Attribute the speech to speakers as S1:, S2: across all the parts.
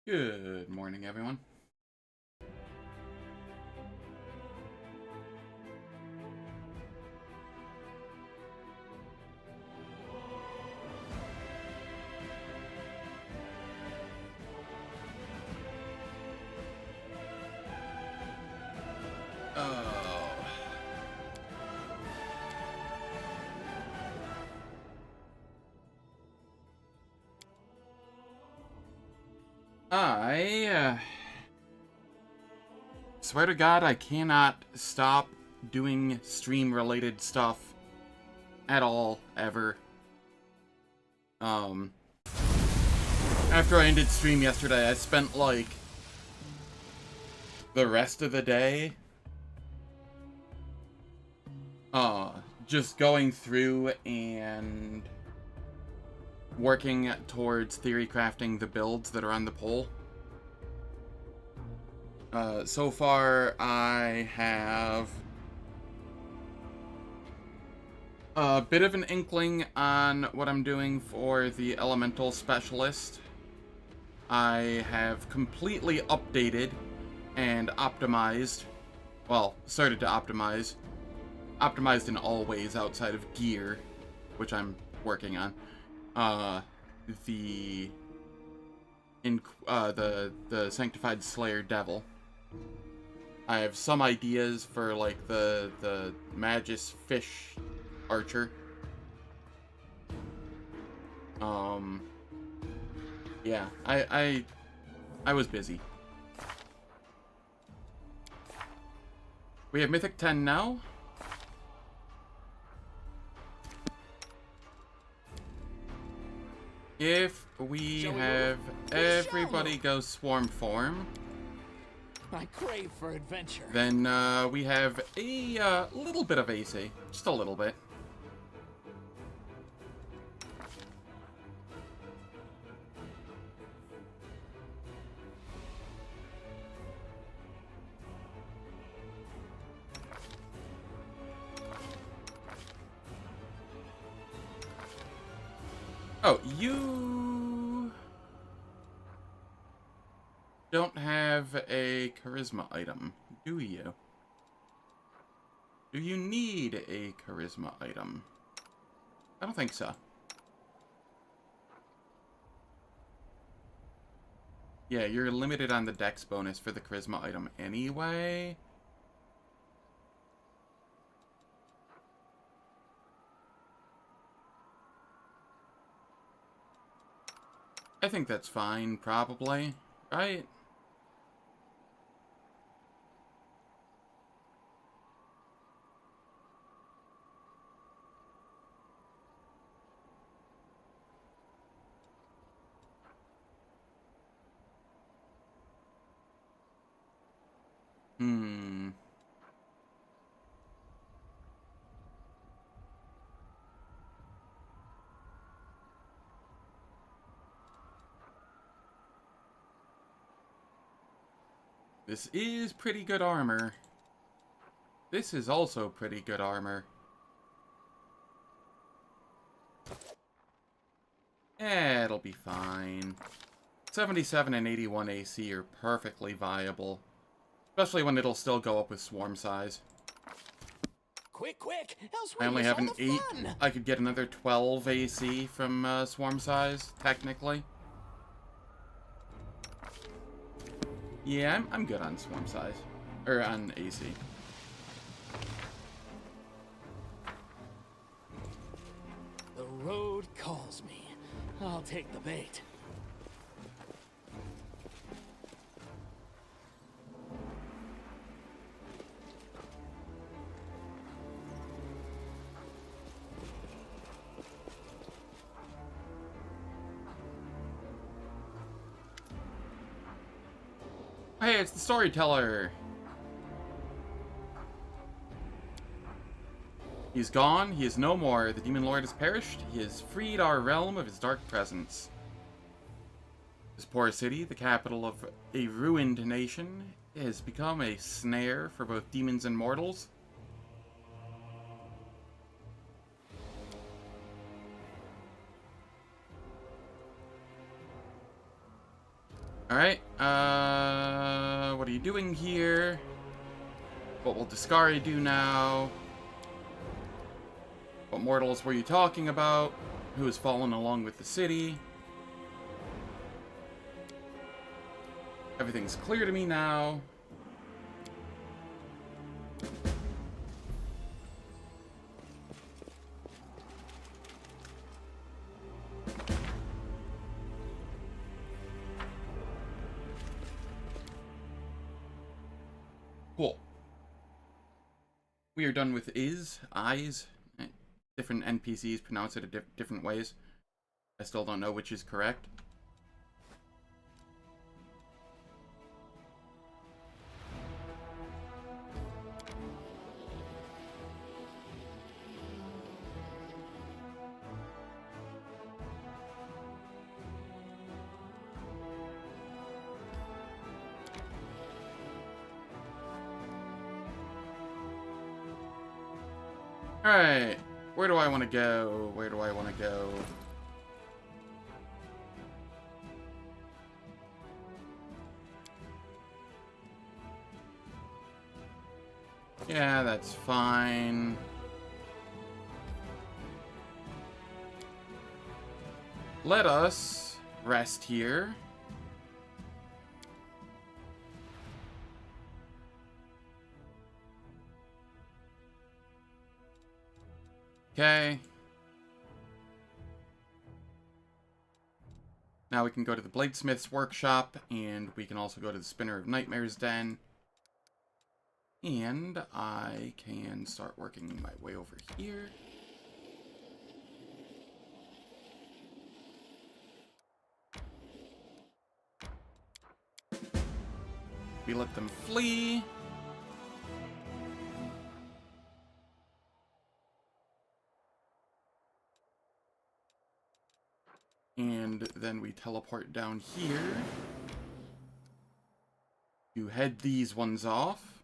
S1: Good morning, everyone. Oh. I swear to God, I cannot stop doing stream-related stuff at all, ever. Um, After I ended stream yesterday, I spent, like, the rest of the day, just going through and working towards theory crafting the builds that are on the poll. So far, I have a bit of an inkling on what I'm doing for the Elemental Specialist. I have completely updated and optimized, well, started to optimized in all ways outside of gear, which I'm working on, the Sanctified Slayer Devil. I have some ideas for, like, the Magus Fish Archer. Yeah, I was busy. We have Mythic 10 now. If we have everybody go Swarm form,
S2: I crave for adventure.
S1: then we have a little bit of AC. Just a little bit. Oh, you don't have a charisma item, do you? Do you need a charisma item? I don't think so. Yeah, you're limited on the dex bonus for the charisma item anyway. I think that's fine, probably. Right? Hmm. This is pretty good armor. This is also pretty good armor. Eh, it'll be fine. 77 and 81 AC are perfectly viable. Especially when it'll still go up with swarm size.
S2: Quick! Else
S1: I
S2: we'll
S1: only
S2: miss
S1: have
S2: all
S1: an
S2: the
S1: 8.
S2: fun.
S1: I could get another 12 AC from swarm size, technically. Yeah, I'm good on swarm size. Or on AC.
S2: The road calls me. I'll take the bait.
S1: Hey, it's the storyteller! He is gone, he is no more. The demon lord has perished. He has freed our realm of his dark presence. This poor city, the capital of a ruined nation, has become a snare for both demons and mortals. Alright, what are you doing here? What will Discari do now? What mortals were you talking about? Who has fallen along with the city? Everything's clear to me now. Cool. We are done with eyes. Different NPCs pronounce it different ways. I still don't know which is correct. Alright, where do I want to go? Where do I want to go? Yeah, that's fine. Let us rest here. Okay. Now we can go to the Bladesmith's workshop, and we can also go to the Spinner of Nightmares den. And I can start working my way over here. We let them flee. And then we teleport down here to head these ones off.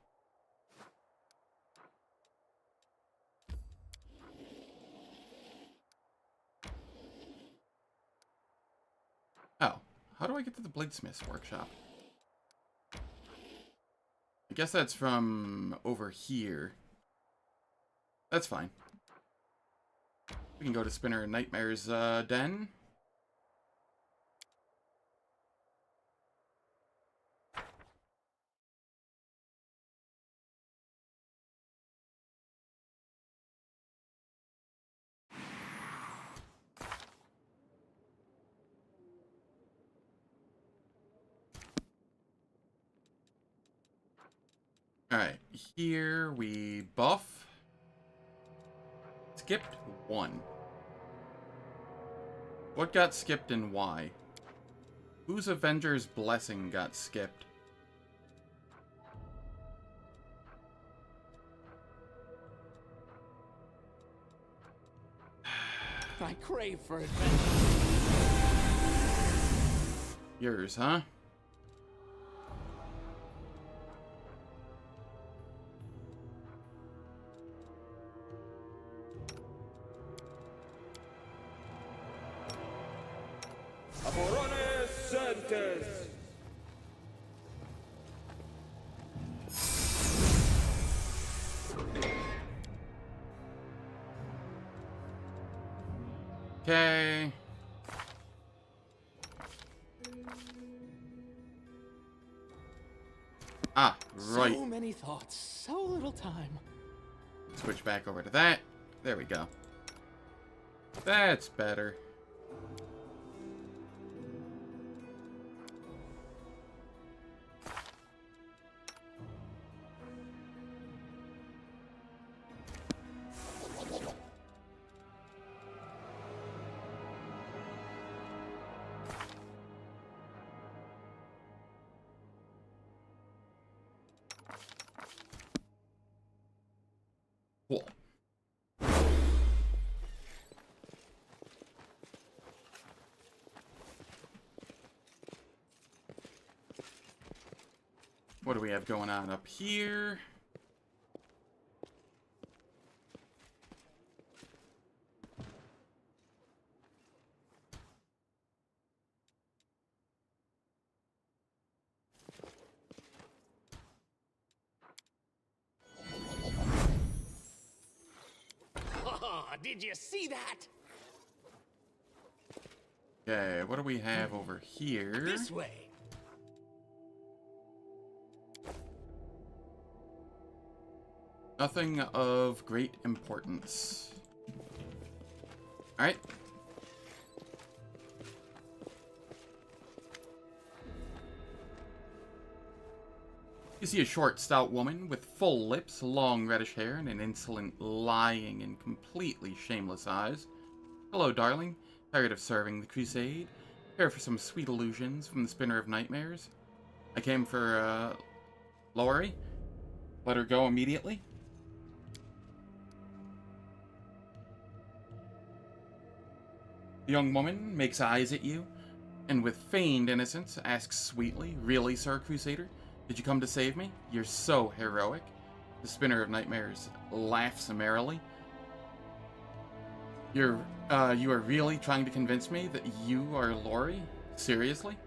S1: Oh, how do I get to the Bladesmith's workshop? I guess that's from over here. That's fine. We can go to Spinner and Nightmare's den. Alright, here we buff. Skipped 1. What got skipped and why? Whose Avenger's Blessing got skipped?
S2: I crave for adventure.
S1: Yours, huh? Okay. Ah, right.
S2: So many thoughts, so little time.
S1: Switch back over to that. There we go. That's better. Cool. What do we have going on up here?
S2: did you see that?
S1: Okay, what do we have over here?
S2: This way.
S1: Nothing of great importance. Alright. You see a short, stout woman with full lips, long reddish hair, and an insolent, lying, and completely shameless eyes. Hello, darling. Tired of serving the crusade? Care for some sweet illusions from the spinner of nightmares? I came for, Lori. Let her go immediately. The young woman makes eyes at you, and with feigned innocence asks sweetly, "Really, Sir Crusader? Did you come to save me? You're so heroic." The spinner of nightmares laughs merrily. You are really trying to convince me that you are Lori? Seriously?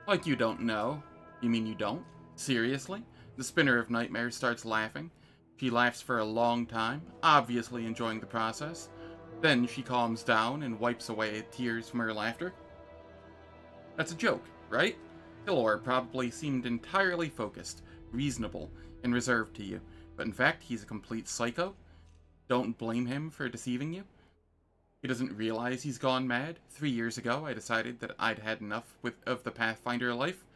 S1: Like you don't know. You mean you don't? Seriously? The spinner of nightmares starts laughing. She laughs for a long time, obviously enjoying the process. Then she calms down and wipes away tears from her laughter. That's a joke, right? Hilor probably seemed entirely focused, reasonable, and reserved to you, but in fact he's a complete psycho. Don't blame him for deceiving you. He doesn't realize he's gone mad. 3 years ago, I decided that I'd had enough of the Pathfinder life.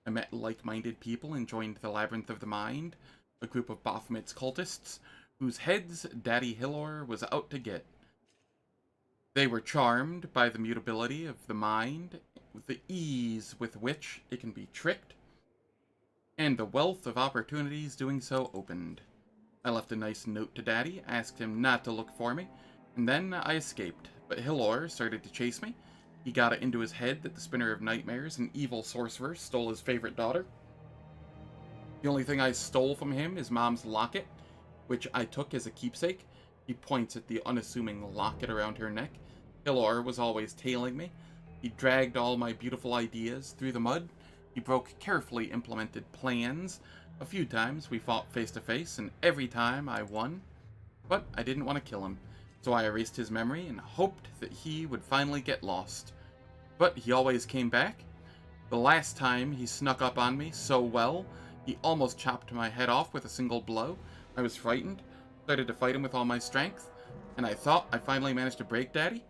S1: I met like-minded people and joined the Labyrinth of the Mind, a group of Baphomet's cultists, whose heads Daddy Hilor was out to get. They were charmed by the mutability of the mind, with the ease with which it can be tricked, and the wealth of opportunities doing so opened. I left a nice note to Daddy, asked him not to look for me, and then I escaped. But Hilor started to chase me. He got it into his head that the spinner of nightmares, an evil sorcerer, stole his favorite daughter. The only thing I stole from him is Mom's locket, which I took as a keepsake. He points at the unassuming locket around her neck. Hilor was always tailing me. He dragged all my beautiful ideas through the mud. He broke carefully implemented plans. A few times we fought face to face, and every time I won. But I didn't want to kill him, so I erased his memory and hoped that he would finally get lost. But he always came back. The last time he snuck up on me so well, he almost chopped my head off with a single blow. I was frightened, started to fight him with all my strength, and I thought I finally managed to break Daddy.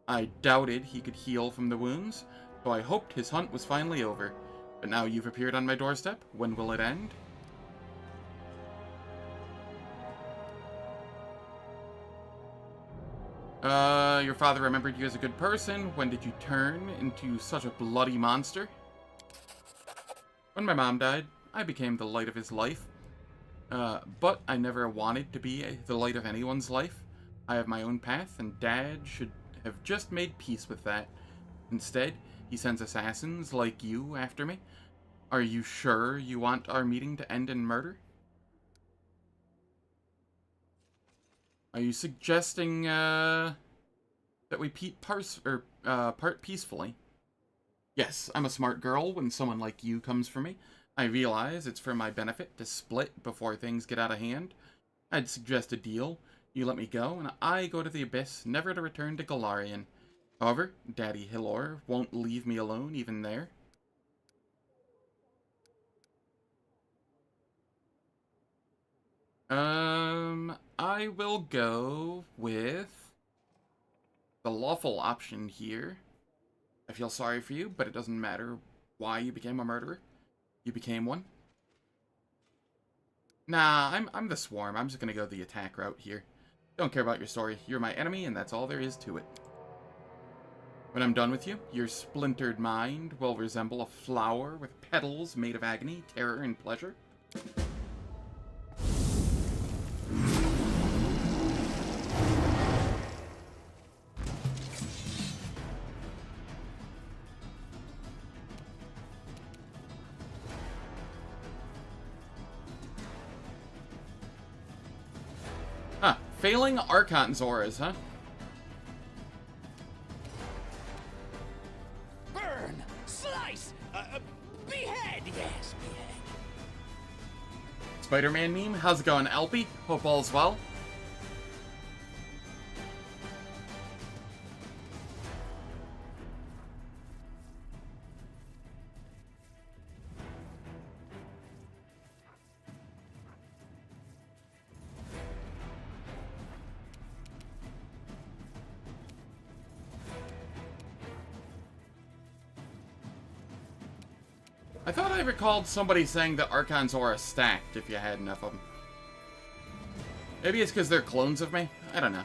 S1: I doubted he could heal from the wounds, so I hoped his hunt was finally over. But now you've appeared on my doorstep. When will it end? Your father remembered you as a good person. When did you turn into such a bloody monster? When my mom died, I became the light of his life. But I never wanted to be the light of anyone's life. I have my own path, and Dad should have just made peace with that. Instead, he sends assassins like you after me. Are you sure you want our meeting to end in murder? Are you suggesting, that we part peacefully? Yes, I'm a smart girl when someone like you comes for me. I realize it's for my benefit to split before things get out of hand. I'd suggest a deal. You let me go, and I go to the Abyss, never to return to Galarian. However, Daddy Hilor won't leave me alone even there. I will go with the lawful option here. I feel sorry for you, but it doesn't matter why you became a murderer. You became one. Nah, I'm the Swarm. I'm just gonna go the attack route here. Don't care about your story. You're my enemy, and that's all there is to it. When I'm done with you, your splintered mind will resemble a flower with petals made of agony, terror, and pleasure. Huh. Failing Archon's auras, huh?
S2: Burn! Slice! Behead! Yes, behead.
S1: Spider-Man meme. How's it going, Alpy? Hope all's well. I thought I recalled somebody saying that Archons are stacked if you had enough of them. Maybe it's because they're clones of me? I don't know.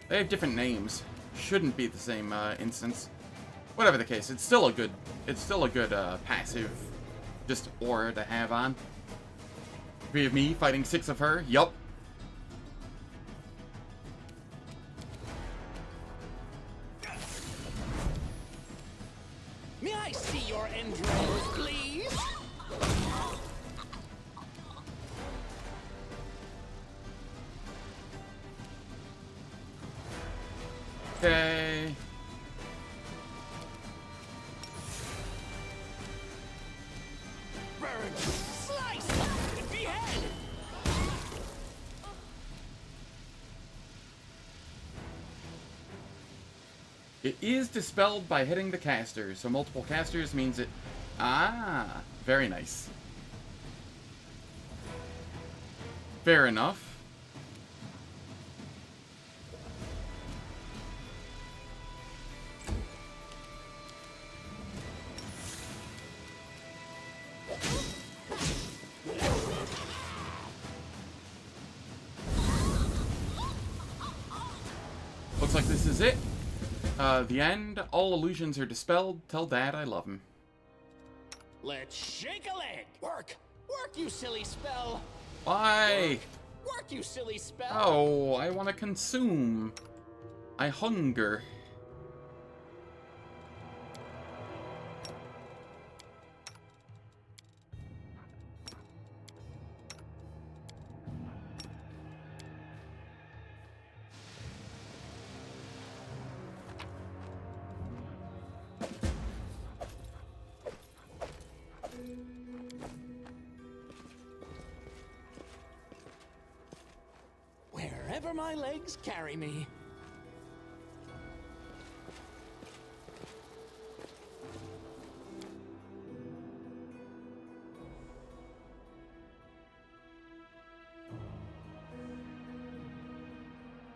S1: They have different names. Shouldn't be the same instance. Whatever the case, it's still a good passive just aura to have on. 3 of me fighting 6 of her. Yup.
S2: May I see your entrails, please?
S1: Okay.
S2: Burn, slice, and behead.
S1: It is dispelled by hitting the caster, so multiple casters means it... Ah, very nice. Fair enough. Looks like this is it. The end. All illusions are dispelled. Tell Dad I love him.
S2: Let's shake a leg. Work, work, you silly spell.
S1: Why?
S2: Work, you silly spell.
S1: Oh, I want to consume. I hunger.
S2: Wherever my legs carry me.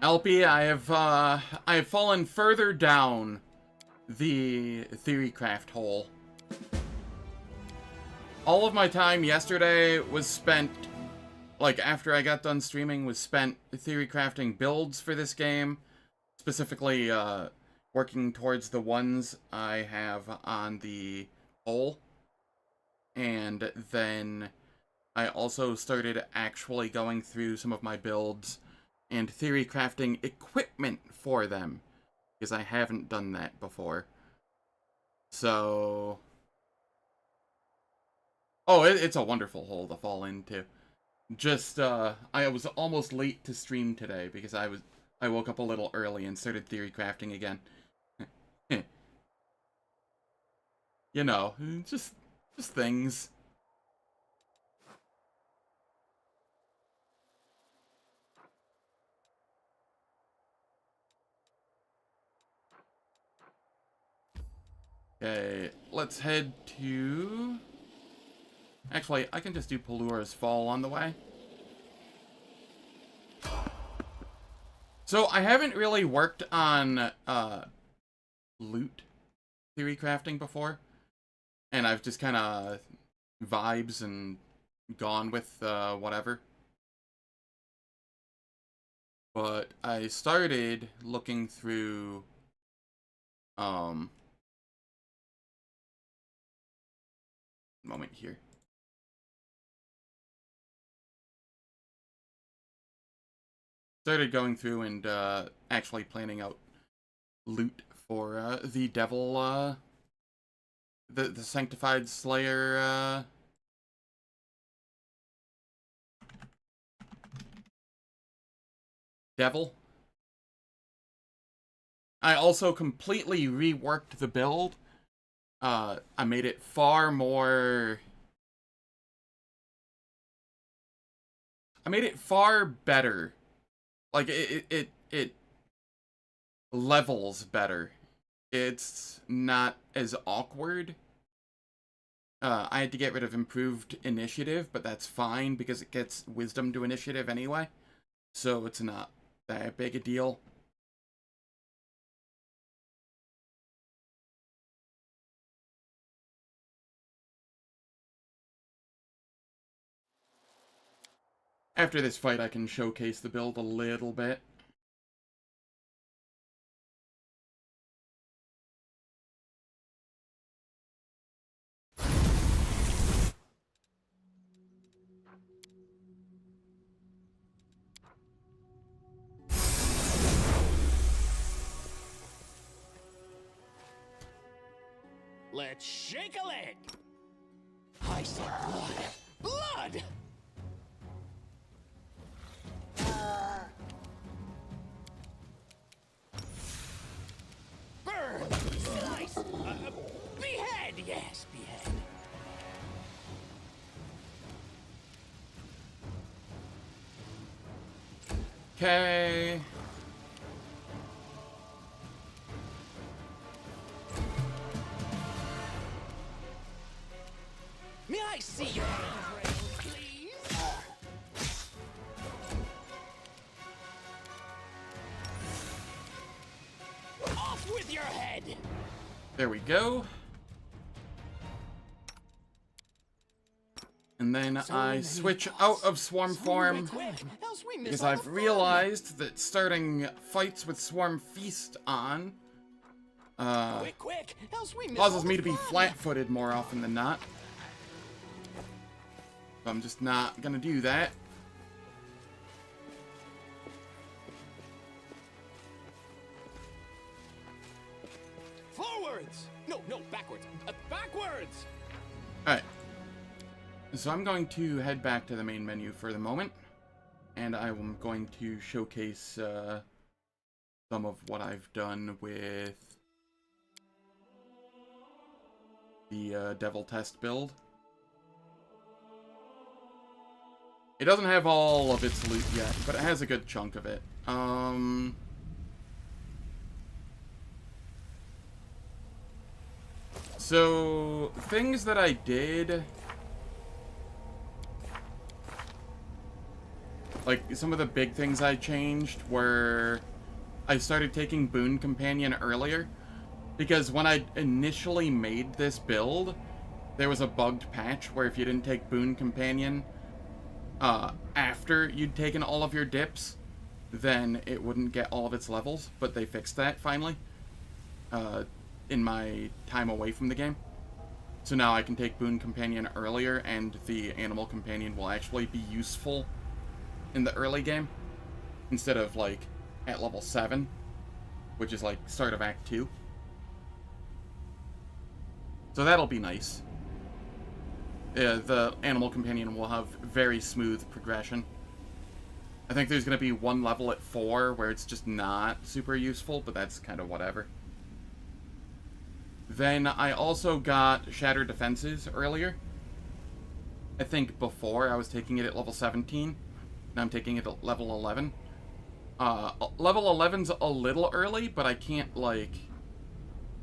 S1: LP, I have fallen further down the Theorycraft hole. All of my time yesterday was spent, like, after I got done streaming, was spent theorycrafting builds for this game. Specifically, working towards the ones I have on the hole. And then I also started actually going through some of my builds and theorycrafting equipment for them. Because I haven't done that before. So... Oh, it's a wonderful hole to fall into. Just, I was almost late to stream today because I woke up a little early and started theory crafting again. You know, just things. Okay, let's head to... Actually, I can just do Pelura's Fall on the way. So, I haven't really worked on, loot theory crafting before. And I've just kind of vibes and gone with, whatever. But I started looking through, moment here. Started going through and actually planning out loot for the devil, the sanctified slayer devil. I also completely reworked the build. I made it far more I made it far better. Like, it levels better. It's not as awkward. I had to get rid of improved initiative, but that's fine because it gets wisdom to initiative anyway. So it's not that big a deal. After this fight, I can showcase the build a little bit.
S2: Let's shake a leg. I see blood. Blood! Burn! Slice! Behead! Yes, behead.
S1: Okay.
S2: May I see your brain, please? Off with your head!
S1: There we go. And then I switch out of Swarm form because I've realized that starting fights with Swarm Feast on causes me to be flat-footed more often than not. So I'm just not gonna do that.
S2: Forwards! No, backwards. Backwards!
S1: Alright. So I'm going to head back to the main menu for the moment. And I'm going to showcase some of what I've done with the Devil Test build. It doesn't have all of its loot yet, but it has a good chunk of it. So, things that I did... Like, some of the big things I changed were... I started taking Boon Companion earlier. Because when I initially made this build, there was a bugged patch where if you didn't take Boon Companion... after you'd taken all of your dips, then it wouldn't get all of its levels, but they fixed that finally, in my time away from the game. So now I can take Boon Companion earlier, and the Animal Companion will actually be useful in the early game, instead of, like, at level 7, which is, like, start of Act 2. So that'll be nice. The Animal Companion will have very smooth progression. I think there's going to be one level at 4 where it's just not super useful, but that's kind of whatever. Then I also got Shattered Defenses earlier. I think before I was taking it at level 17. Now I'm taking it at level 11. Level 11's a little early, but I can't, like...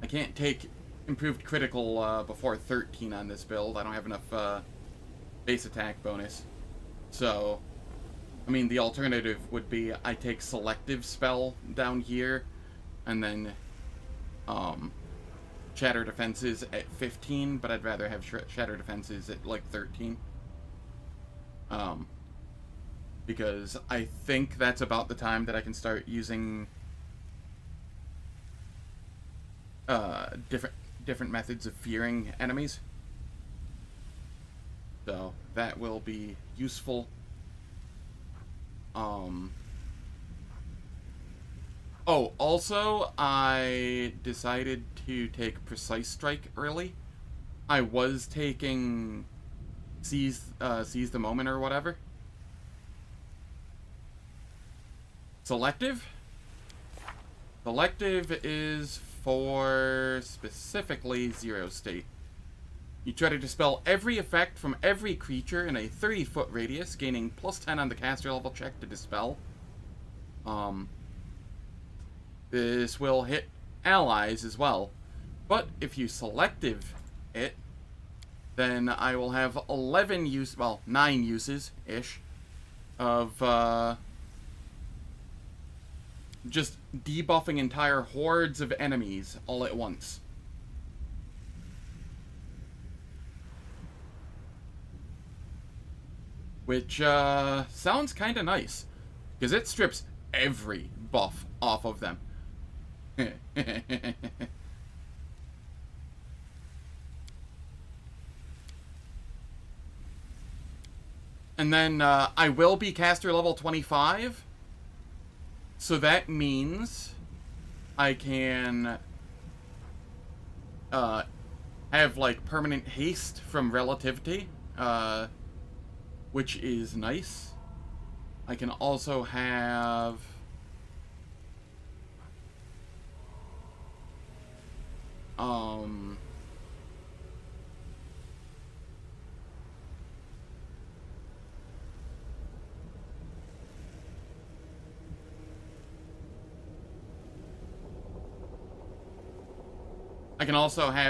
S1: I can't take improved critical before 13 on this build. I don't have enough base attack bonus. So, I mean, the alternative would be I take Selective Spell down here, and then Shatter Defenses at 15, but I'd rather have Shatter Defenses at, like, 13. Because I think that's about the time that I can start using different methods of fearing enemies. So that will be useful. Oh, also, I decided to take Precise Strike early. I was taking Seize the Moment or whatever. Selective? Selective is for specifically Zero State. You try to dispel every effect from every creature in a 30-foot radius, gaining +10 on the caster level check to dispel. This will hit allies as well. But if you selective it, then I will have 9 uses-ish of just debuffing entire hordes of enemies all at once. Which sounds kind of nice, because it strips every buff off of them. And then I will be caster level 25, so that means I can have like permanent haste from relativity, which is nice. I can also have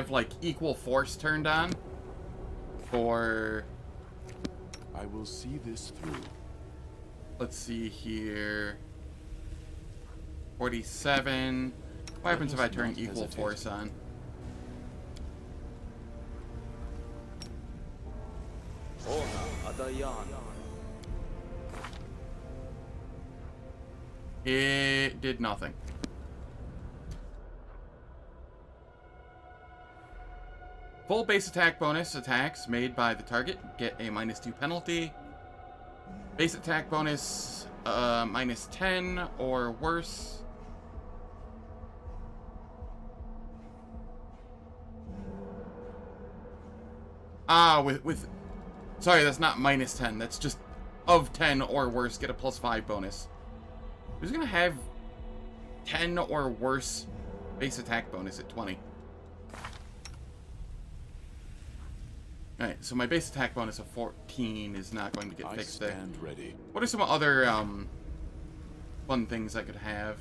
S1: like equal force turned on for,
S3: I will see this through.
S1: let's see here, 47. What happens if I turn equal force on? It did nothing. Full base attack bonus attacks made by the target get a -2 penalty. Base attack bonus -10 or worse. Sorry, that's not -10. That's just of 10 or worse, get a +5 bonus. Who's gonna have 10 or worse base attack bonus at 20? Alright, so my base attack bonus of 14 is not going to get fixed there.
S3: Ready.
S1: What are some other fun things I could have?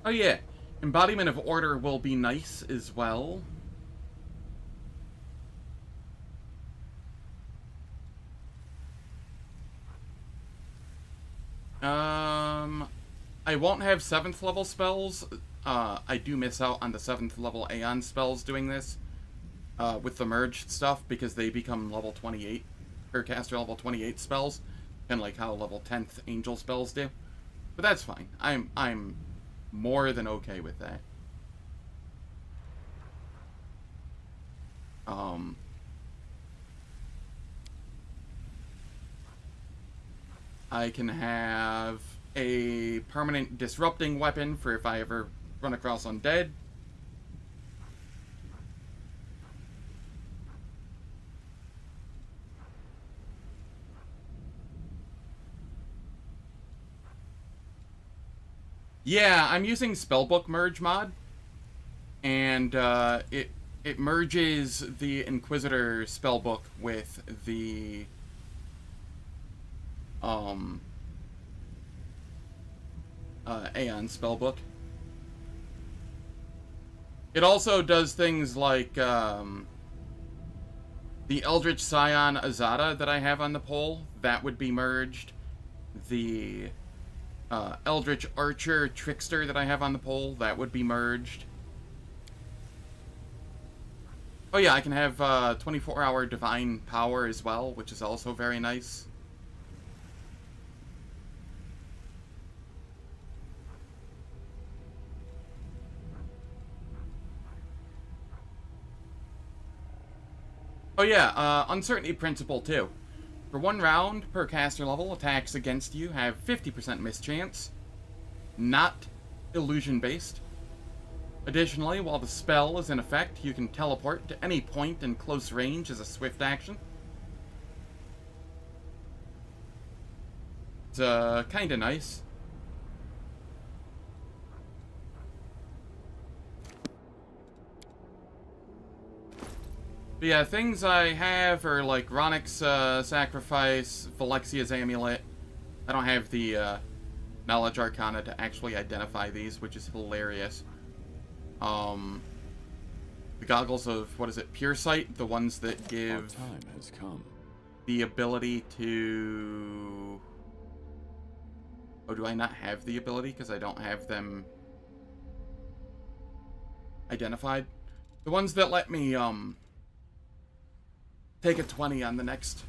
S1: Oh yeah, Embodiment of Order will be nice as well. I won't have 7th level spells. I do miss out on the 7th level Aeon spells doing this with the merged stuff, because they become level 28, or caster level 28 spells, kind of like how level 10th angel spells do. But that's fine. I'm more than okay with that. I can have a permanent disrupting weapon for if I ever run across undead. Yeah, I'm using Spellbook Merge mod, and it merges the Inquisitor spellbook with the Aeon spellbook. It also does things like the Eldritch Scion Azada that I have on the pole, that would be merged. The Eldritch Archer Trickster that I have on the pole, that would be merged. Oh yeah, I can have 24-hour Divine Power as well, which is also very nice. Oh yeah, Uncertainty Principle too. For 1 round per caster level, attacks against you have 50% mischance, not illusion-based. Additionally, while the spell is in effect, you can teleport to any point in close range as a swift action. It's kinda nice. But yeah, things I have are like Ronix Sacrifice, Phylexia's Amulet. I don't have the Knowledge Arcana to actually identify these, which is hilarious. The Goggles of, what is it, Pure Sight? The ones that
S3: Our
S1: give
S3: time has come.
S1: the ability to... Oh, do I not have the ability? Because I don't have them identified. The ones that let me, take a 20 on the next,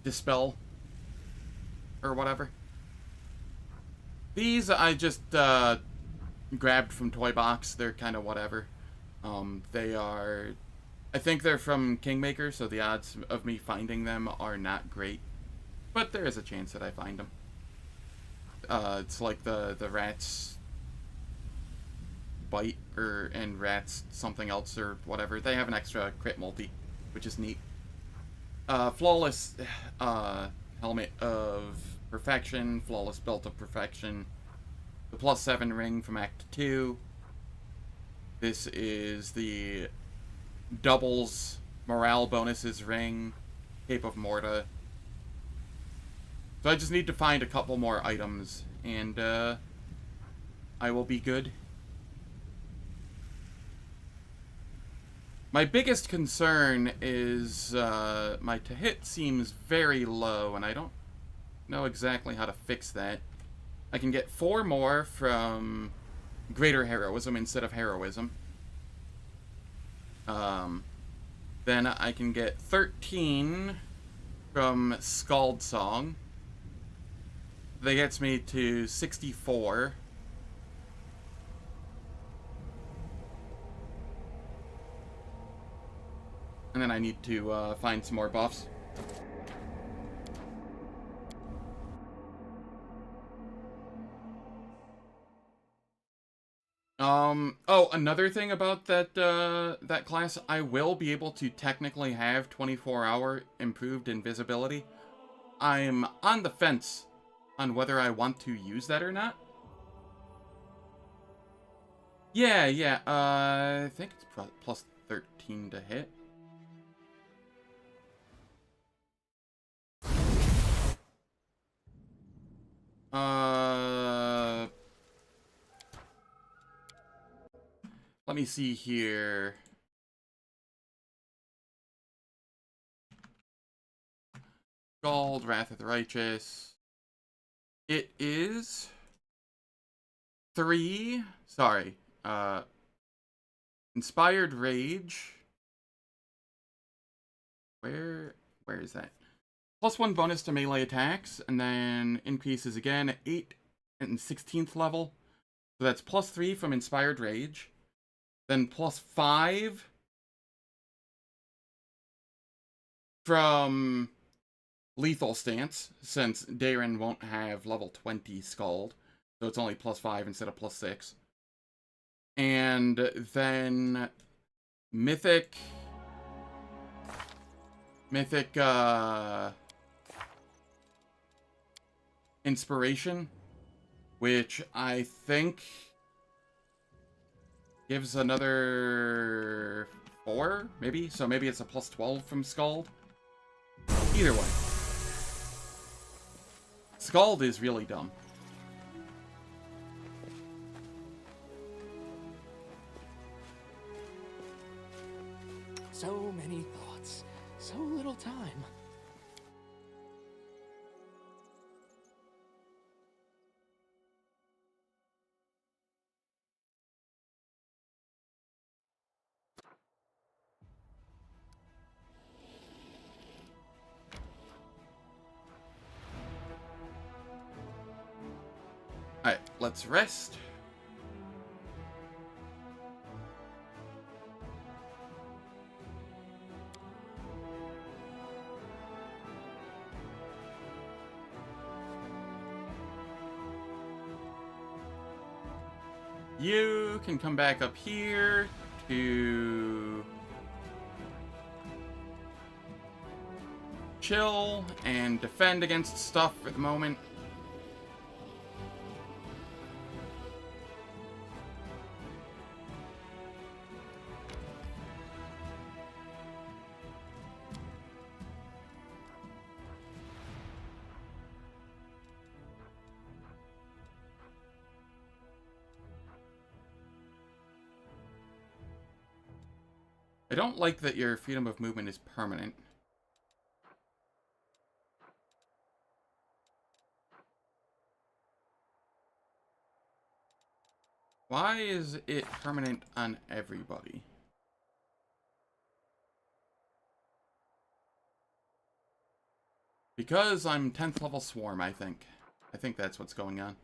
S1: Dispel, or whatever. These I just, grabbed from Toy Box. They're kind of whatever. They are... I think they're from Kingmaker, so the odds of me finding them are not great. But there is a chance that I find them. It's like the Rats Bite, and Rats something else or whatever. They have an extra crit multi, which is neat. Flawless Helmet of Perfection, Flawless Belt of Perfection, the +7 ring from Act 2. This is the doubles morale bonuses ring, Cape of Morta. So I just need to find a couple more items, and I will be good. My biggest concern is my to hit seems very low, and I don't know exactly how to fix that. I can get 4 more from Greater Heroism instead of Heroism. Then I can get 13 from Scald Song. That gets me to 64. And then I need to find some more buffs. Oh, another thing about that, that class, I will be able to technically have 24-hour improved invisibility. I'm on the fence on whether I want to use that or not. Yeah, I think it's plus 13 to hit. Let me see here. Scald, Wrath of the Righteous. It is 3. Sorry. Inspired Rage. Where is that? +1 bonus to melee attacks, and then increases again at 8 and 16th level. So that's +3 from Inspired Rage. Then +5 from Lethal Stance, since Darren won't have level 20 Scald. So it's only +5 instead of +6. And then Mythic Inspiration, which I think gives another 4, maybe? So maybe it's a +12 from Scald. Either way. Scald is really dumb.
S2: So many thoughts, so little time.
S1: Alright, let's rest. You can come back up here to chill and defend against stuff for the moment. I don't like that your freedom of movement is permanent. Why is it permanent on everybody? Because I'm 10th level swarm, I think. I think that's what's going on.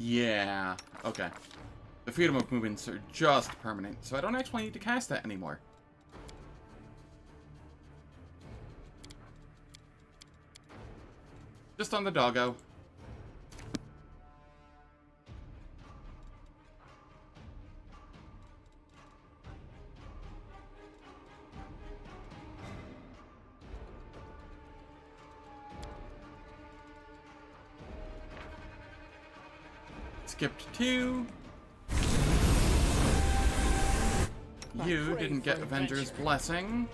S1: Yeah, okay. The freedom of movements are just permanent, so I don't actually need to cast that anymore. Just on the doggo. Skipped 2. You didn't get Avenger's Blessing.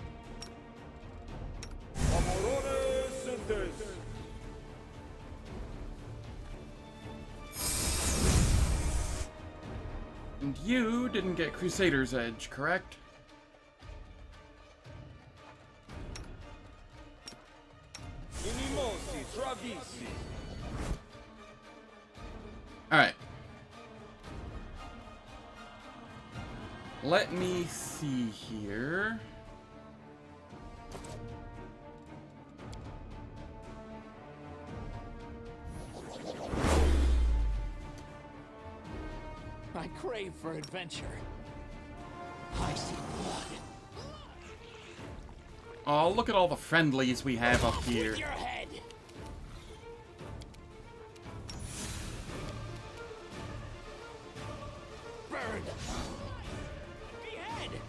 S1: And you didn't get Crusader's Edge, correct? Alright. Let me see here.
S2: I crave for adventure. I see blood.
S1: Oh, look at all the friendlies we have up here.
S2: With your head. Burned. Behead.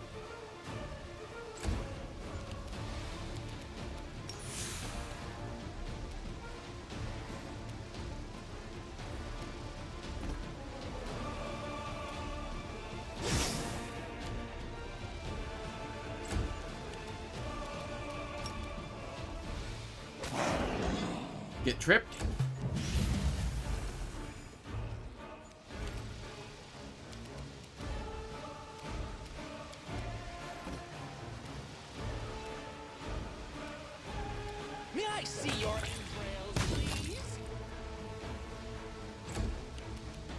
S1: Get tripped.
S2: May I see your entrails, please?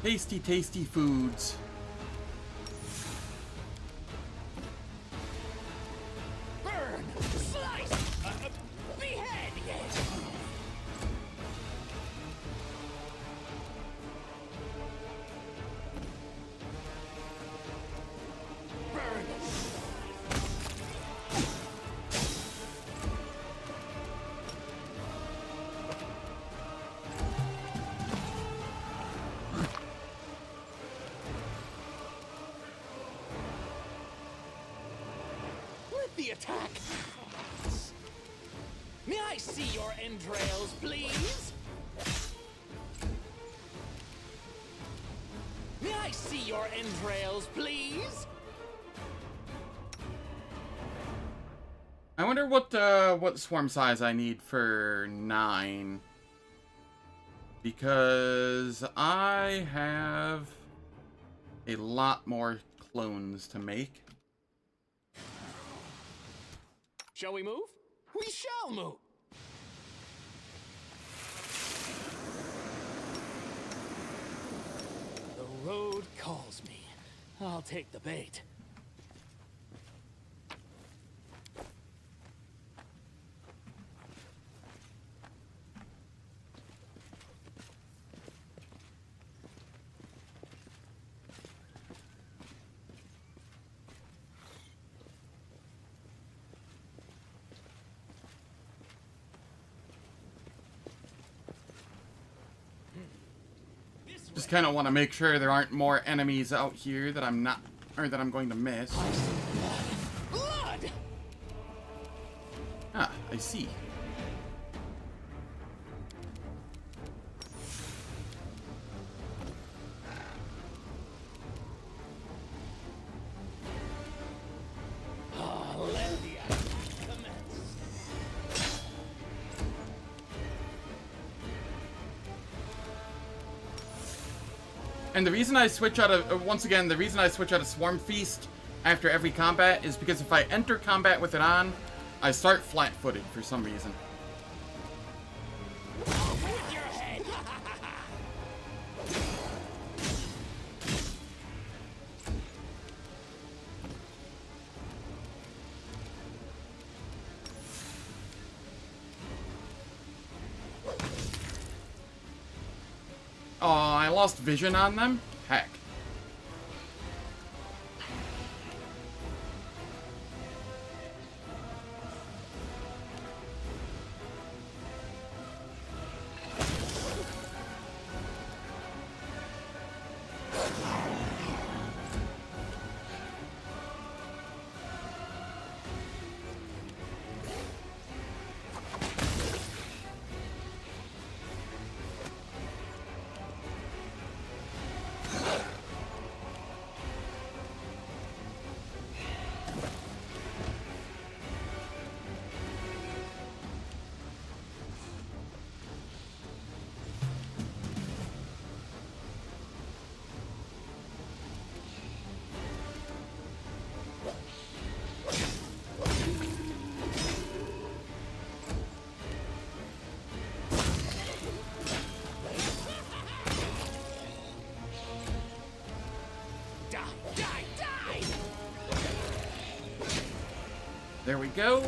S1: Tasty, tasty foods.
S2: Burn! Slice! Behead! Yes! Burn! Let the attack! May I see your entrails, please? May I see your entrails, please?
S1: I wonder what swarm size I need for 9. Because I have a lot more clones to make.
S2: Shall we move? We shall move! The road calls me. I'll take the bait.
S1: Just kind of want to make sure there aren't more enemies out here that I'm not, or that I'm going to miss.
S2: I see blood! Blood!
S1: Ah, I see. And the reason I switch out of, once again, the reason I switch out of Swarm Feast after every combat is because if I enter combat with it on, I start flat-footed for some reason.
S2: With your head.
S1: Oh, I lost vision on them? Heck. There we go.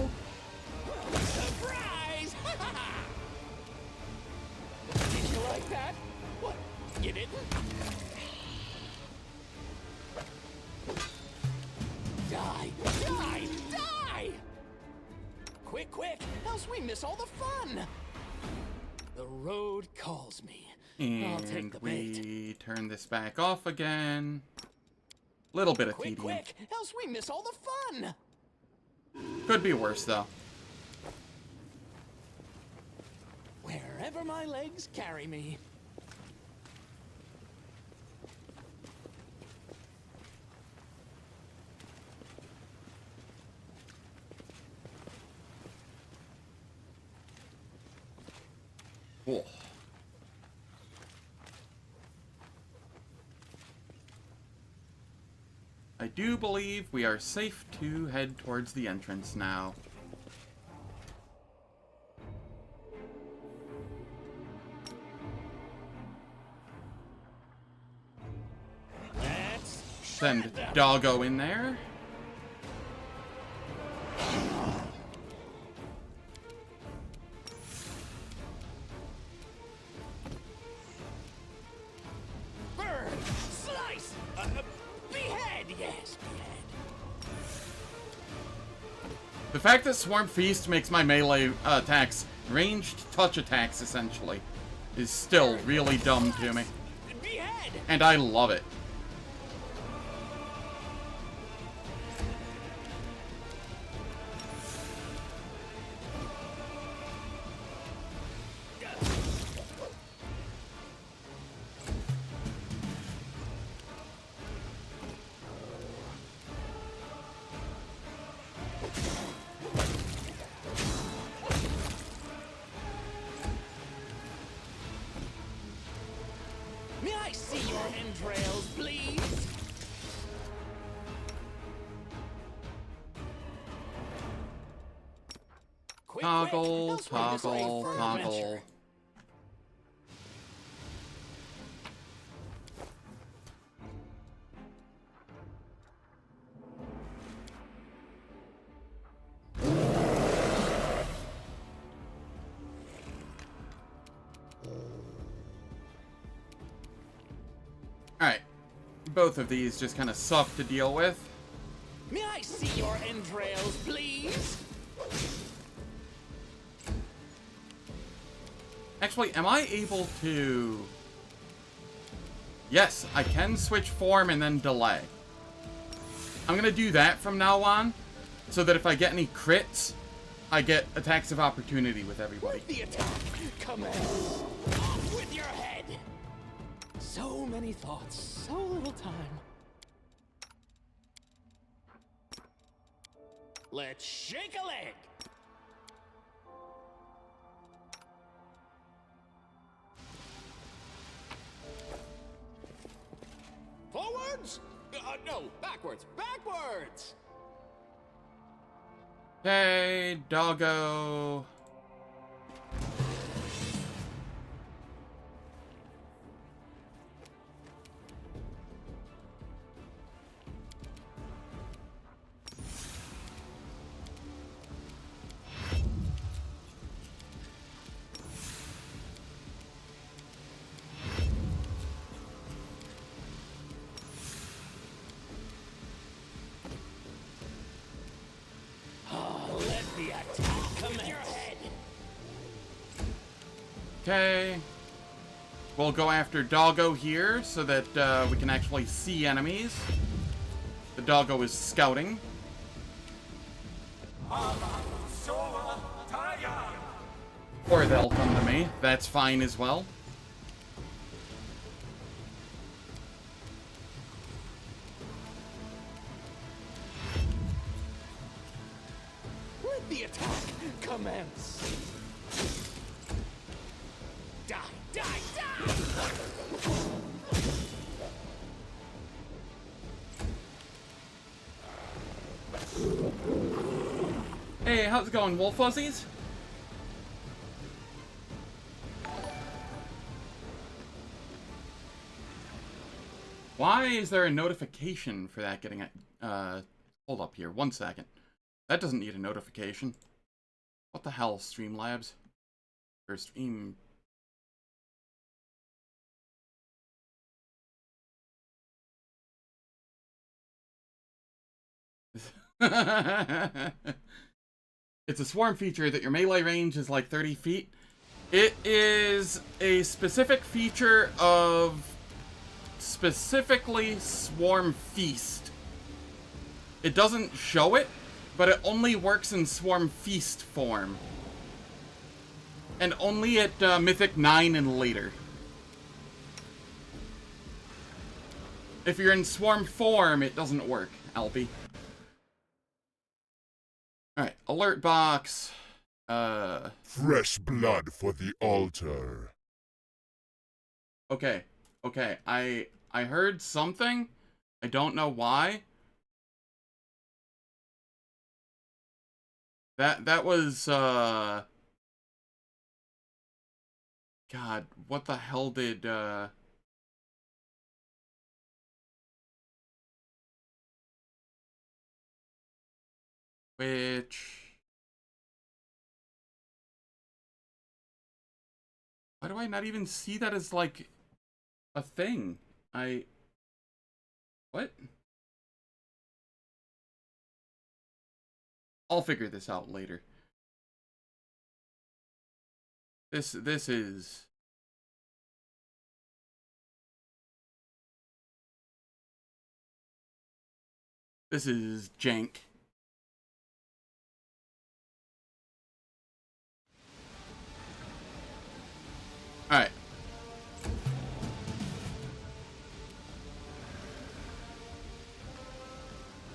S2: Surprise! Did you like that? What? You didn't? Die! Die! Die! Quick, quick! Else we miss all the fun! The road calls me. I'll take
S1: And
S2: the bait.
S1: we turn this back off again. Little bit of
S2: Quick,
S1: tedium.
S2: quick! Else we miss all the fun!
S1: Could be worse, though.
S2: Wherever my legs carry me.
S1: Cool. I do believe we are safe to head towards the entrance now.
S2: Let's
S1: Send
S2: shred them.
S1: Doggo in there.
S2: Burn! Slice! Behead! Yes, behead.
S1: The fact that Swarm Feast makes my melee attacks ranged touch attacks, essentially, is still really dumb to me.
S2: Behead!
S1: And I love it.
S2: May I see your entrails, please? Quick,
S1: Toggle,
S2: else we're just late
S1: toggle,
S2: for an
S1: toggle.
S2: adventure.
S1: Alright. Both of these just kind of suck to deal with.
S2: May I see your entrails, please?
S1: Actually, am I able to... Yes, I can switch form and then delay. I'm gonna do that from now on, so that if I get any crits, I get attacks of opportunity with everybody.
S2: The attack commence. Off with your head. So many thoughts, so little time. Let's shake a leg. Forwards? No, backwards. Backwards!
S1: Okay, doggo.
S2: Let the attack commence. Your head.
S1: Okay. We'll go after doggo here so that we can actually see enemies. The doggo is scouting. Or they'll come to me. That's fine as well.
S2: Let the attack commence. Die, die, die!
S1: Hey, how's it going, Wolf Fuzzies? Why is there a notification for that getting hold up here, 1 second. That doesn't need a notification. What the hell, Streamlabs? Or Stream... It's a swarm feature that your melee range is like 30 feet. It is a specific feature of specifically Swarm Feast. It doesn't show it, but it only works in Swarm Feast form. And only at Mythic 9 and later. If you're in Swarm form, it doesn't work, Alpy. Alright, alert box.
S3: Fresh blood for the altar.
S1: Okay. Okay, I heard something. I don't know why. That was God, what the hell did which... Why do I not even see that as, like, a thing? What? I'll figure this out later. This is... This is jank. Alright.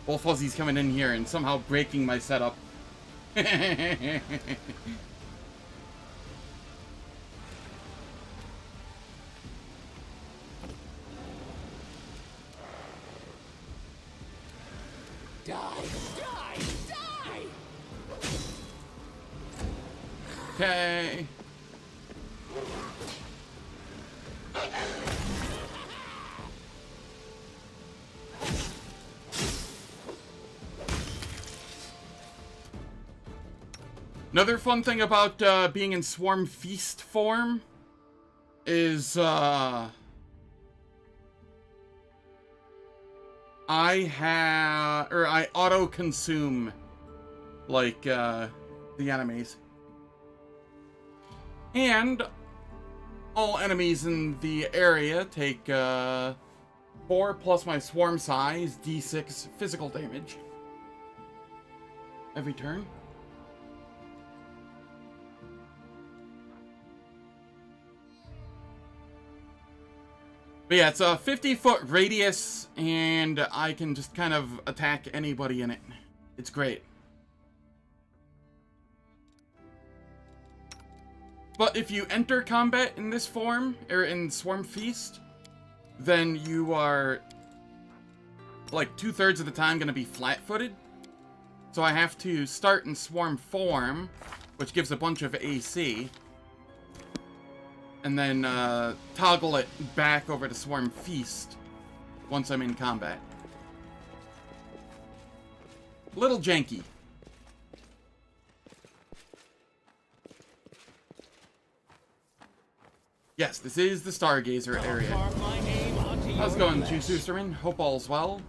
S1: Wolf Fuzzy's coming in here and somehow breaking my setup.
S2: Die, die, die!
S1: Okay. Another fun thing about being in Swarm Feast form is I auto-consume like the enemies. And all enemies in the area take 4 plus my swarm size d6 physical damage every turn. But yeah, it's a 50-foot radius, and I can just kind of attack anybody in it. It's great. But if you enter combat in this form, or in Swarm Feast, then you are like 2/3 of the time going to be flat-footed. So I have to start in swarm form, which gives a bunch of AC. And then toggle it back over to swarm feast once I'm in combat. Little janky. Yes, this is the Stargazer area. How's it going, Juicerman? Hope all's well.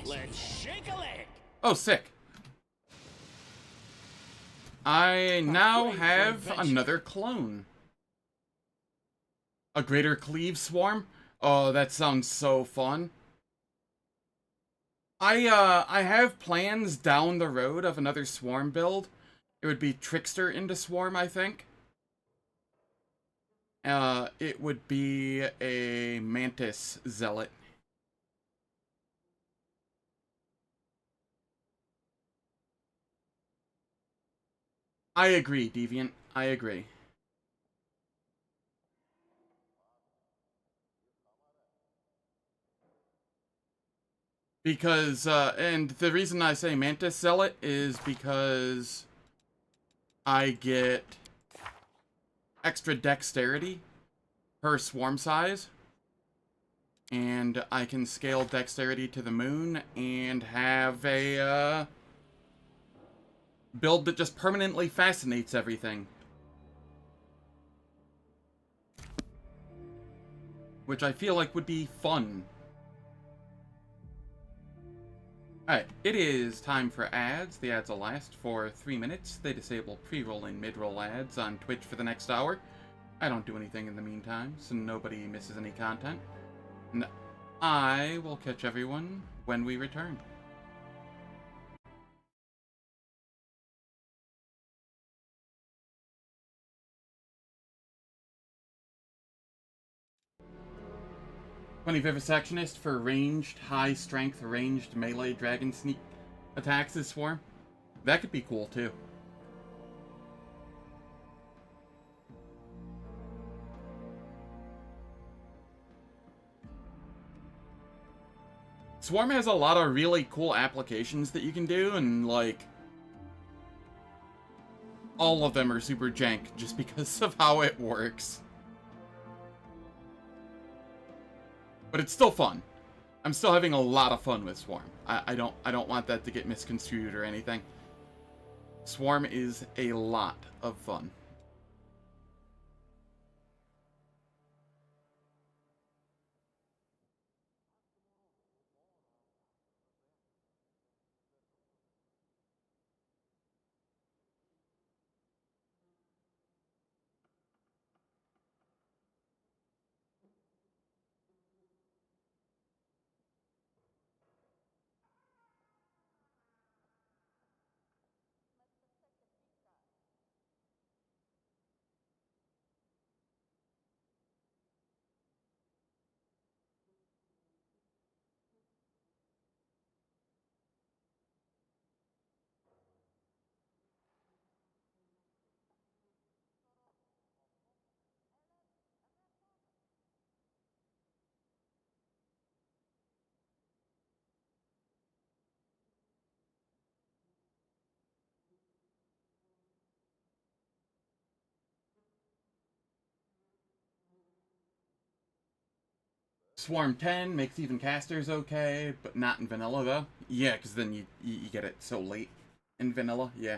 S2: Let's shake a leg.
S1: Oh, sick. I now have another clone. A Greater Cleave Swarm? Oh, that sounds so fun. I have plans down the road of another Swarm build. It would be Trickster into Swarm, I think. It would be a Mantis Zealot. I agree, Deviant. I agree. Because, and the reason I say Mantis Zealot is because I get extra dexterity per swarm size. And I can scale dexterity to the moon and have a, build that just permanently fascinates everything. Which I feel like would be fun. Alright, it is time for ads. The ads will last for 3 minutes. They disable pre-roll and mid-roll ads on Twitch for the next hour. I don't do anything in the meantime, so nobody misses any content. And I will catch everyone when we return. Vivisectionist for ranged, high-strength, ranged melee dragon sneak attacks is Swarm. That could be cool, too. Swarm has a lot of really cool applications that you can do, and, like, all of them are super jank just because of how it works. But it's still fun. I'm still having a lot of fun with Swarm. I don't want that to get misconstrued or anything. Swarm is a lot of fun. Swarm 10 makes even casters okay, but not in vanilla though. Yeah, because then you get it so late in vanilla. Yeah.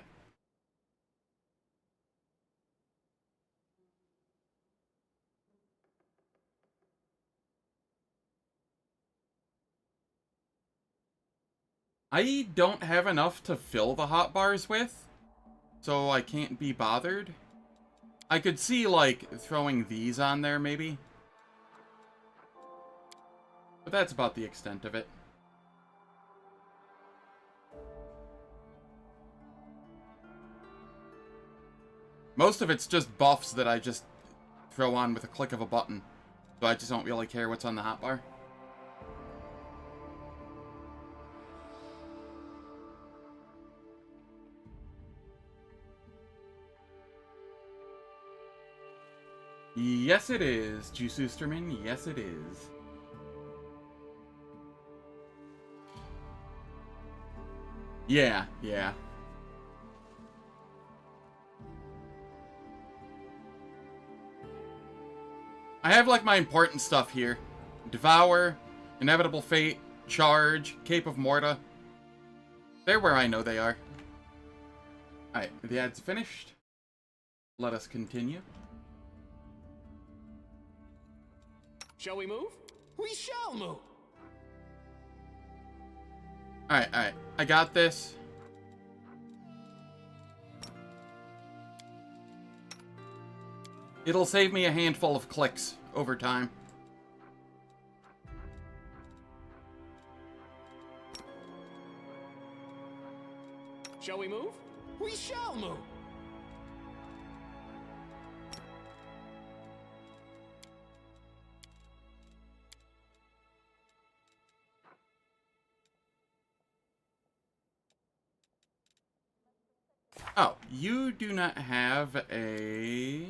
S1: I don't have enough to fill the hotbars with, so I can't be bothered. I could see, like, throwing these on there, maybe. But that's about the extent of it. Most of it's just buffs that I just throw on with a click of a button. So I just don't really care what's on the hotbar. Yes, it is, Juice Oosterman. Yes, it is. Yeah, yeah. I have, like, my important stuff here. Devour, Inevitable Fate, Charge, Cape of Morta. They're where I know they are. Alright, the ad's finished. Let us continue.
S2: Shall we move? We shall move!
S1: Alright, alright. I got this. It'll save me a handful of clicks over time.
S2: Shall we move? We shall move!
S1: Oh, you do not have a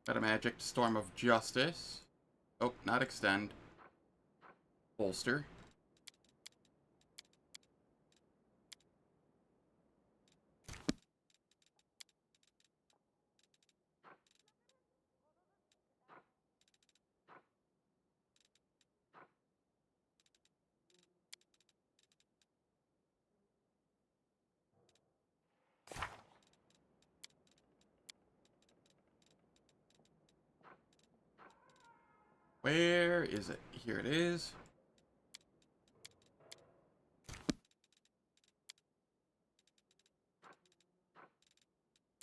S1: Metamagic Storm of Justice. Oh, not extend. Bolster. Where is it? Here it is.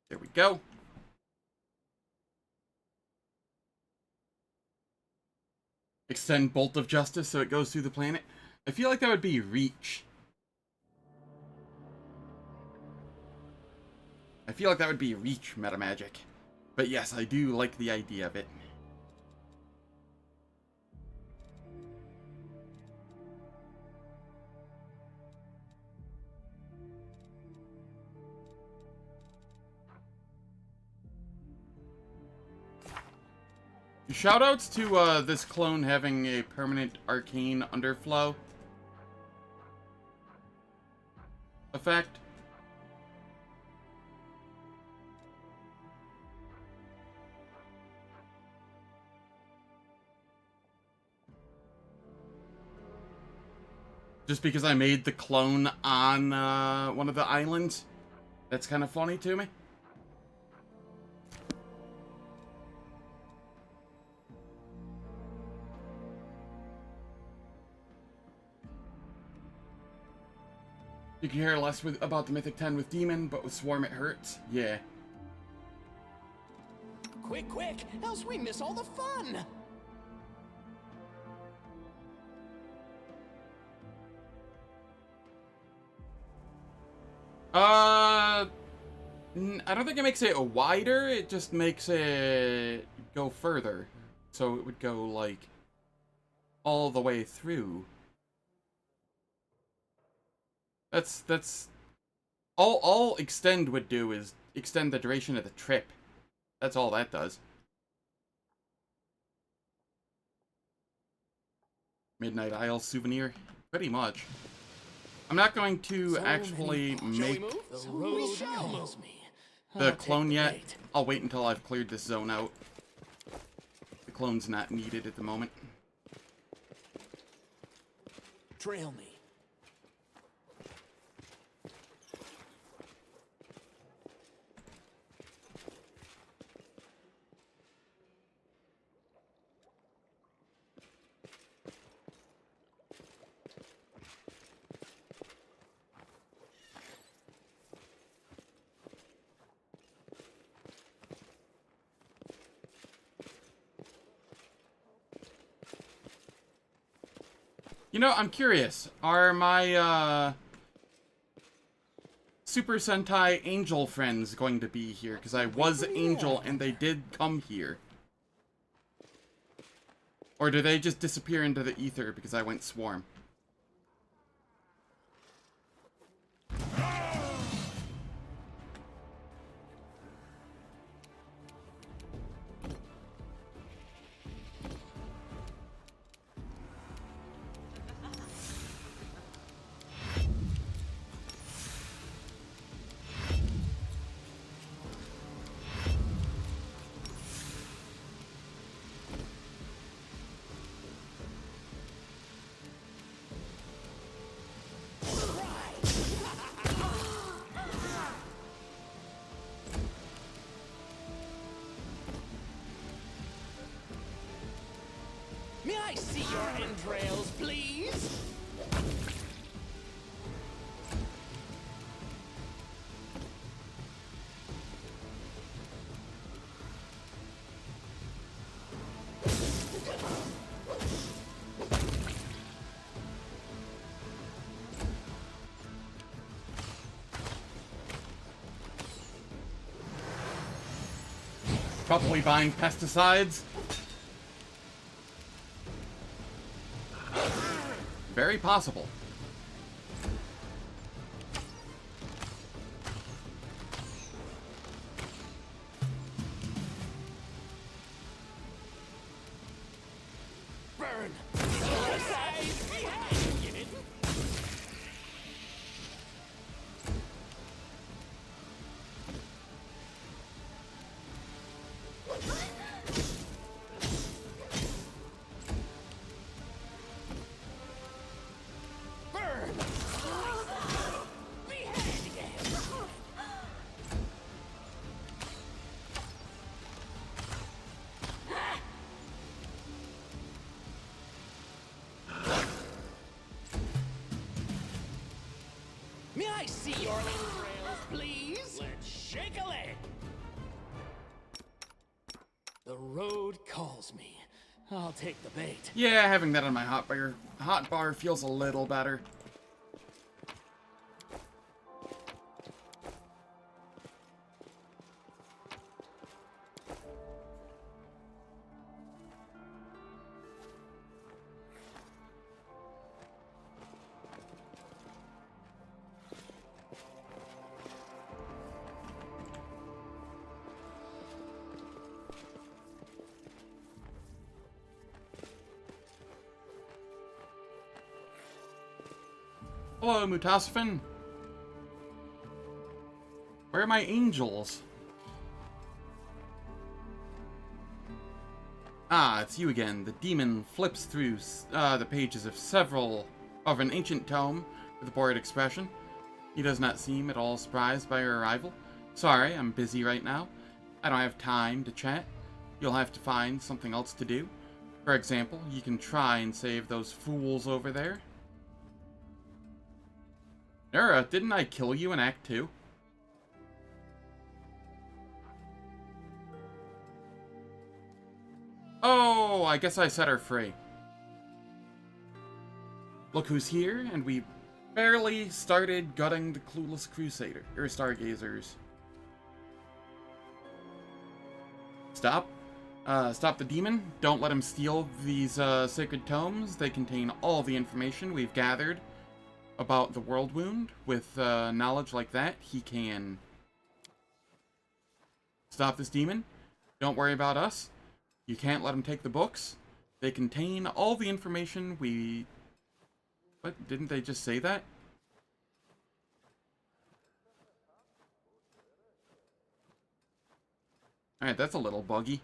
S1: There we go. Extend Bolt of Justice so it goes through the planet. I feel like that would be Reach. I feel like that would be Reach Metamagic. But yes, I do like the idea of it. Shoutouts to this clone having a permanent arcane underflow effect. Just because I made the clone on one of the islands. That's kind of funny to me. You can hear less about the Mythic 10 with Demon, but with Swarm it hurts. Yeah.
S2: Quick, quick, else we miss all the fun!
S1: I don't think it makes it wider, it just makes it go further. So it would go, like, all the way through. That's... All Extend would do is extend the duration of the trip. That's all that does. Midnight Isle souvenir? Pretty much. I'm not going to actually make the clone yet. I'll wait until I've cleared this zone out. The clone's not needed at the moment.
S2: trail me.
S1: You know, I'm curious. Are my, Super Sentai Angel friends going to be here? Because I was Angel and they did come here. Or do they just disappear into the ether because I went Swarm?
S2: May I see your entrails, please?
S1: Probably buying pesticides. Very possible.
S2: Burn! May I see your entrails, please? Let's shake a leg. The road calls me. I'll take the bait.
S1: Yeah, having that on my hotbar feels a little better. Hello, Mutasfin. Where are my angels? Ah, it's you again. The demon flips through the pages of an ancient tome with a bored expression. He does not seem at all surprised by your arrival. Sorry, I'm busy right now. I don't have time to chat. You'll have to find something else to do. For example, you can try and save those fools over there. Nura, didn't I kill you in Act 2? Oh, I guess I set her free. Look who's here, and we barely started gutting the clueless crusader, or stargazers. Stop. Stop the demon. Don't let him steal these sacred tomes. They contain all the information we've gathered about the world wound. With knowledge like that, he can stop this demon. Don't worry about us. You can't let him take the books. They contain all the information we... What? Didn't they just say that? Alright, that's a little buggy.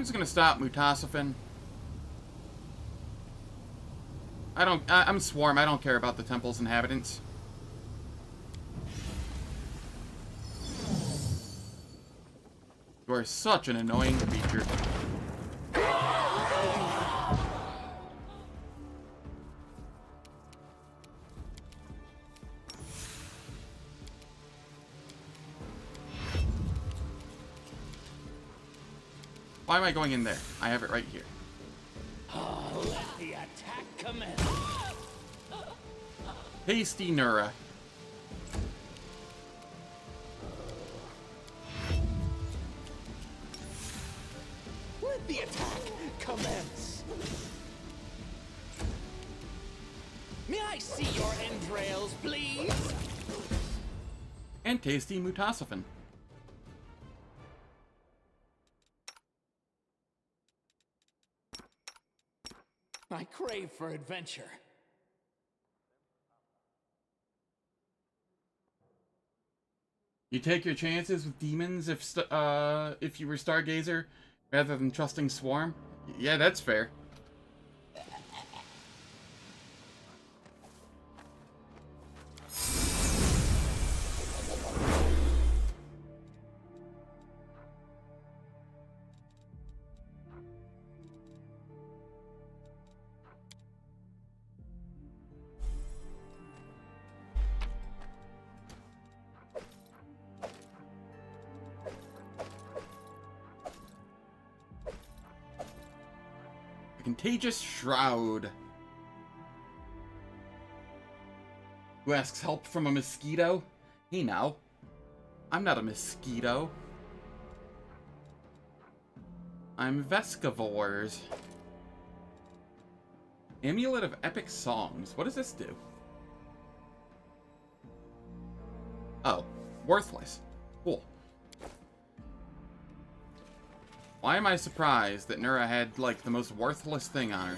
S1: I'm just gonna stop Mutasafin. I'm Swarm, I don't care about the temple's inhabitants. You are such an annoying creature. Why am I going in there? I have it right here.
S2: Let the attack commence.
S1: Tasty Nura.
S2: Let the attack commence. May I see your entrails, please?
S1: And tasty Mutasafin.
S2: I crave for adventure.
S1: You take your chances with demons if you were Stargazer rather than trusting Swarm? Yeah, that's fair. A contagious shroud. Who asks help from a mosquito? Hey now. I'm not a mosquito. I'm Vescivores. Amulet of Epic Songs. What does this do? Oh, worthless. Cool. Why am I surprised that Nura had, like, the most worthless thing on her?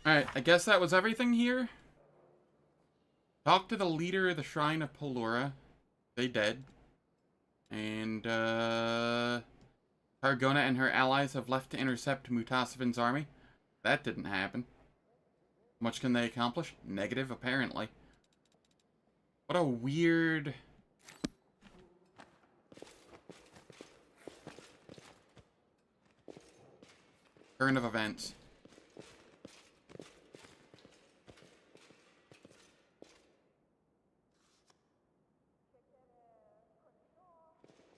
S1: Alright, I guess that was everything here. Talk to the leader of the Shrine of Polura. They dead. And, Targona and her allies have left to intercept Mutasafin's army. That didn't happen. Much can they accomplish? Negative, apparently. What a weird... turn of events.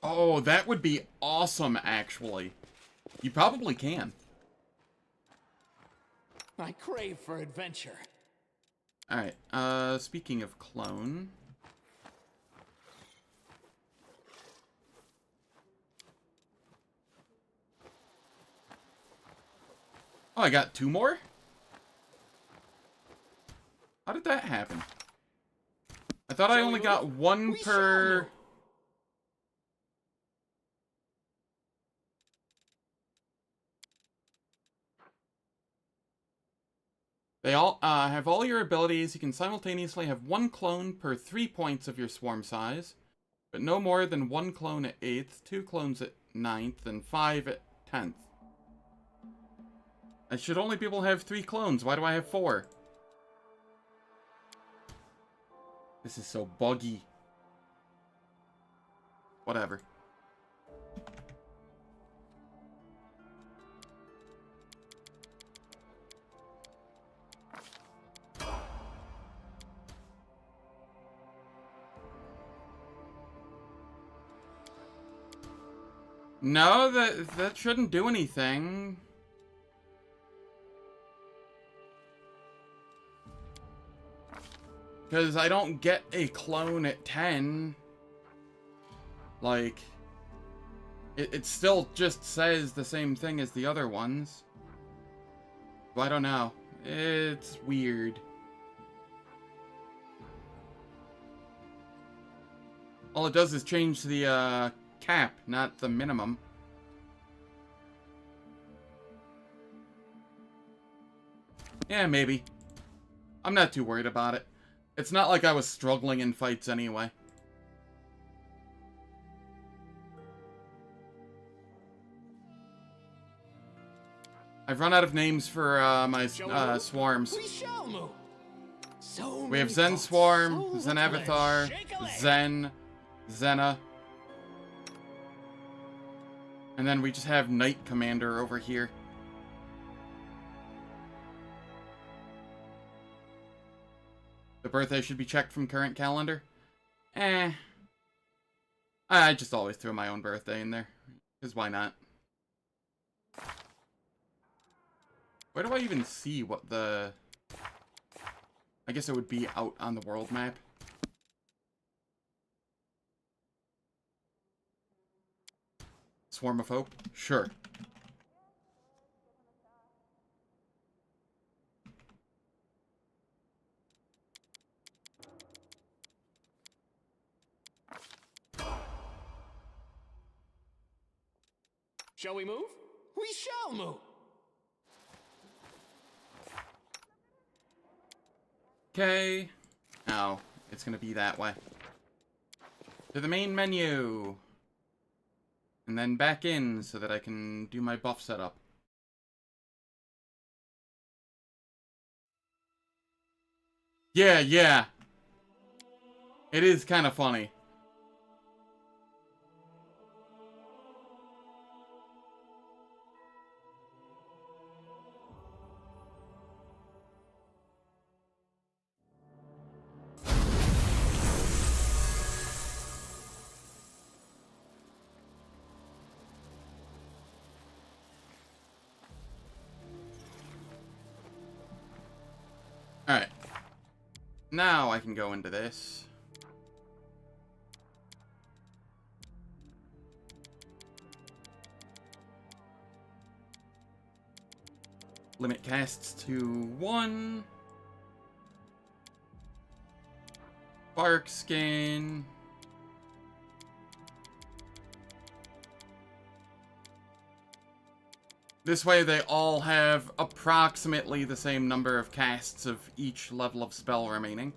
S1: Oh, that would be awesome, actually. You probably can.
S2: I crave for adventure.
S1: Alright, speaking of clone... Oh, I got 2 more? How did that happen? I thought I only got 1 per... They all have all your abilities. You can simultaneously have 1 clone per 3 points of your swarm size, but no more than 1 clone at 8th, 2 clones at 9th, and 5 at 10th. I should only be able to have 3 clones. Why do I have 4? This is so buggy. Whatever. No, that shouldn't do anything. Because I don't get a clone at 10. Like, it still just says the same thing as the other ones. Well, I don't know. It's weird. All it does is change the cap, not the minimum. Yeah, maybe. I'm not too worried about it. It's not like I was struggling in fights anyway. I've run out of names for my swarms.
S2: We shall move. So
S1: We have
S2: many
S1: Zen
S2: thoughts,
S1: Swarm,
S2: so
S1: Zen
S2: little
S1: Avatar,
S2: shake a leg.
S1: Zen, Zena. And then we just have Knight Commander over here. The birthday should be checked from current calendar. I just always throw my own birthday in there. Because why not? Where do I even see what the... I guess it would be out on the world map. Swarm of Hope? Sure.
S2: Shall we move? We shall move.
S1: Okay. Oh, it's gonna be that way. To the main menu. And then back in so that I can do my buff setup. Yeah. It is kind of funny. Alright. Now I can go into this. Limit casts to 1. Bark skin. This way they all have approximately the same number of casts of each level of spell remaining.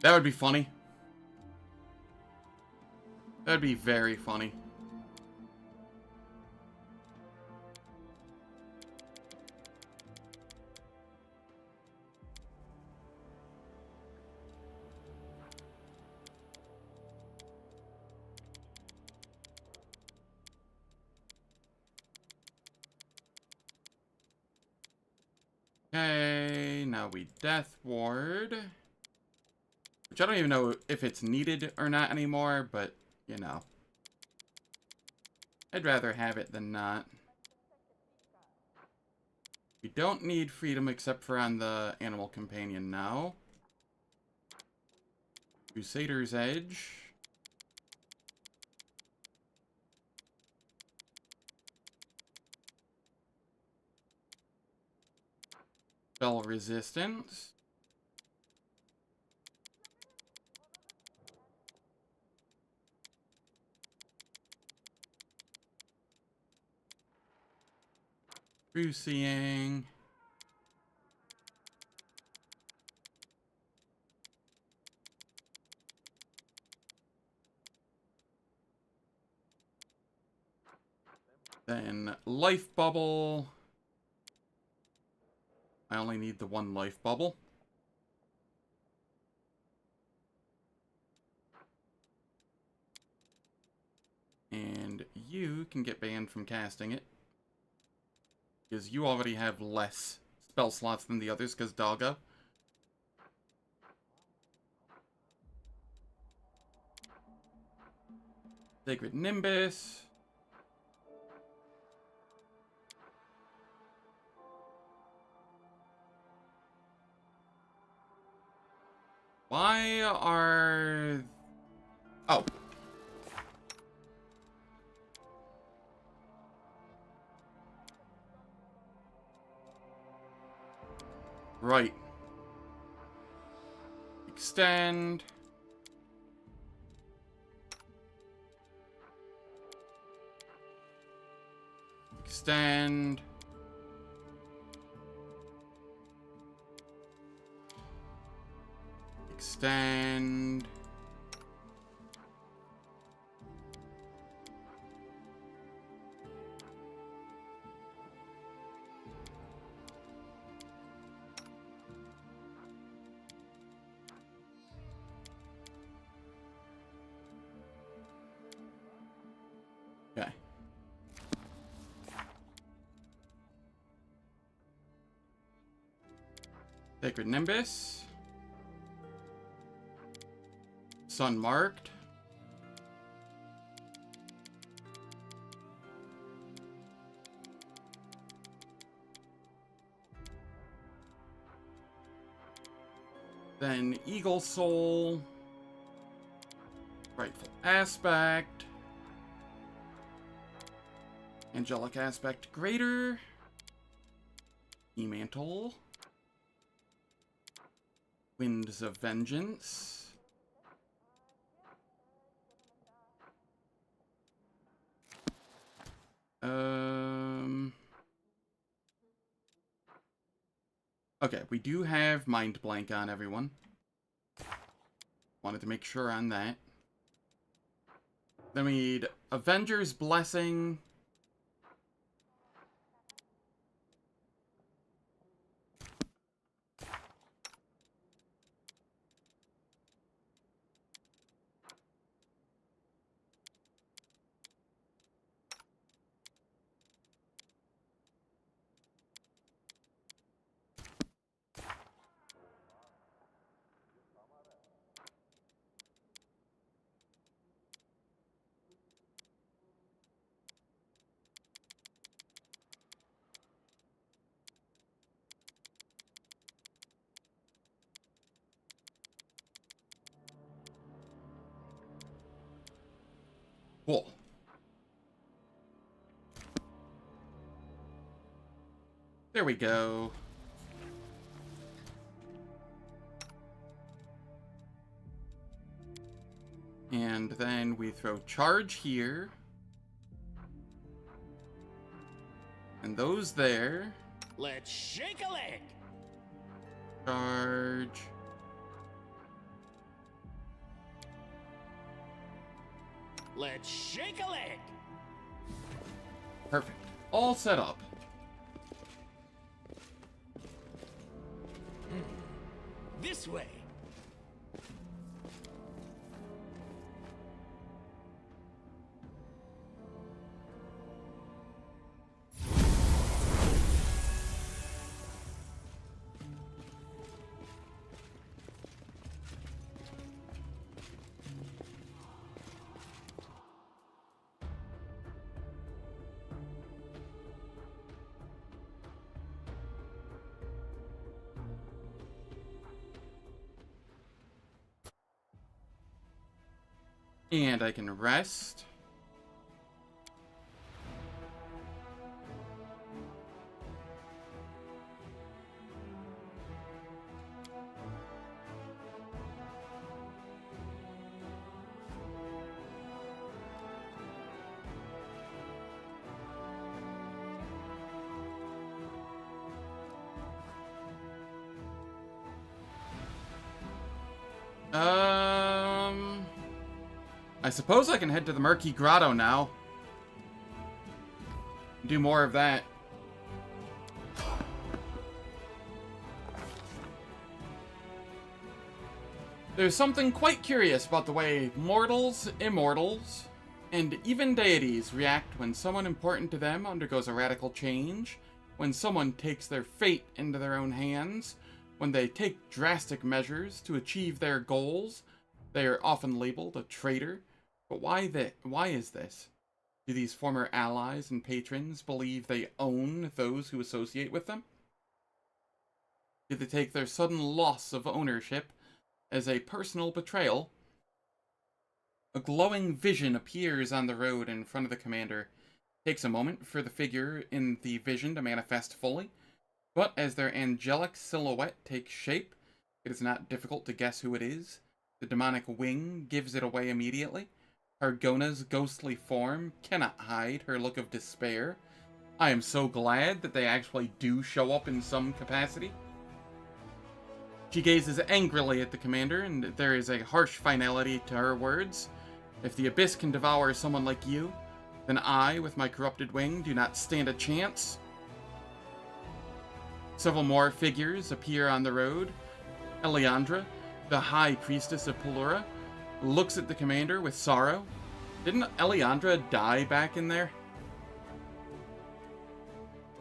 S1: That would be funny. That'd be very funny. Okay, now we Death Ward. Which I don't even know if it's needed or not anymore, but, you know. I'd rather have it than not. We don't need freedom except for on the Animal Companion now. Crusader's Edge. Spell Resistance. True-seeing. Then Life Bubble. I only need the one Life Bubble. And you can get banned from casting it. Because you already have less spell slots than the others, because Doggo. Sacred Nimbus. Why are Oh. Right. Extend. Extend. Extend. Okay. Sacred Nimbus. Sun marked. Then Eagle Soul. Rightful Aspect. Angelic Aspect Greater. E-Mantle. Winds of Vengeance. Okay, we do have Mind Blank on everyone. Wanted to make sure on that. Then we need Avenger's Blessing. Cool. There we go. And then we throw charge here. And those there.
S2: Let's shake a leg.
S1: Charge.
S2: Let's shake a leg.
S1: Perfect. All set up.
S2: This way.
S1: And I can rest. I suppose I can head to the Murky Grotto now. Do more of that. There's something quite curious about the way mortals, immortals, and even deities react when someone important to them undergoes a radical change, when someone takes their fate into their own hands, when they take drastic measures to achieve their goals. They are often labeled a traitor. But why is this? Do these former allies and patrons believe they own those who associate with them? Do they take their sudden loss of ownership as a personal betrayal? A glowing vision appears on the road in front of the commander. It takes a moment for the figure in the vision to manifest fully, but as their angelic silhouette takes shape, it is not difficult to guess who it is. The demonic wing gives it away immediately. Targona's ghostly form cannot hide her look of despair. I am so glad that they actually do show up in some capacity. She gazes angrily at the commander, and there is a harsh finality to her words. If the Abyss can devour someone like you, then I, with my corrupted wing, do not stand a chance. Several more figures appear on the road. Eliandra, the High Priestess of Pelura, looks at the commander with sorrow. Didn't Eliandra die back in there?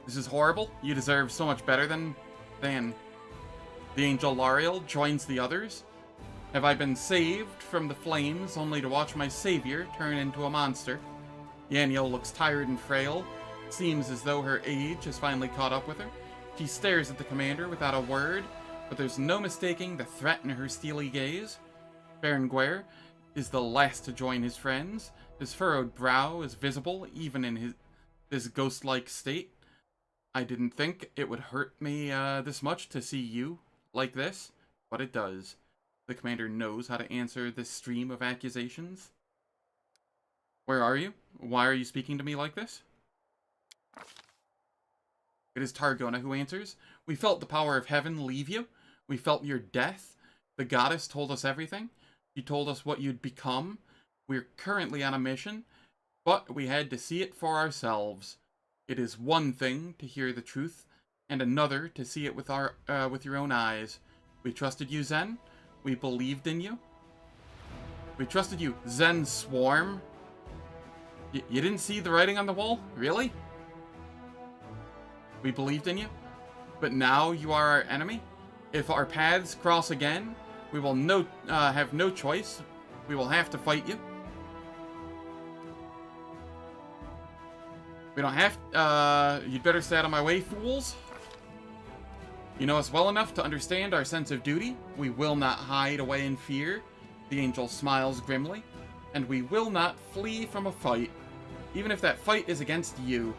S1: This is horrible. You deserve so much better than... The angel Lariel joins the others. Have I been saved from the flames only to watch my savior turn into a monster? Yaniel looks tired and frail. It seems as though her age has finally caught up with her. She stares at the commander without a word, but there's no mistaking the threat in her steely gaze. Berenguer is the last to join his friends. His furrowed brow is visible even in this ghost-like state. I didn't think it would hurt me this much to see you like this, but it does. The commander knows how to answer this stream of accusations. Where are you? Why are you speaking to me like this? It is Targona who answers. We felt the power of heaven leave you. We felt your death. The goddess told us everything. She told us what you'd become. We're currently on a mission, but we had to see it for ourselves. It is one thing to hear the truth, and another to see it with your own eyes. We trusted you, Zen. We believed in you. We trusted you, Zen Swarm. You didn't see the writing on the wall? Really? We believed in you, but now you are our enemy. If our paths cross again, we will have no choice. We will have to fight you. We don't have... you'd better stay out of my way, fools. You know us well enough to understand our sense of duty. We will not hide away in fear. The angel smiles grimly. And we will not flee from a fight, even if that fight is against you.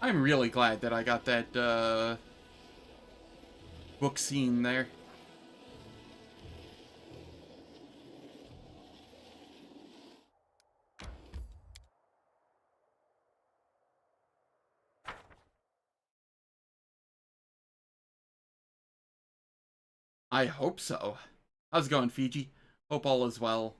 S1: I'm really glad that I got that, book scene there. I hope so. How's it going, Fiji? Hope all is well.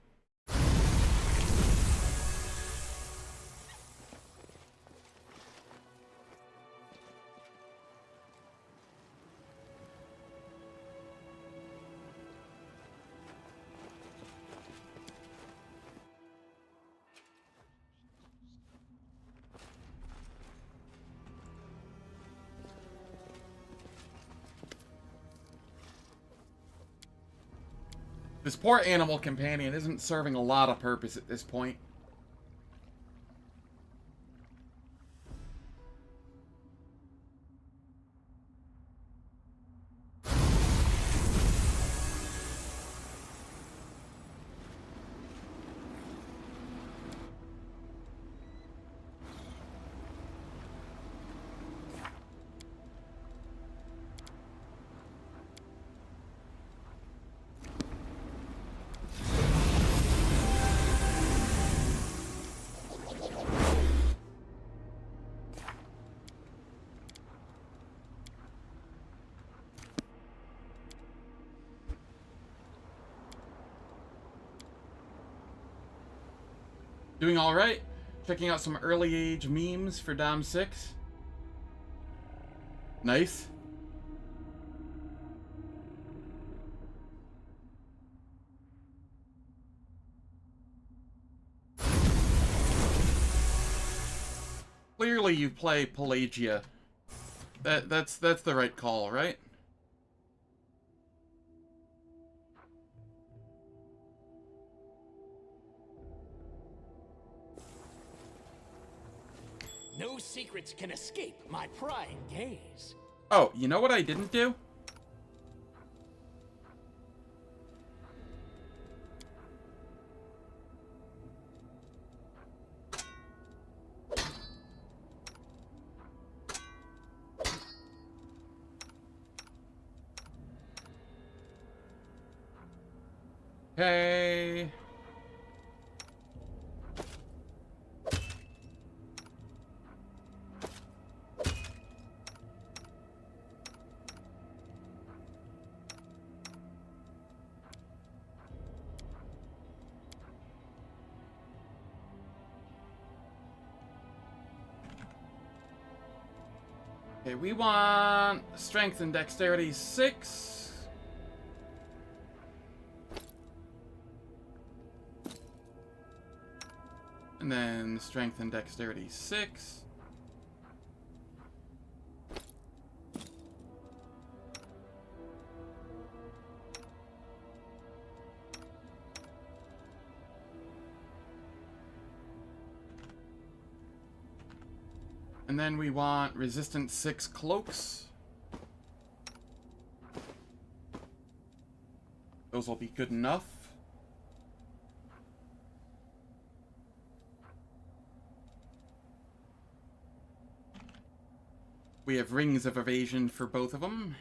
S1: This poor animal companion isn't serving a lot of purpose at this point. Doing alright. Checking out some early age memes for Dom 6. Nice. Clearly you play Pelagia. That's the right call, right?
S2: No secrets can escape my prying gaze.
S1: Oh, you know what I didn't do? Okay. Okay, we want strength and dexterity 6. And then strength and dexterity 6. And then we want resistance 6 cloaks. Those will be good enough. We have rings of evasion for both of them.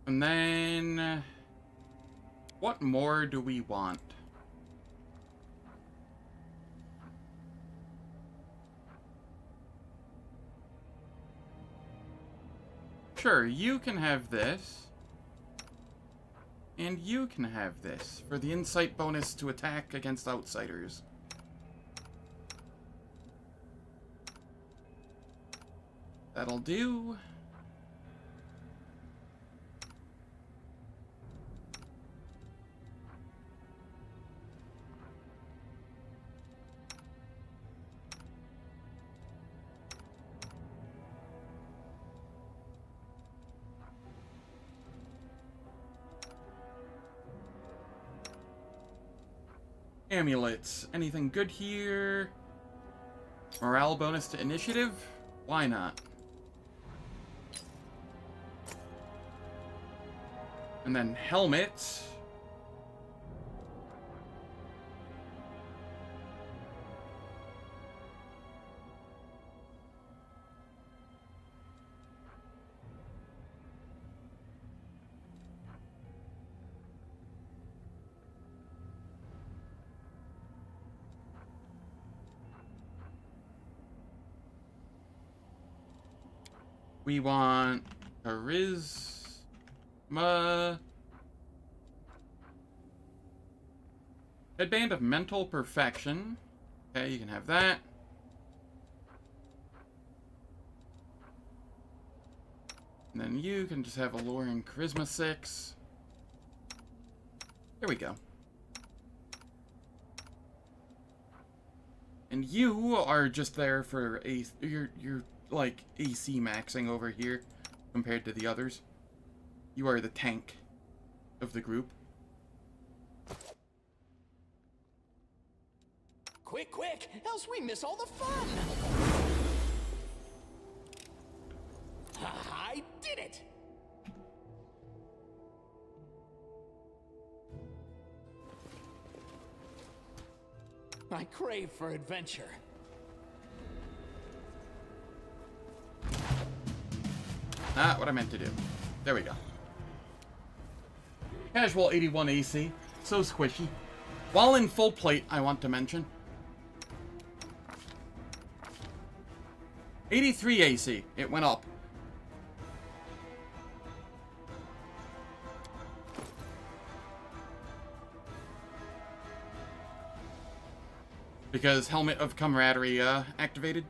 S1: And then, what more do we want? Sure, you can have this. And you can have this for the insight bonus to attack against outsiders. That'll do. Amulets. Anything good here? Morale bonus to initiative? Why not? And then helmet. We want charisma. Headband of mental perfection. Okay, you can have that. And then you can just have allure and charisma 6. There we go. And you are just there for you're like AC maxing over here compared to the others. You are the tank of the group.
S2: Quick, quick, else we miss all the fun! I did it! I crave for adventure.
S1: Not what I meant to do. There we go. Casual 81 AC. So squishy. While in full plate, I want to mention. 83 AC. It went up. Because Helmet of Camaraderie activated.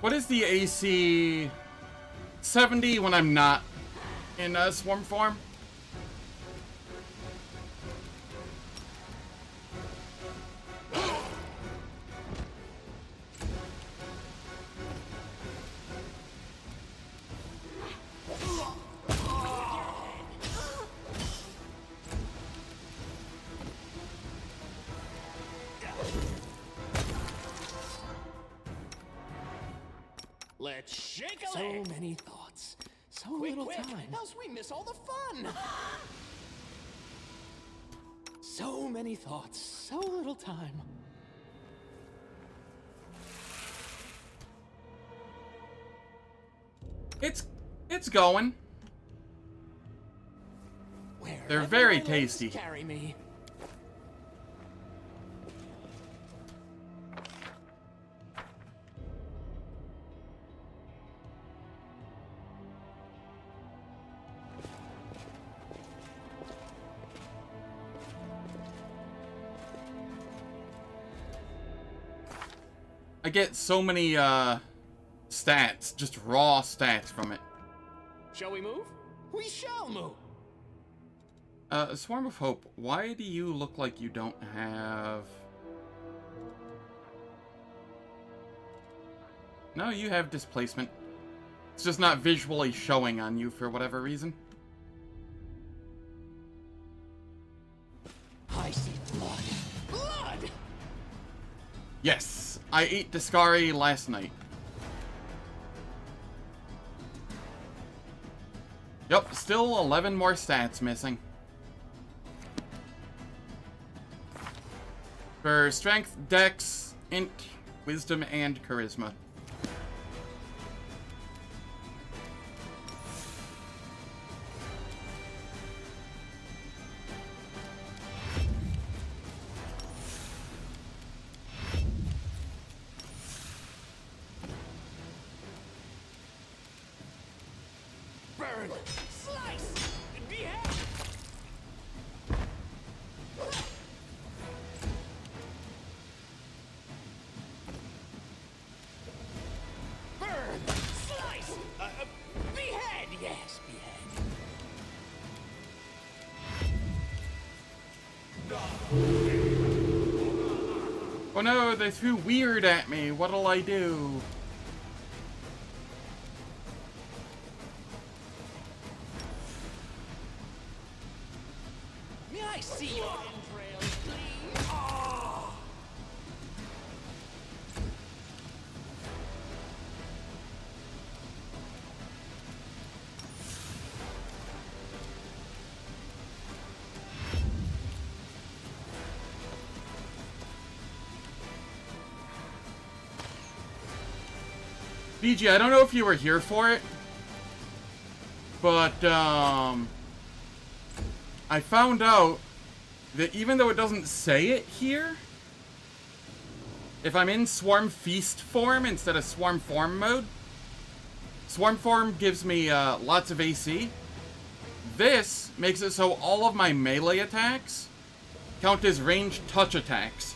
S1: What is the AC? 70 when I'm not in swarm form?
S2: Let's shake a leg. So many thoughts. So little time. Else we miss all the fun. So many thoughts. So little time.
S1: It's going. They're very tasty.
S2: Carry me.
S1: I get so many stats, just raw stats from it.
S2: Shall we move? We shall move.
S1: Swarm of Hope, why do you look like you don't have... No, you have displacement. It's just not visually showing on you for whatever reason.
S2: I see blood. Blood!
S1: Yes, I ate Discari last night. Yup, still 11 more stats missing. For strength, dex, int, wisdom, and charisma.
S2: Burn! Slice! Behead! Burn! Slice! Behead! Yes, behead.
S1: Oh no, they threw weird at me. What'll I do?
S2: May I see your entrails, please? Oh.
S1: BG, I don't know if you were here for it, but, I found out that even though it doesn't say it here, if I'm in Swarm Feast form instead of Swarm Form mode, Swarm Form gives me, lots of AC. This makes it so all of my melee attacks count as ranged touch attacks.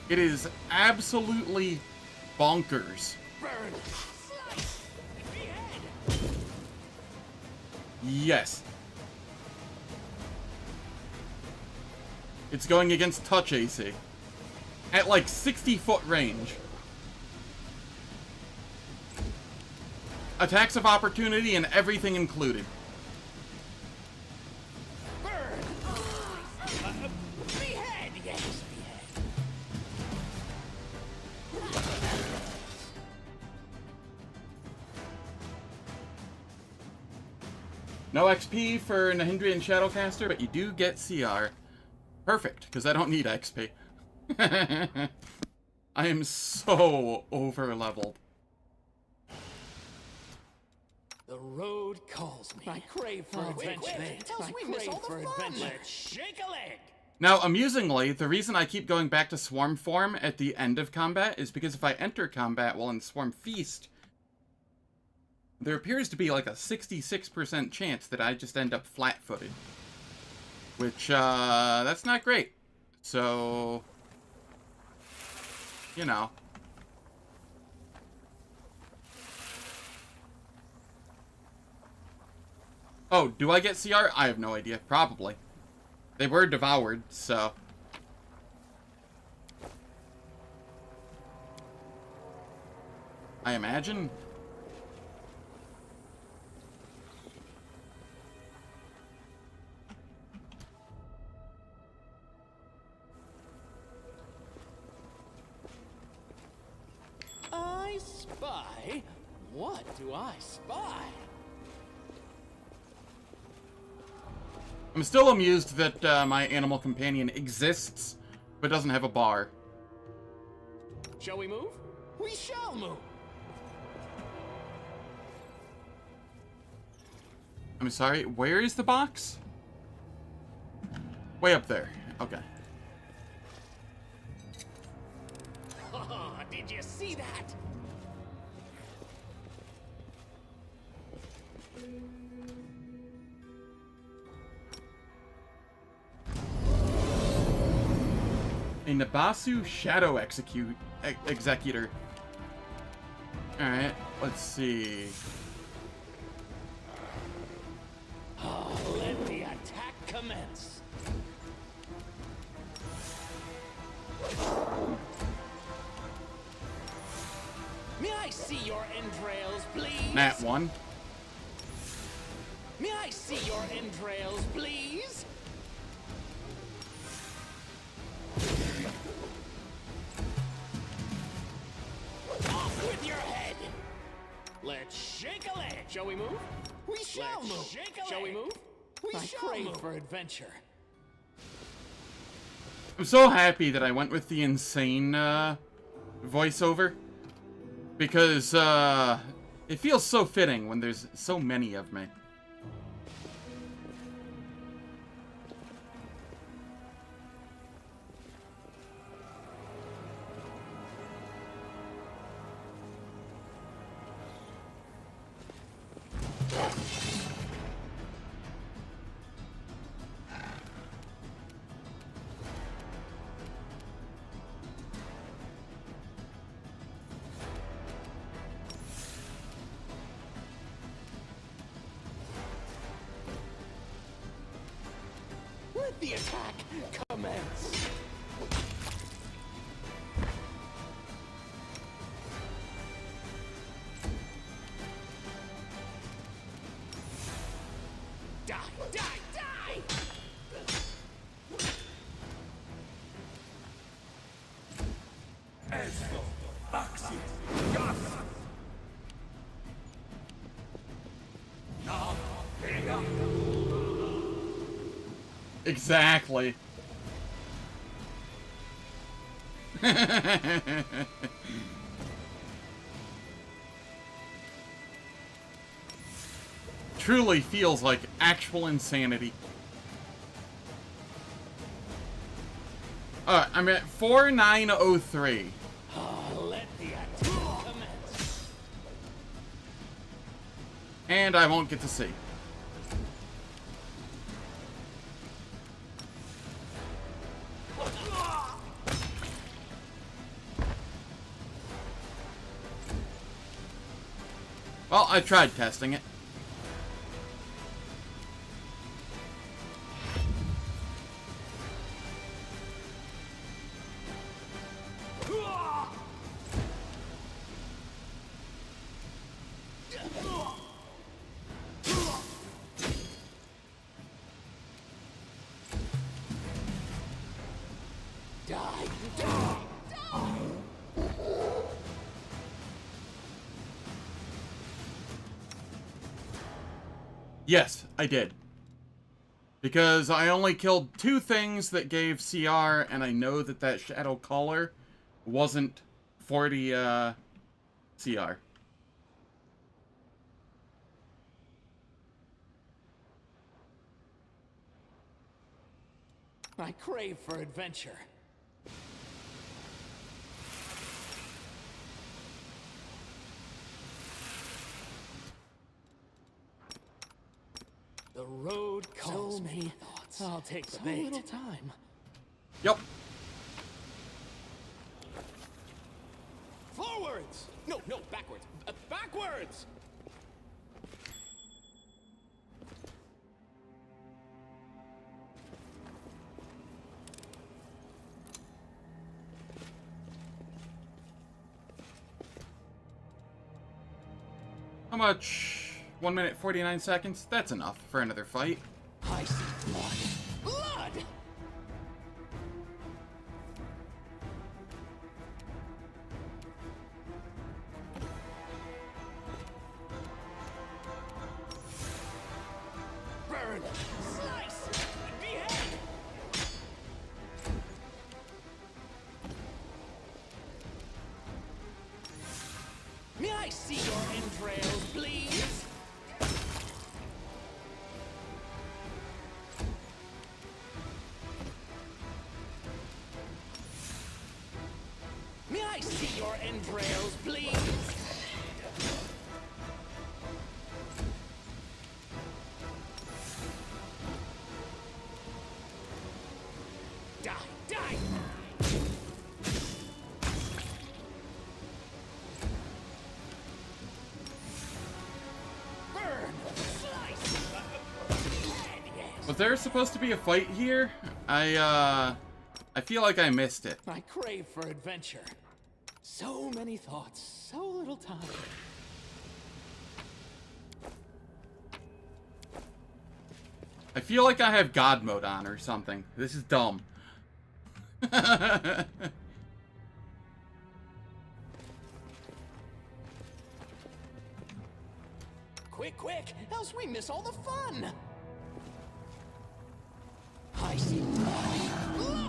S1: It is absolutely bonkers.
S2: Burn! Slice! Behead!
S1: Yes. It's going against touch AC. At like 60-foot range. Attacks of opportunity and everything included.
S2: Burn! Behead! Yes, behead.
S1: No XP for Nahindrian Shadowcaster, but you do get CR. Perfect, because I don't need XP. I am so over-leveled.
S2: The road calls me. I crave for adventure. I crave for adventure. Let's shake a leg.
S1: Now, amusingly, the reason I keep going back to Swarm Form at the end of combat is because if I enter combat while in Swarm Feast, there appears to be like a 66% chance that I just end up flat-footed. Which, that's not great. So, you know, Oh, do I get CR? I have no idea. Probably. They were devoured, so... I imagine.
S2: I spy? What do I spy?
S1: I'm still amused that my animal companion exists, but doesn't have a bar.
S2: Shall we move? We shall move.
S1: I'm sorry, where is the box? Way up there. Okay.
S2: Oh, did you see that?
S1: A Nabasu Shadow Executor. Alright, let's see.
S2: Let the attack commence. May I see your entrails, please?
S1: Nat 1.
S2: May I see your entrails, please? Off with your head! Let's shake a leg. Shall we move? We shall move. Shake a leg. Shall we move? We shall crave for adventure.
S1: I'm so happy that I went with the insane voiceover. Because it feels so fitting when there's so many of me.
S2: Let the attack commence. Die, die, die!
S1: Exactly. Truly feels like actual insanity. I'm at 4903.
S2: Let the attack commence.
S1: And I won't get to see. Well, I tried testing it.
S2: Die, die, die!
S1: Yes, I did. Because I only killed 2 things that gave CR, and I know that that Shadow Caller wasn't 40 CR.
S2: I crave for adventure. The road calls me. Thoughts. I'll take the bait. Little time.
S1: Yep.
S2: Forwards! No, no, backwards. Backwards!
S1: How much? 1 minute 49 seconds? That's enough for another fight.
S2: I see blood. Blood! Burn! Slice! Behead! May I see your entrails, please? May I see your entrails, please? Die! Die! Burn! Slice! Yes.
S1: Was there supposed to be a fight here? I feel like I missed it.
S2: I crave for adventure. So many thoughts, so little time.
S1: I feel like I have God mode on or something. This is dumb.
S2: Quick, quick, else we miss all the fun. I see blood. Blood!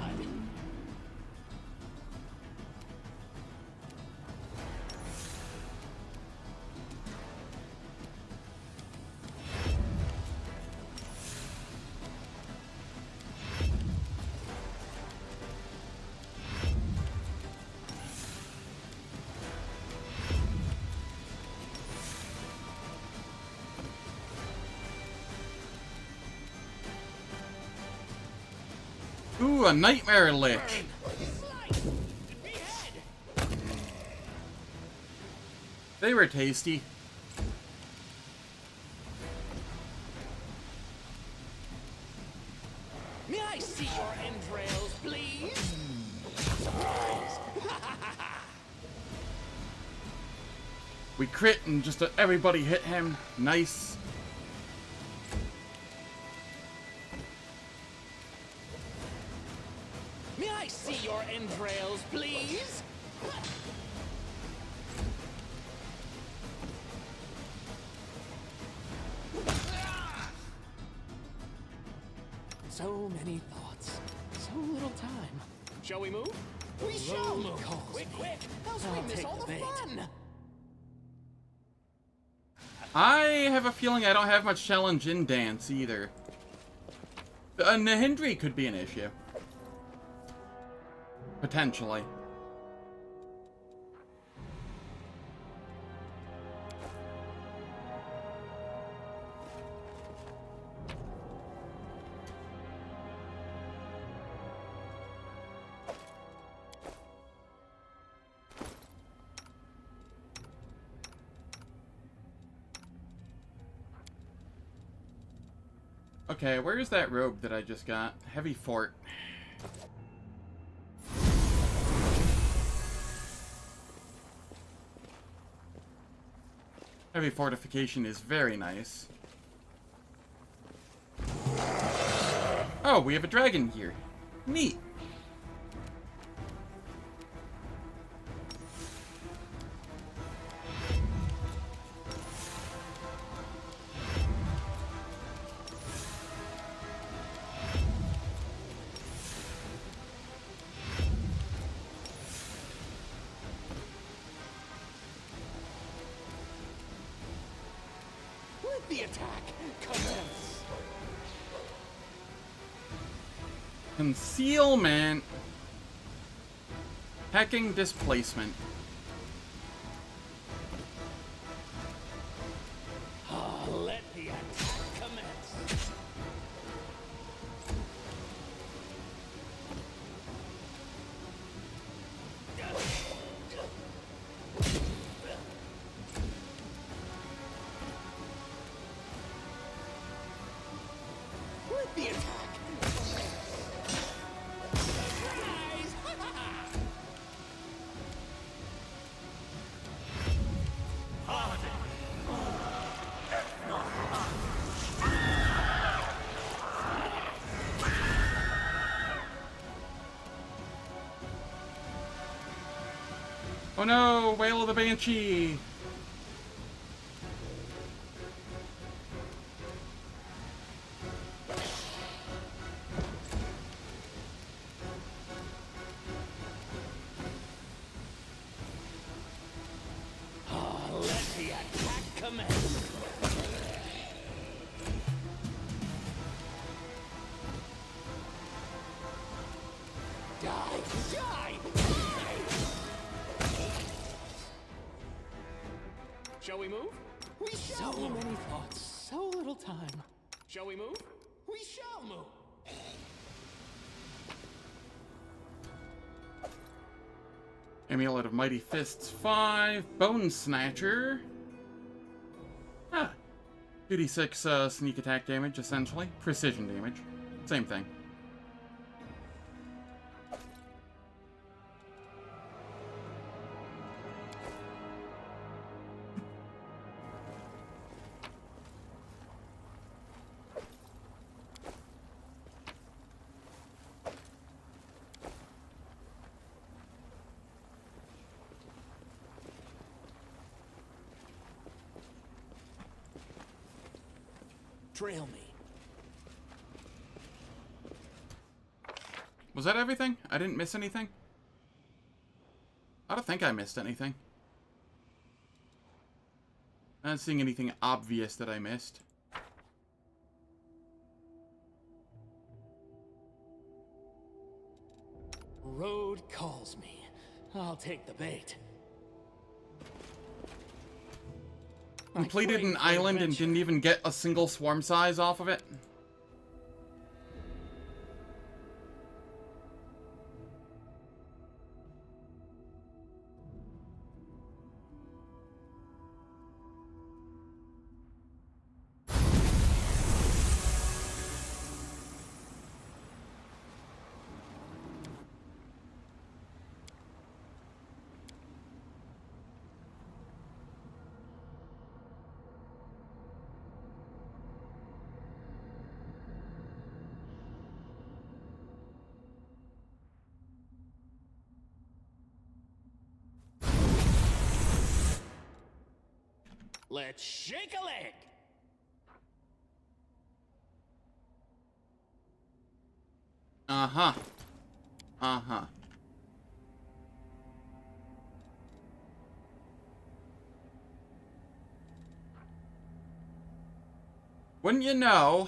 S1: Ooh, a nightmare lich.
S2: Slice! Behead!
S1: They were tasty.
S2: May I see your entrails, please? Surprise!
S1: We crit and just everybody hit him. Nice.
S2: May I see your entrails, please? So many thoughts, so little time. Shall we move? We shall move. Quick, quick, else we miss all the fun.
S1: I have a feeling I don't have much challenge in dance either. Nahindri could be an issue. Potentially. Okay, where's that robe that I just got? Heavy fort. Heavy fortification is very nice. Oh, we have a dragon here. Neat.
S2: Let the attack commence.
S1: Concealment. Hacking displacement.
S2: Let the attack commence. Let the attack commence. Surprise!
S1: Oh no, Whale of the Banshee!
S2: Oh, let the attack commence. Die! Die! Shall we move? We shall. So many thoughts, so little time. Shall we move? We shall move.
S1: Amulet of Mighty Fists 5, Bone Snatcher. Ah. 2d6 sneak attack damage, essentially. Precision damage. Same thing.
S2: Trail me.
S1: Was that everything? I didn't miss anything? I don't think I missed anything. I'm not seeing anything obvious that I missed.
S2: Road calls me. I'll take the bait.
S1: Completed an island and didn't even get a single swarm size off of it.
S2: Let's shake a leg.
S1: Uh-huh. Uh-huh. Wouldn't you know?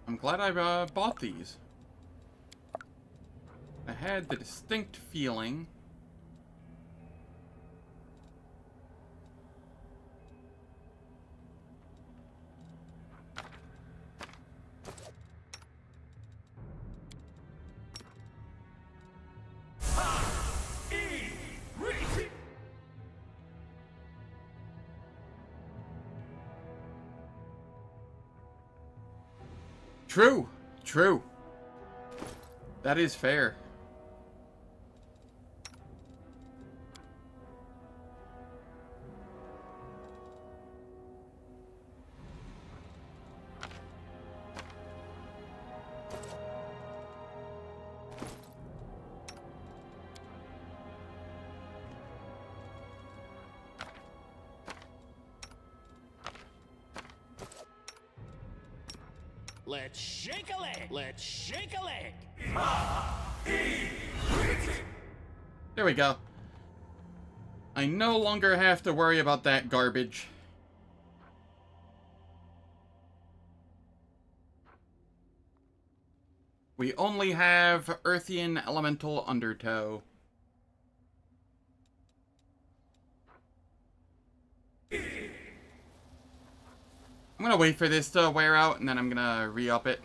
S1: I'm glad I bought these. I had the distinct feeling. True. True. That is fair.
S2: Let's shake a leg. Let's shake a leg.
S1: There we go. I no longer have to worry about that garbage. We only have Earthian Elemental Undertow. I'm gonna wait for this to wear out, and then I'm gonna re-up it.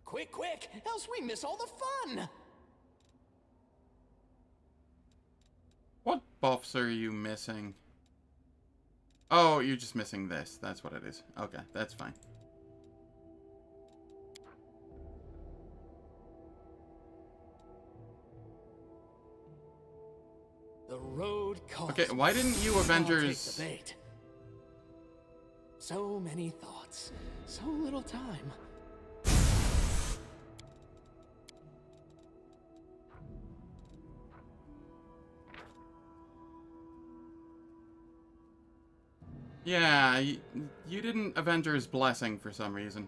S2: Quick, quick, else we miss all the fun.
S1: What buffs are you missing? Oh, you're just missing this. That's what it is. Okay, that's fine.
S2: The road calls.
S1: Okay, why didn't you
S2: I'll take
S1: Avengers...
S2: the bait. So many thoughts, so little time.
S1: Yeah, you didn't Avengers Blessing for some reason.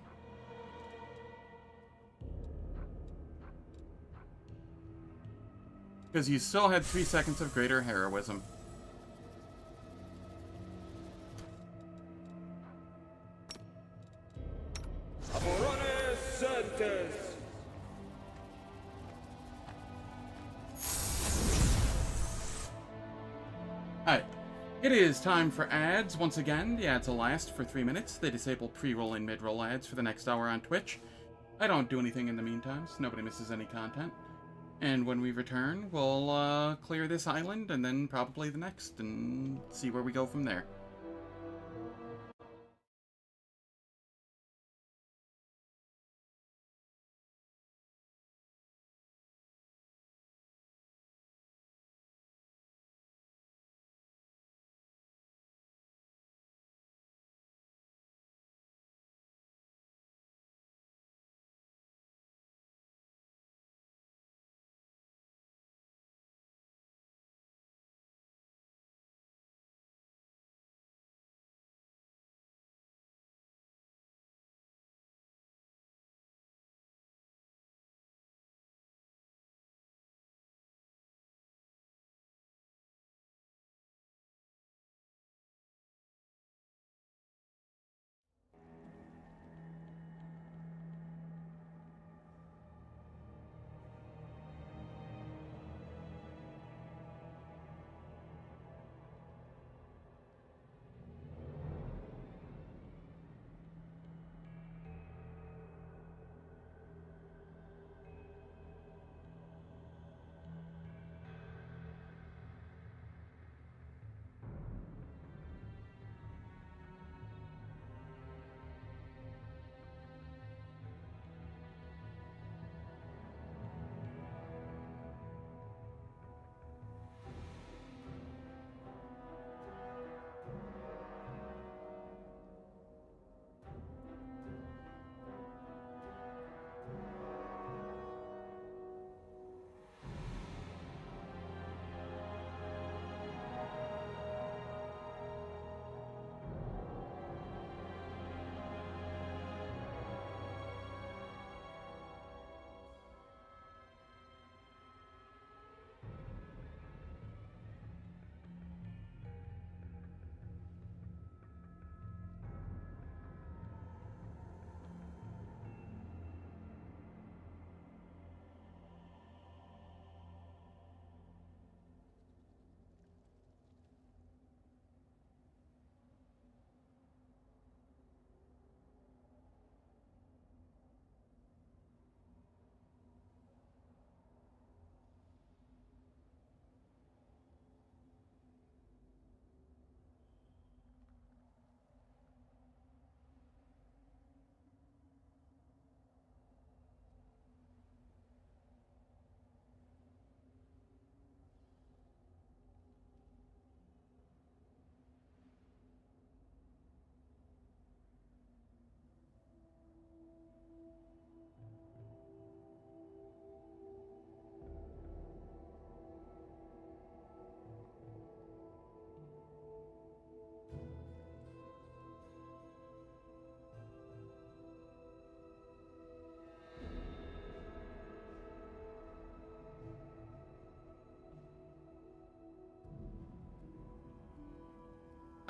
S1: Because you still had 3 seconds of greater heroism. Alright. It is time for ads. Once again, the ads will last for 3 minutes. They disable pre-roll and mid-roll ads for the next hour on Twitch. I don't do anything in the meantime, so nobody misses any content. And when we return, we'll clear this island, and then probably the next, and see where we go from there.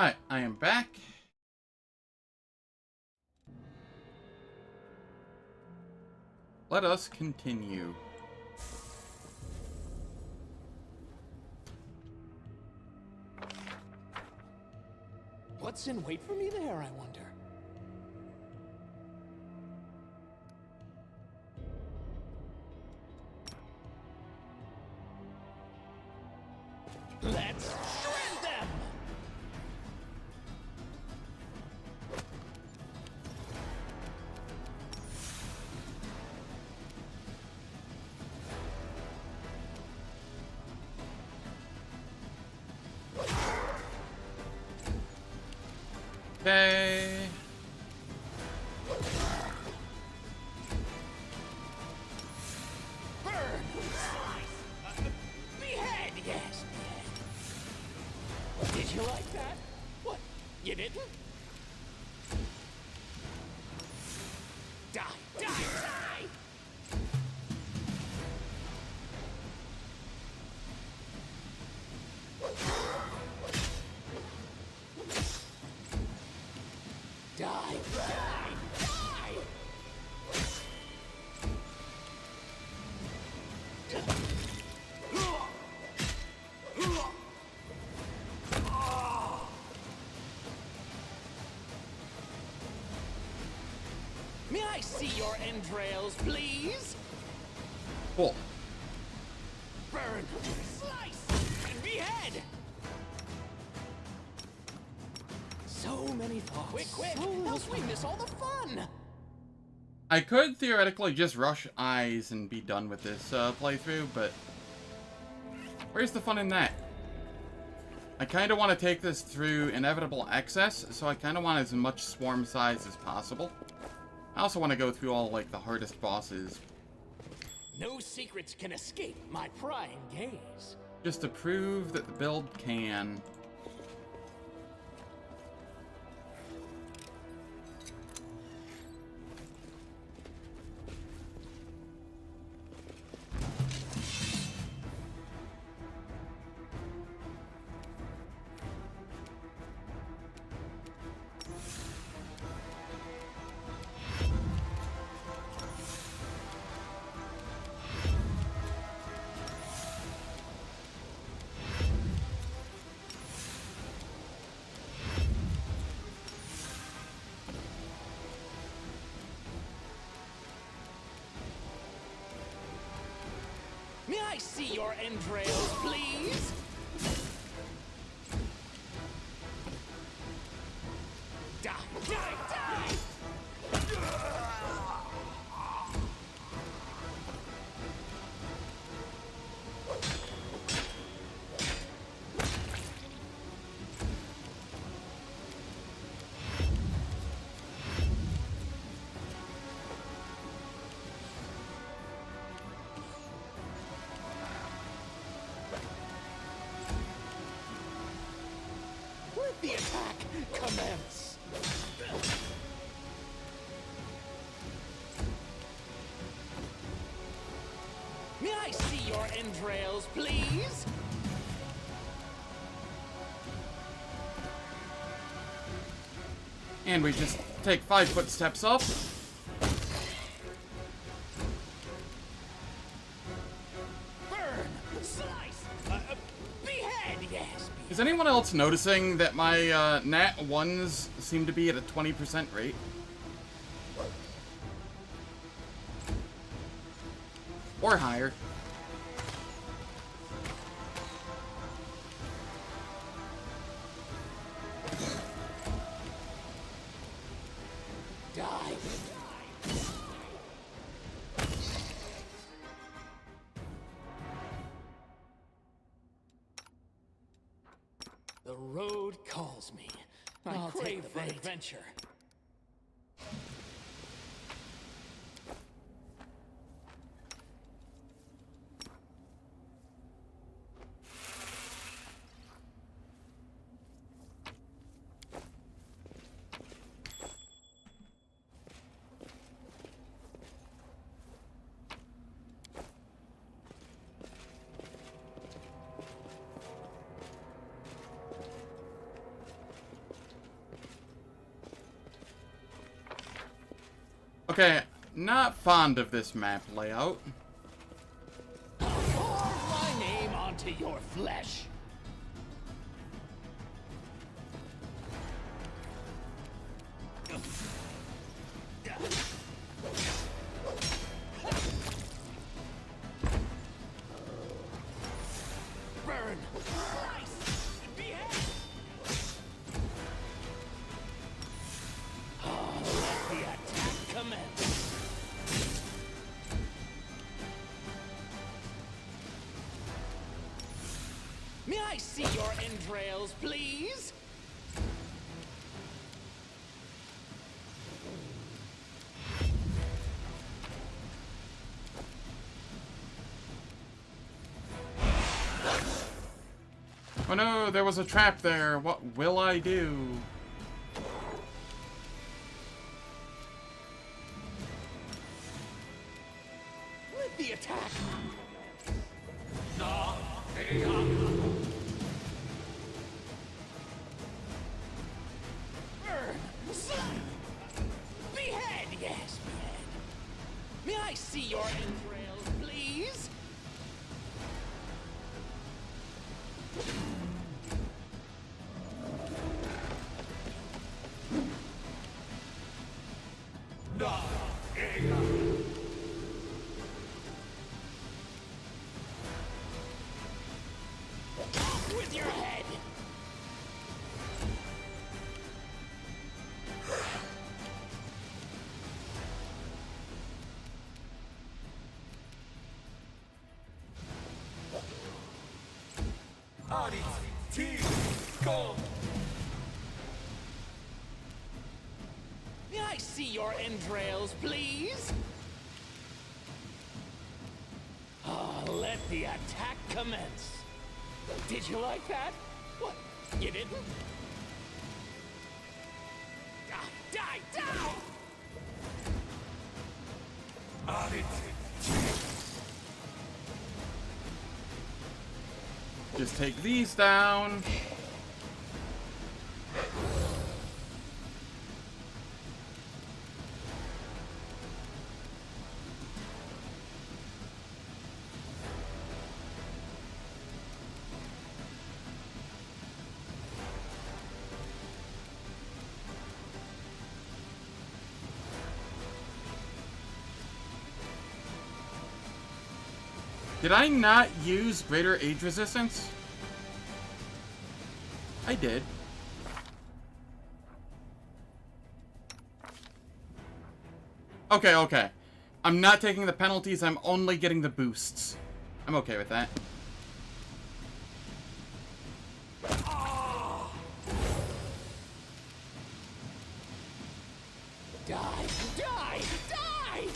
S1: Alright, I am back. Let us continue.
S2: What's in wait for me there, I wonder? Let's shred them! see your entrails, please?
S1: Cool.
S2: Burn, slice, and behead! So many thoughts. Quick, quick, else we miss all the fun!
S1: I could theoretically just rush eyes and be done with this playthrough, but where's the fun in that? I kind of want to take this through inevitable excess, so I kind of want as much swarm size as possible. I also want to go through all, like, the hardest bosses.
S2: No secrets can escape my prying gaze.
S1: Just to prove that the build can.
S2: May I see your entrails, please? Die, die, die! Let the attack commence! May I see your entrails, please?
S1: And we just take 5 footsteps up.
S2: Burn! Slice! Behead, yes!
S1: Is anyone else noticing that my nat 1s seem to be at a 20% rate? Or higher.
S2: Die! The road calls me. I'll crave for adventure.
S1: Okay, not fond of this map layout.
S2: Pour my name onto your flesh. Burn! Slice! Behead! Let the attack commence. May I see your entrails, please?
S1: Oh no, there was a trap there. What will I do?
S2: Let the attack. Burn! Slice! Behead! Yes, behead. May I see your entrails, please? with your head. May I see your entrails, please? Let the attack commence. Did you like that? What? You didn't? Die! Die!
S1: Just take these down. Did I not use greater age resistance? I did. Okay. I'm not taking the penalties, I'm only getting the boosts. I'm okay with that.
S2: Die! Die! Die!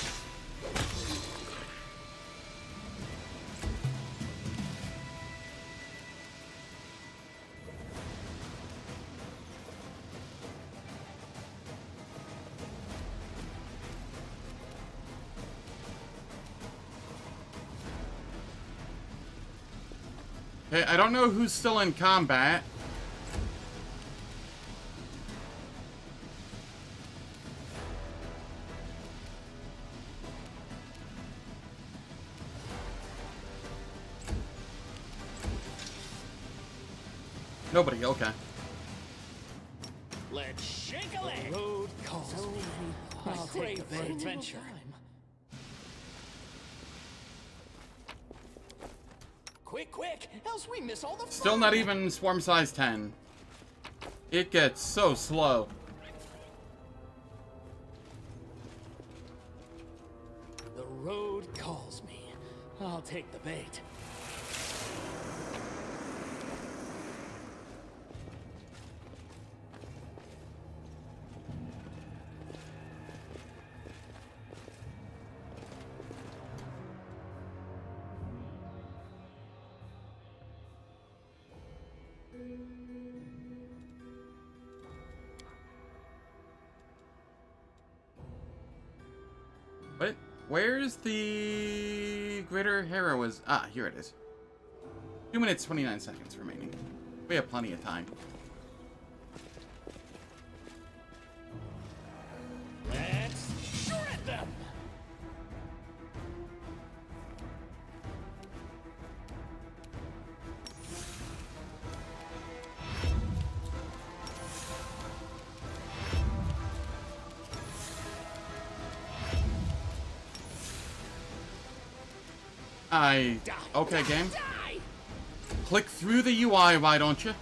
S1: Okay, I don't know who's still in combat. Nobody, okay.
S2: Let's shake a leg. The road calls me. I'll take the adventure. Quick, else we miss all the fun.
S1: Still not even swarm size 10. It gets so slow.
S2: The road calls me. I'll take the bait.
S1: What? Where's the greater heroism? Ah, here it is. 2 minutes, 29 seconds remaining. We have plenty of time.
S2: Let's shred them!
S1: Okay, game.
S2: Die!
S1: Click through the UI, why don't you?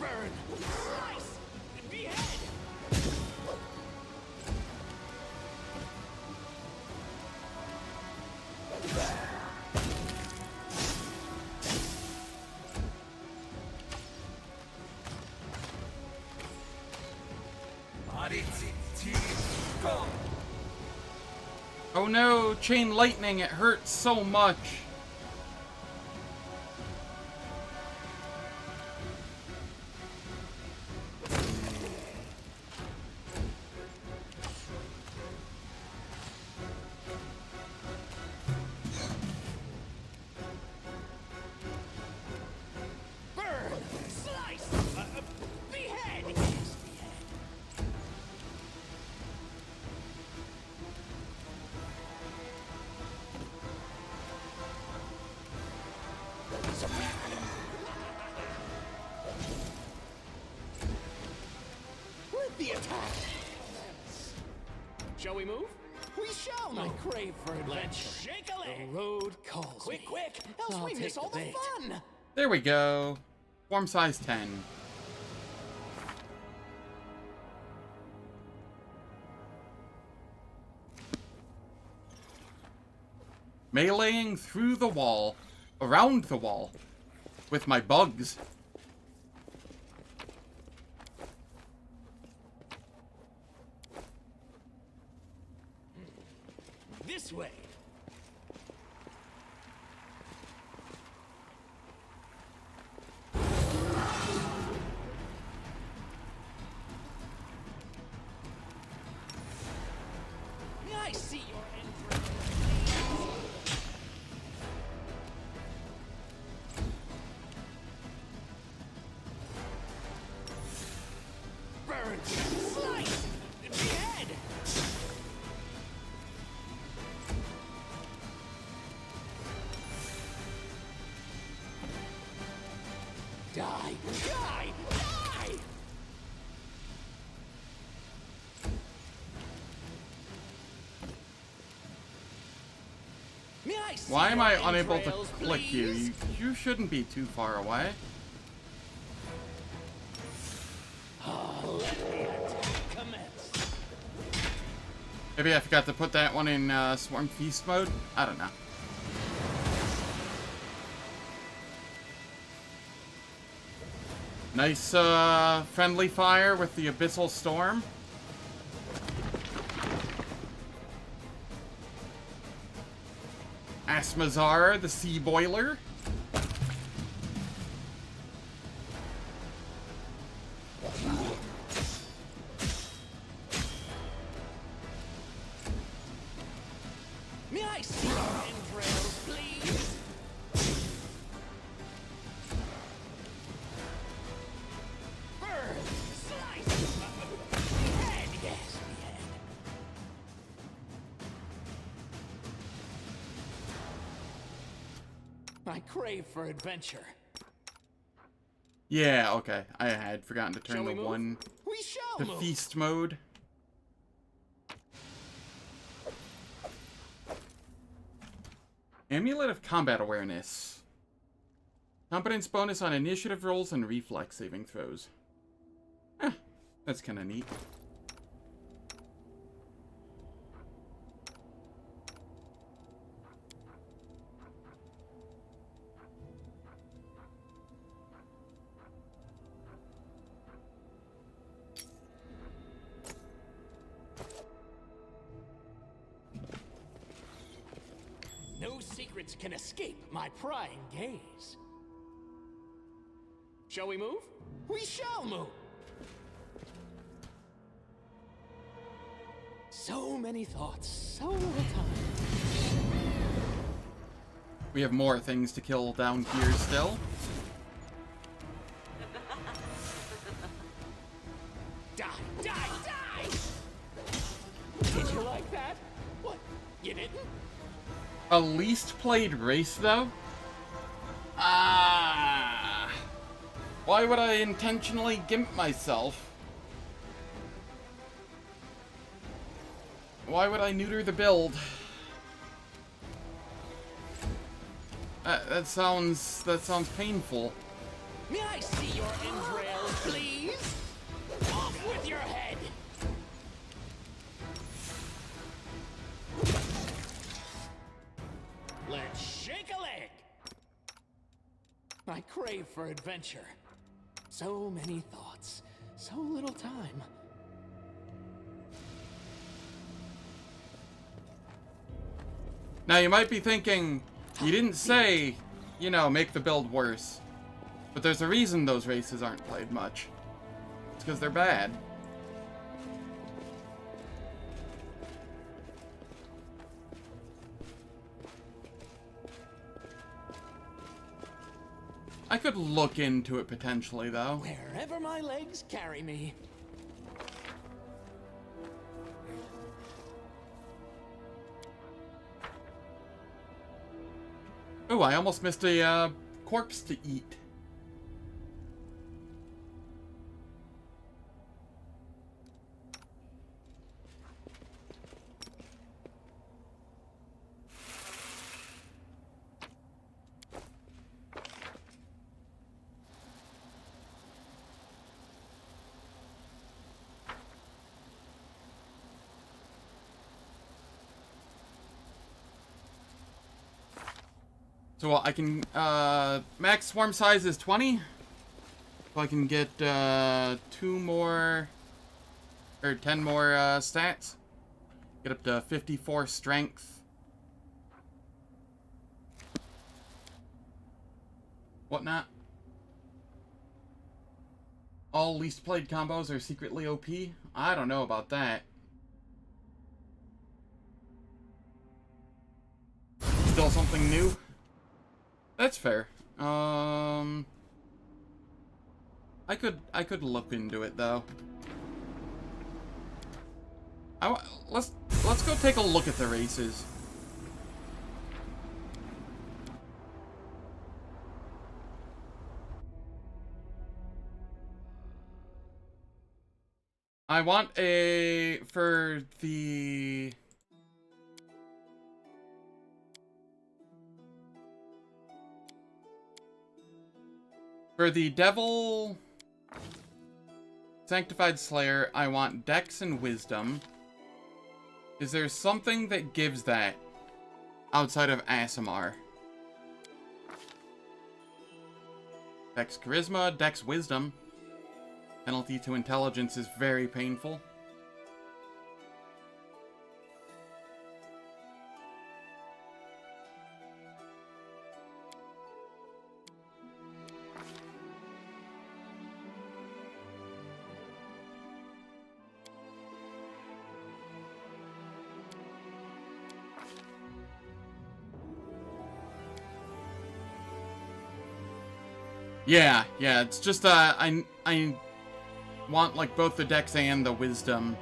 S2: Burn! Slice! Behead!
S1: Oh no, chain lightning, it hurts so much.
S2: Burn! Slice! Behead! Shall we move? We shall move. I crave for adventure. Let's shake a leg. The road calls quick, me. Quick, else we miss all the fun.
S1: There we go. Form size 10. Meleeing through the wall, around the wall, with my bugs.
S2: This way. May I see your entrance, please? Burn! Slice! Behead! Die! Die! Die! May I see
S1: Why am I
S2: your
S1: unable to
S2: entrails,
S1: click you?
S2: please?
S1: You shouldn't be too far away.
S2: Let the attack commence.
S1: Maybe I forgot to put that one in Swarm Feast mode? I don't know. Nice friendly fire with the Abyssal Storm. Asmazar, the Sea Boiler.
S2: May I see your entrails, please? Burn! Slice! Behead! Yes, behead. I crave for adventure.
S1: Yeah, okay. I had forgotten to turn
S2: Shall
S1: the
S2: we move?
S1: one
S2: We shall
S1: to
S2: move.
S1: feast mode. Amulet of Combat Awareness. Competence bonus on initiative rolls and reflex saving throws. That's kind of neat.
S2: No secrets can escape my prying gaze. Shall we move? We shall move. So many thoughts, so little time.
S1: We have more things to kill down here still.
S2: Die, die, die! Did you like that? What? You didn't?
S1: A least played race, though? Why would I intentionally gimp myself? Why would I neuter the build? That sounds painful.
S2: May I see your entrails, please? Off with your head! Let's shake a leg! I crave for adventure. So many thoughts, so little time.
S1: Now you might be thinking, you didn't say, you know, make the build worse. But there's a reason those races aren't played much. It's because they're bad. I could look into it potentially, though.
S2: Wherever my legs carry me.
S1: Oh, I almost missed a corpse to eat. So I can, max swarm size is 20. So I can get, 2 more, or 10 more, stats. Get up to 54 strength. Whatnot. All least played combos are secretly OP? I don't know about that. Still something new? That's fair. I could look into it though. Let's go take a look at the races. I want a for the Devil Sanctified Slayer, I want Dex and Wisdom. Is there something that gives that outside of ASMR? Dex Charisma, Dex Wisdom. Penalty to intelligence is very painful. Yeah, it's just, I want, like, both the Dex and the Wisdom.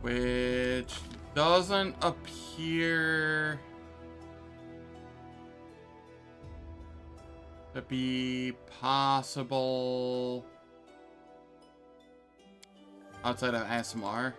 S1: Which doesn't appear to be possible outside of ASMR.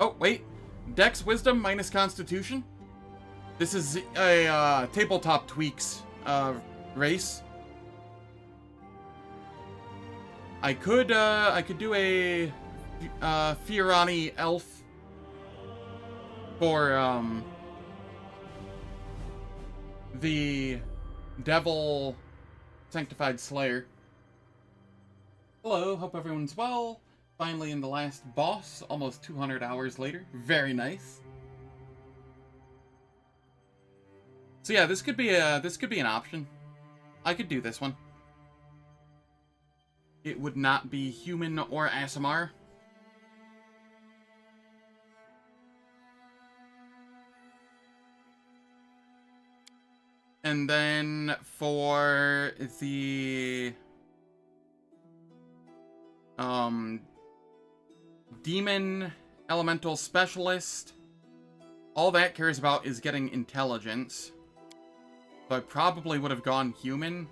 S1: Oh, wait. Dex Wisdom minus Constitution? This is a Tabletop Tweaks race. I could do a Fiorani Elf for the Devil Sanctified Slayer. Hello, hope everyone's well. Finally in the last boss, almost 200 hours later. Very nice. So yeah, this could be an option. I could do this one. It would not be human or ASMR. And then for the Demon Elemental Specialist, all that cares about is getting intelligence. So I probably would have gone human.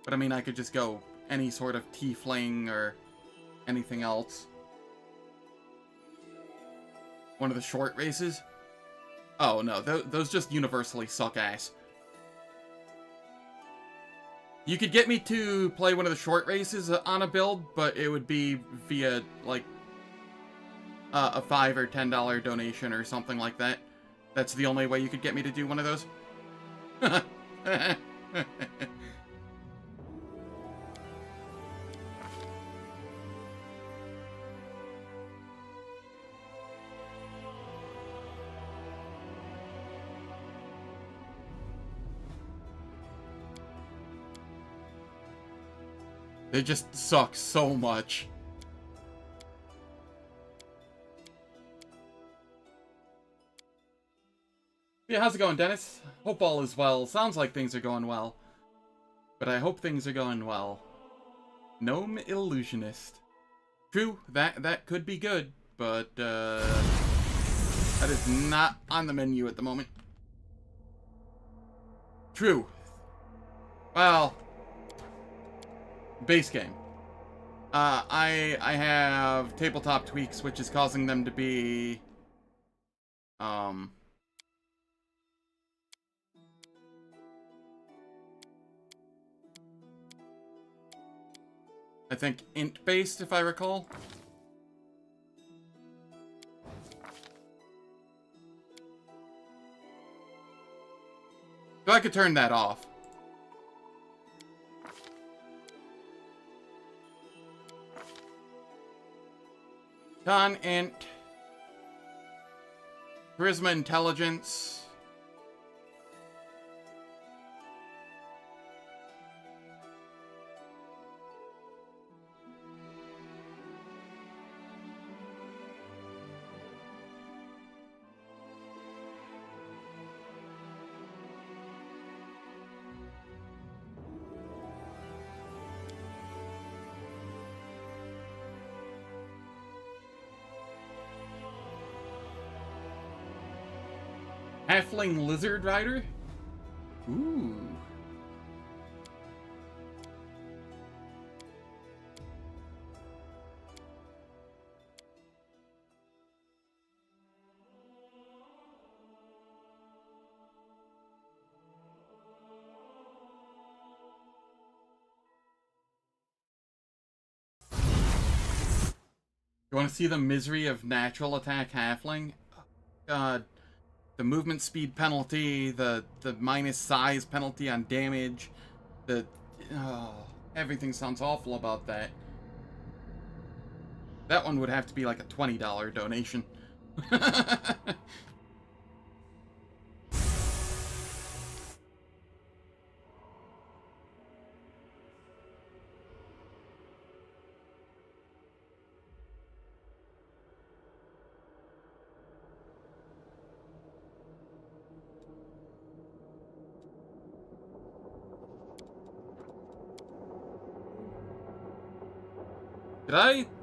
S1: But I mean, I could just go any sort of tiefling or anything else. One of the short races? Oh no, those just universally suck ass. You could get me to play one of the short races on a build, but it would be via, like, a $5 or $10 donation or something like that. That's the only way you could get me to do one of those. They just suck so much. Yeah, how's it going, Dennis? Hope all is well. Sounds like things are going well. But I hope things are going well. Gnome Illusionist. True, that could be good, but that is not on the menu at the moment. True. Well, base game. I have tabletop tweaks, which is causing them to be, I think int-based, if I recall. So I could turn that off. Con int. Charisma intelligence. Halfling Lizard Rider? Ooh. You want to see the misery of natural attack halfling? God. The movement speed penalty, the minus size penalty on damage, everything sounds awful about that. That one would have to be like a $20 donation.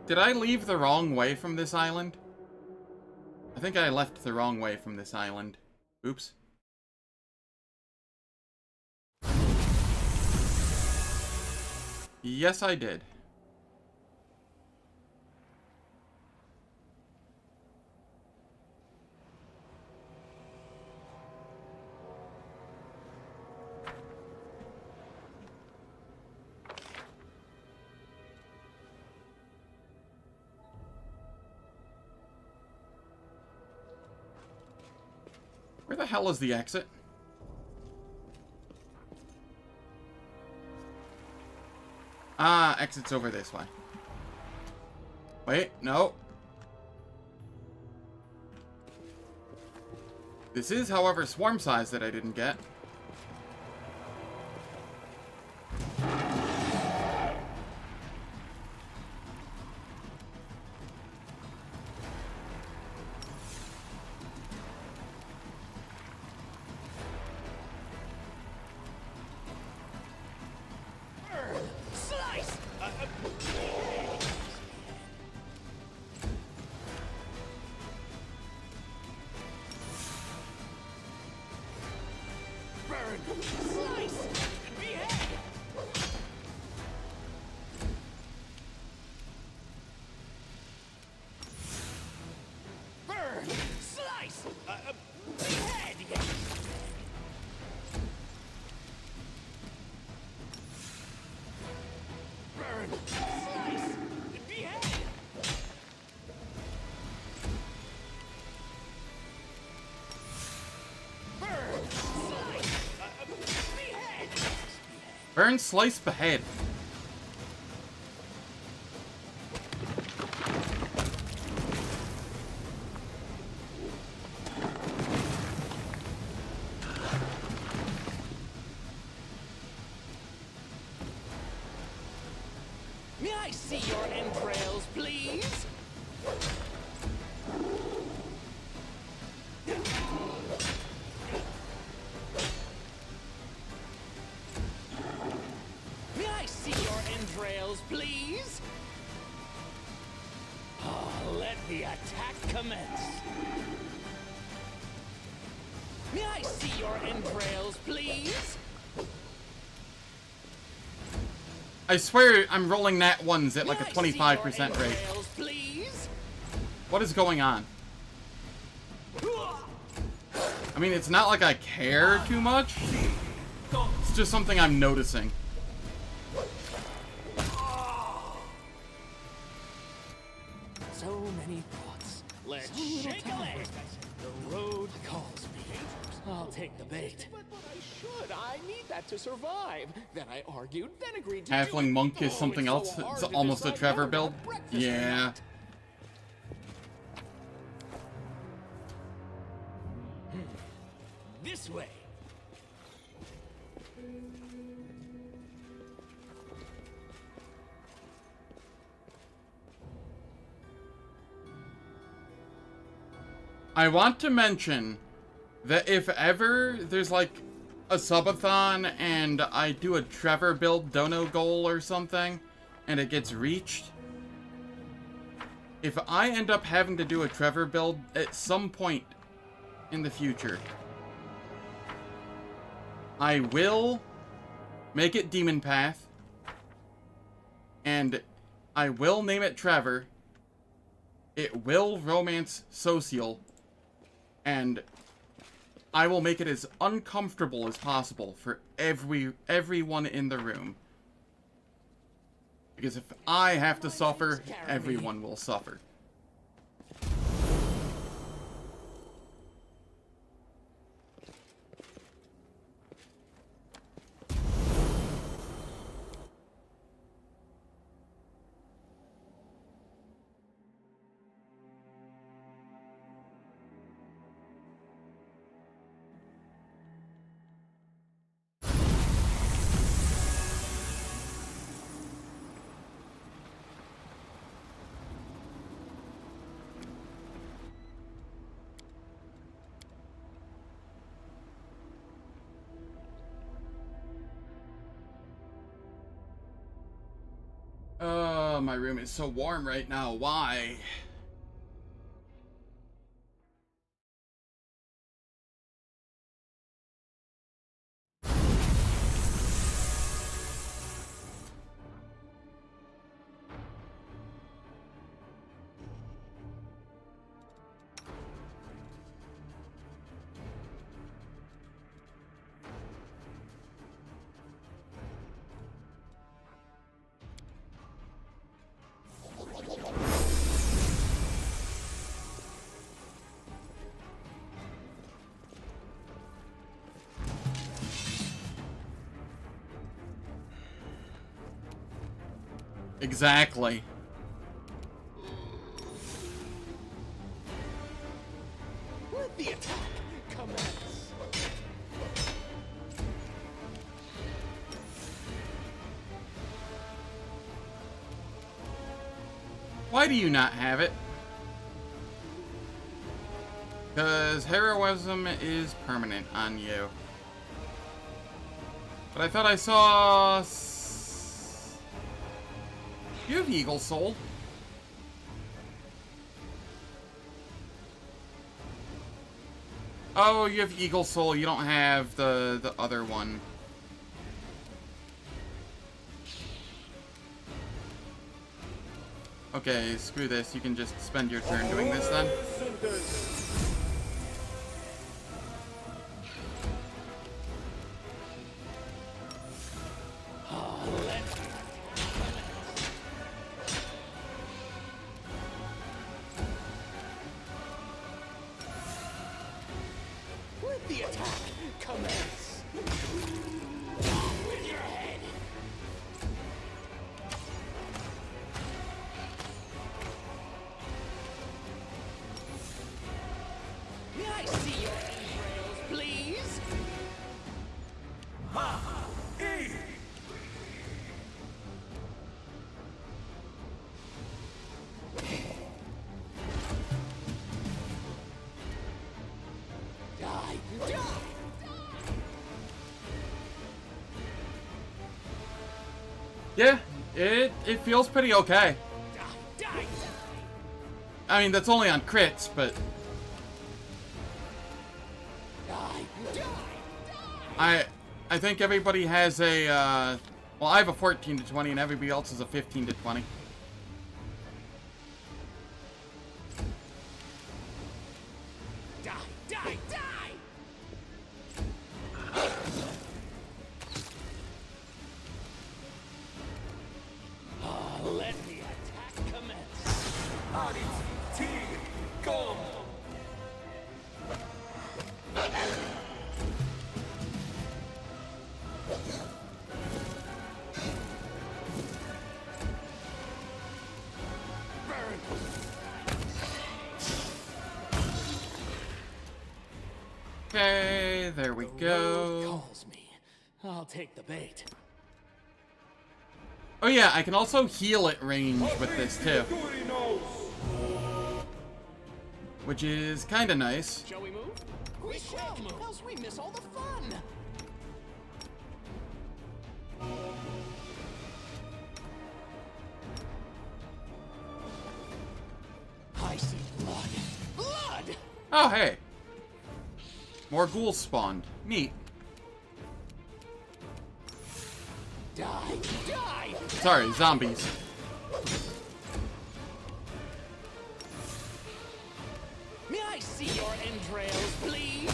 S1: Did I leave the wrong way from this island? I think I left the wrong way from this island. Oops. Yes, I did. Where the hell is the exit? Ah, exit's over this way. Wait, no. This is, however, swarm size that I didn't get. Burn, slice, behead.
S2: May I see your entrails, please? May I see your entrails, please? Oh, let the attack commence. May I see your entrails, please?
S1: I swear I'm rolling nat ones at like a
S2: May I see
S1: 25%
S2: your
S1: rate.
S2: entrails, please?
S1: What is going on? I mean, it's not like I care too much. It's just something I'm noticing.
S2: So many thoughts. Let's shake a leg. The road calls me. I'll take the bait. But I should. I need that to survive. Then I argued, then agreed to do
S1: Halfling
S2: it.
S1: monk is
S2: Oh,
S1: something
S2: it's
S1: else.
S2: so hard
S1: It's
S2: to
S1: almost a
S2: decide
S1: Trevor
S2: whether to
S1: build.
S2: have breakfast or
S1: Yeah.
S2: not. This way.
S1: I want to mention that if ever there's like a subathon and I do a Trevor build dono goal or something and it gets reached, if I end up having to do a Trevor build at some point in the future, I will make it Demon Path and I will name it Trevor. It will romance social. And I will make it as uncomfortable as possible for everyone in the room. Because if I have to suffer, everyone will suffer. My room is so warm right now. Why? Exactly.
S2: Let the attack commence.
S1: Why do you not have it? Because heroism is permanent on you. But I thought I saw... You have Eagle Soul. Oh, you have Eagle Soul. You don't have the other one. Okay, screw this. You can just spend your turn doing this then.
S2: Let the attack commence. With your head. May I see your entrails, please? Die! Die!
S1: Yeah, it feels pretty okay.
S2: Die! Die!
S1: I mean, that's only on crits, but
S2: Die! Die!
S1: I think everybody has a Well, I have a 14 to 20, and everybody else is a 15 to 20.
S2: Die, die, die! Let the attack commence. Aditi, go!
S1: Okay, there we go.
S2: Calls me. I'll take the bait.
S1: Oh yeah, I can also heal at range with this too, which is kind of nice.
S2: Shall we move? We shall move. Else we miss all the fun. I see blood. Blood!
S1: Oh hey, more ghouls spawned. Neat.
S2: Die! Die!
S1: Sorry, zombies.
S2: May I see your entrails, please?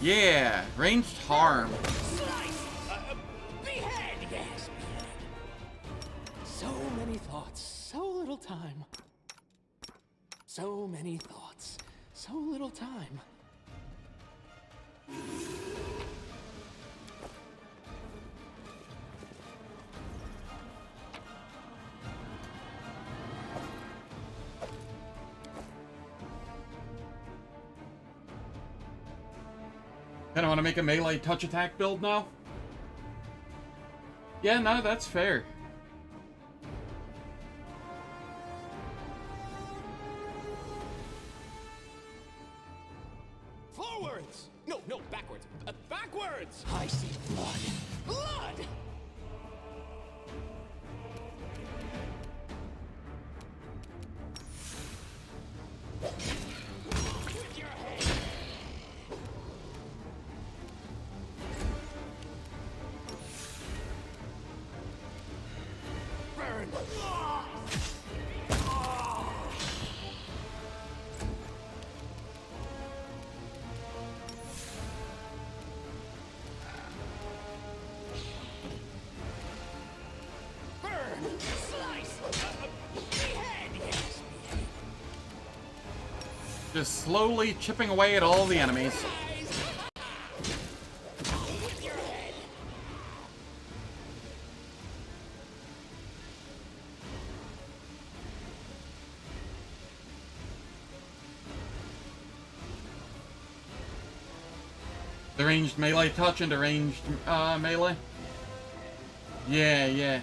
S1: Yeah, ranged harm.
S2: Slice! Behead! Yes, behead. So many thoughts, so little time. So many thoughts, so little time.
S1: Kinda wanna make a melee touch attack build now? Yeah, no, that's fair.
S2: Forwards! No, no, backwards. Backwards! I see blood. Blood! With your head. Burn! Burn! Slice! Behead! Yes, behead.
S1: Just slowly chipping away at all the enemies.
S2: With your head.
S1: The ranged melee touch into ranged melee. Yeah, yeah.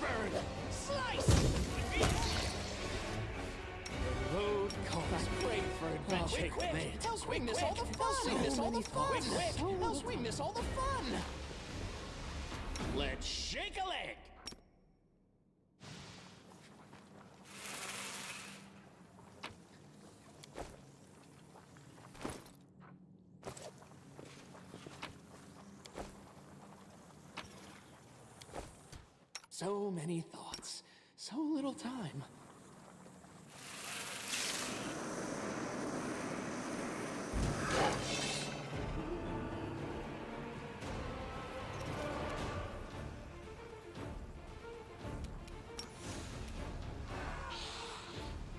S2: Burn! Slice! The road calls. Pray for adventure. Quick! Else we miss all the fun! We miss all the fun! Else we miss all the fun! Let's shake a leg! So many thoughts, so little time.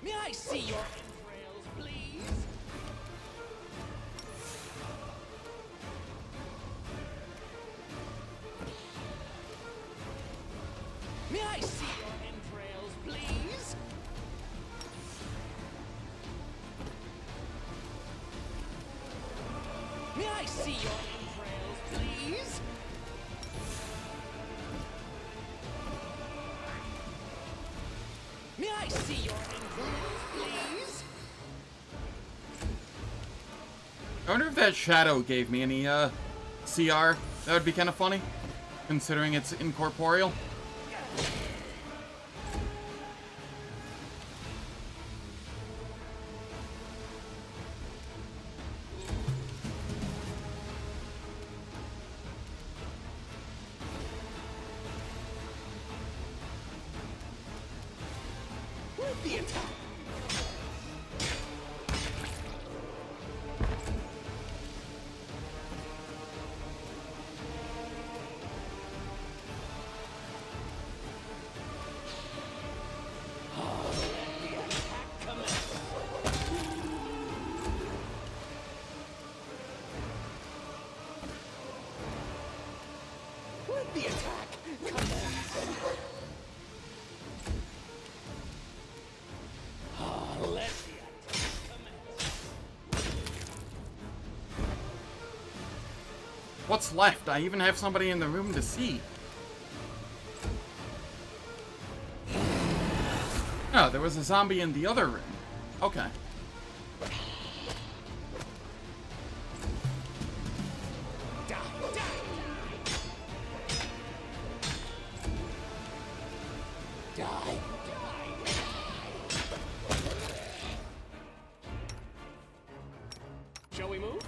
S2: May I see your entrails, please? May I see your entrails, please? May I see your entrails, please?
S1: wonder if that shadow gave me any, CR. That would be kind of funny, considering it's incorporeal.
S2: The attack. The attack commence. Let the attack commence.
S1: What's left? I even have somebody in the room to see. Oh, there was a zombie in the other room. Okay.
S2: Die, die. Die. Shall we move?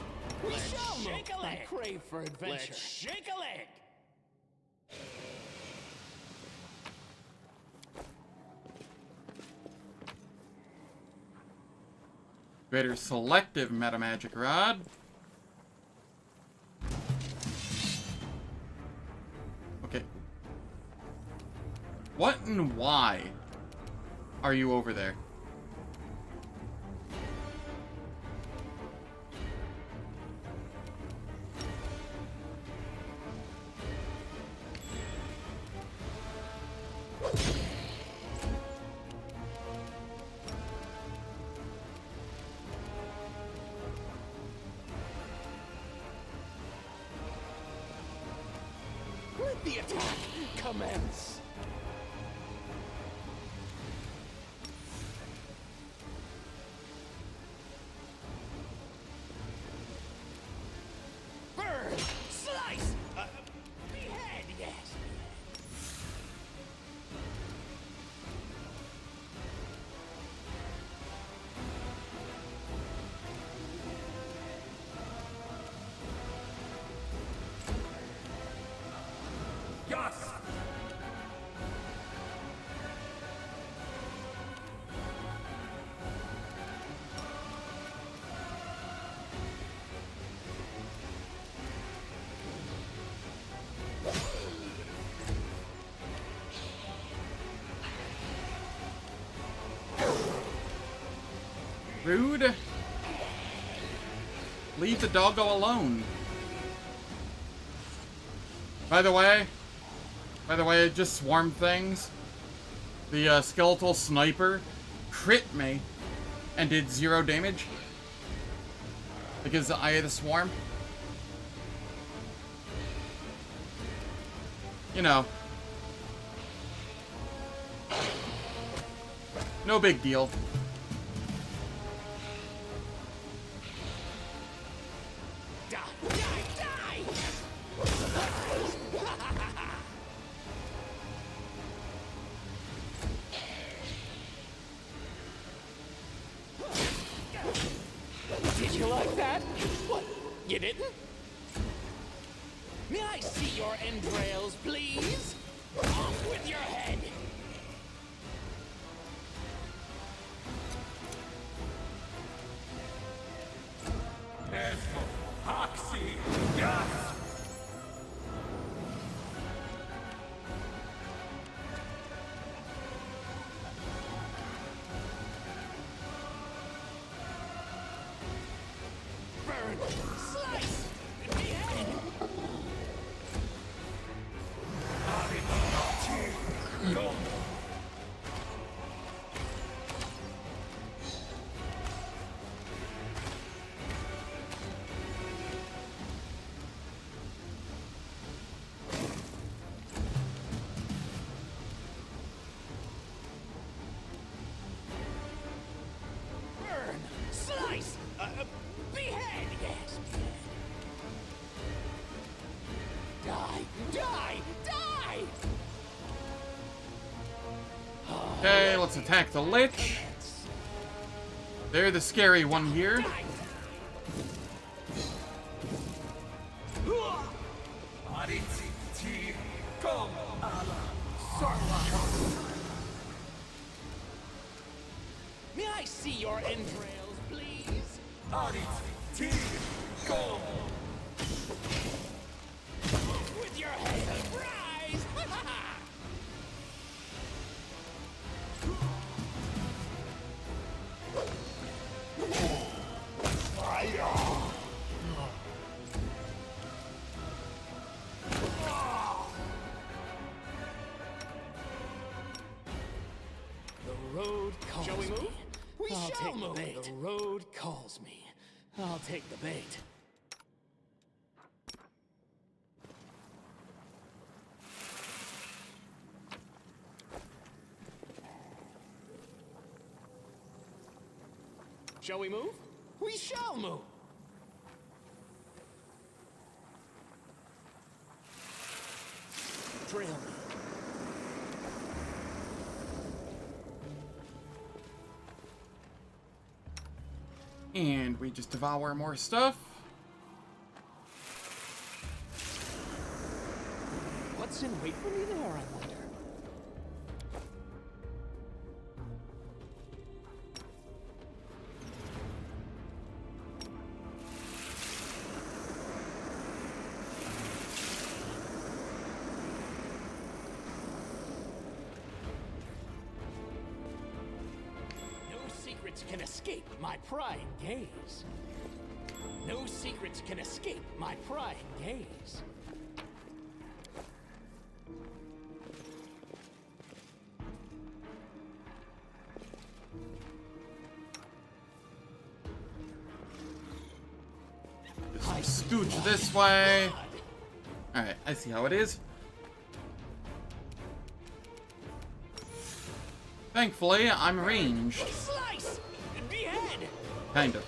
S2: We shall move.
S4: shake a leg.
S2: I crave for adventure.
S4: Let's shake a leg.
S1: Greater selective meta magic rod. Okay. What and why are you over there?
S2: Let the attack commence.
S4: Burn. Slice. Behead. Yes.
S2: Yes.
S1: Rude. Leave the doggo alone. By the way, it just swarmed things. The skeletal sniper crit me and did 0 damage because I had a swarm. You know, no big deal.
S2: Die, die, die. Did you like that? What? You didn't?
S4: May I see your entrails, please? Off with your head.
S2: Burn. Slice.
S4: Behead.
S2: Go
S1: let's attack the Lich. They're the scary one here.
S4: May I see your entrails, please? With your head, rise!
S2: The road calls
S4: Shall we
S2: me.
S4: move? We
S2: I'll
S4: shall
S2: take
S4: move.
S2: the bait. The road calls me. I'll take the bait.
S4: Shall we move? We shall move.
S2: Trail me.
S1: And we just devour more stuff.
S2: What's in wait for me there, I wonder?
S4: No secrets can escape my prying gaze. No secrets can escape my prying gaze.
S1: Just scooch this way. Alright, I see how it is. Thankfully, I'm ranged.
S4: Slice! Behead!
S1: Kind of.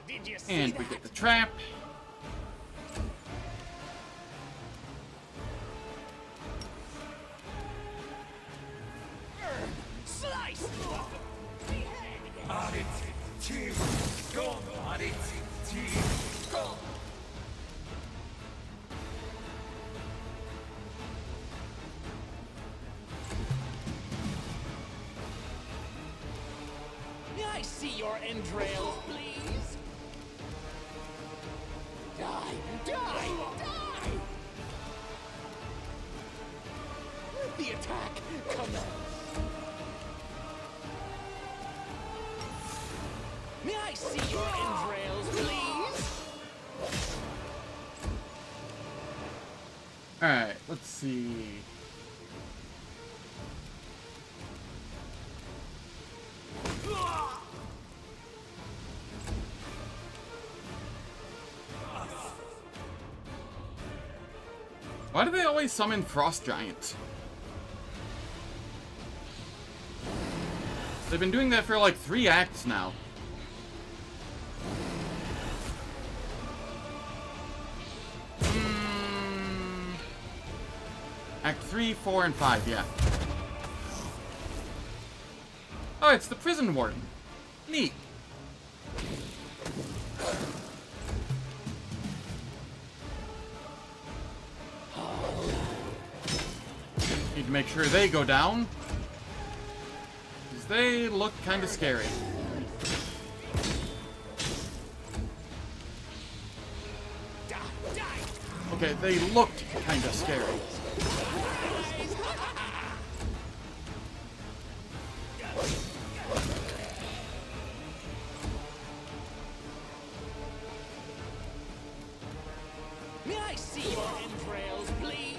S4: Did you see
S1: And
S4: that?
S1: we get the trap.
S4: Slice! Behead! May I see your entrails, please? Die! Die! Die! Let the attack commence! May I see your entrails, please?
S1: Alright, let's see. Why do they always summon frost giants? They've been doing that for like 3 acts now. Act 3, 4, and 5, yeah. Oh, it's the prison warden. Neat. Need to make sure they go down, because they look kind of scary. Okay, they looked kind of scary.
S4: May I see your entrails, please?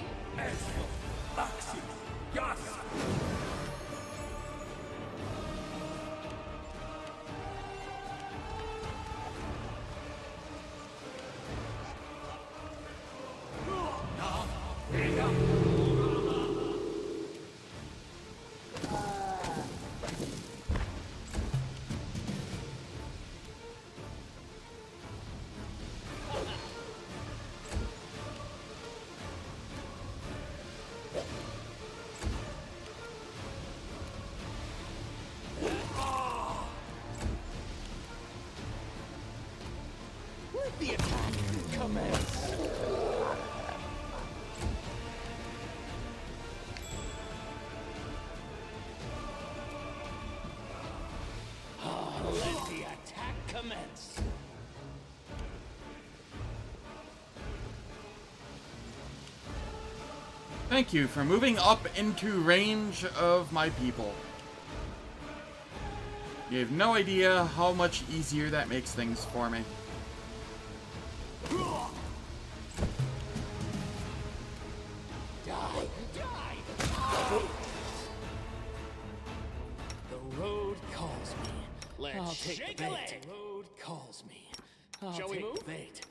S2: Let the attack commence. Let the attack commence.
S1: Thank you for moving up into range of my people. You have no idea how much easier that makes things for me.
S2: Die! Die! The road calls me. I'll take the bait. The road calls me. Shall we move?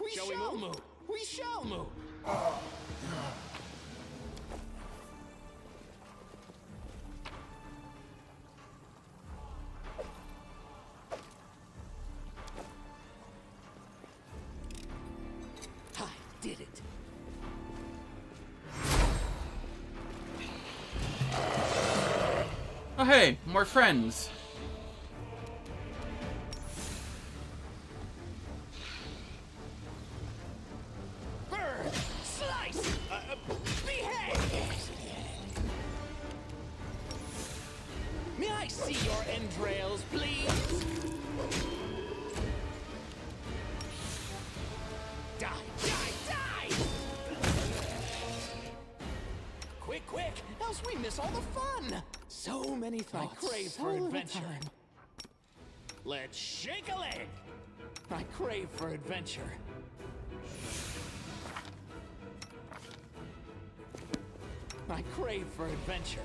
S2: We shall move. We shall move. I did it.
S1: Oh hey, more friends.
S2: Burn! Slice! Behead! May I see your entrails, please? Die! Die! Die! Quick, quick! Else we miss all the fun! So many thoughts. I crave for adventure. Let's shake a leg! I crave for adventure. I crave for adventure.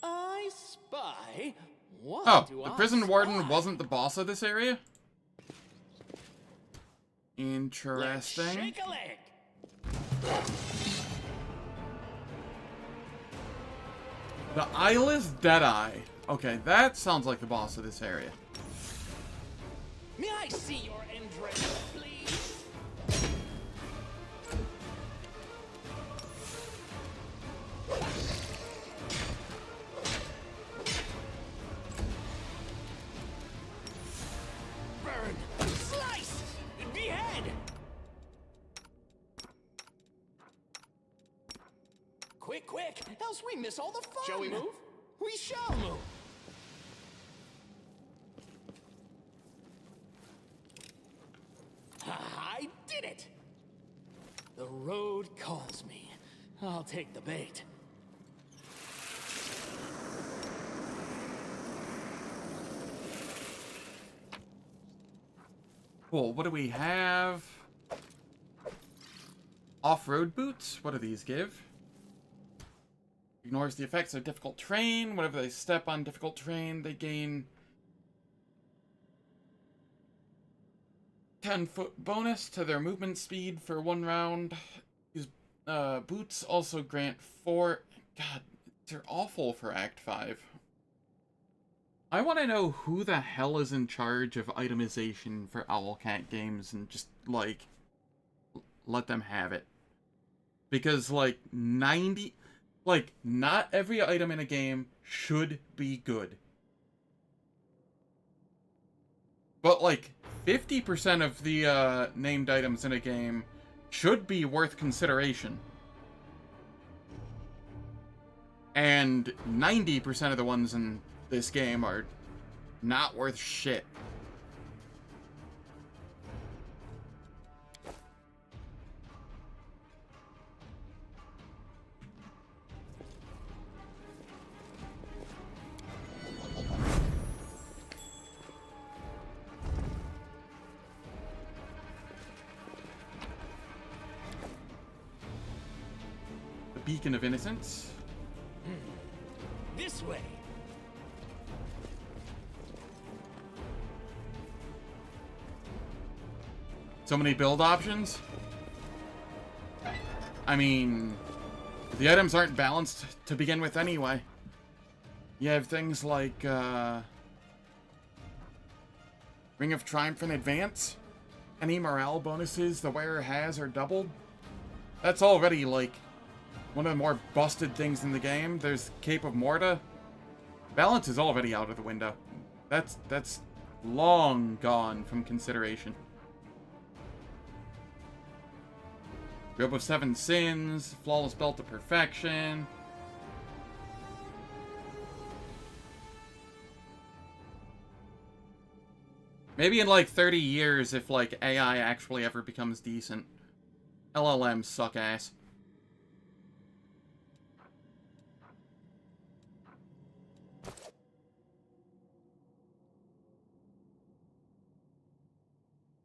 S2: I spy. What
S1: Oh,
S2: do
S1: the
S2: I
S1: prison warden
S2: spy?
S1: wasn't the boss of this area?
S2: Let's
S1: Interesting.
S2: shake a leg.
S1: The Eyeless Deadeye. Okay, that sounds like the boss of this area.
S2: May I see your entrails, please? Burn! Slice! Behead! Quick, quick! Else we miss all the fun! Shall we move? We shall move! I did it! The road calls me. I'll take the bait.
S1: Cool, what do we have? Off-road boots? What do these give? Ignores the effects of difficult terrain. Whenever they step on difficult terrain, they gain 10-foot bonus to their movement speed for 1 round. These boots also grant 4... God, they're awful for Act 5. I want to know who the hell is in charge of itemization for Owlcat games and just, like, let them have it. Because, like, not every item in a game should be good. But, like, 50% of the named items in a game should be worth consideration. And 90% of the ones in this game are not worth shit. beacon of innocence.
S4: This way.
S1: So many build options. I mean, the items aren't balanced to begin with anyway. You have things like Ring of Triumph in advance. Any morale bonuses the wearer has are doubled. That's already, like, one of the more busted things in the game. There's Cape of Morta. Balance is already out of the window. That's long gone from consideration. Robe of Seven Sins, Flawless Belt of Perfection. Maybe in like 30 years, if like AI actually ever becomes decent. LLMs suck ass.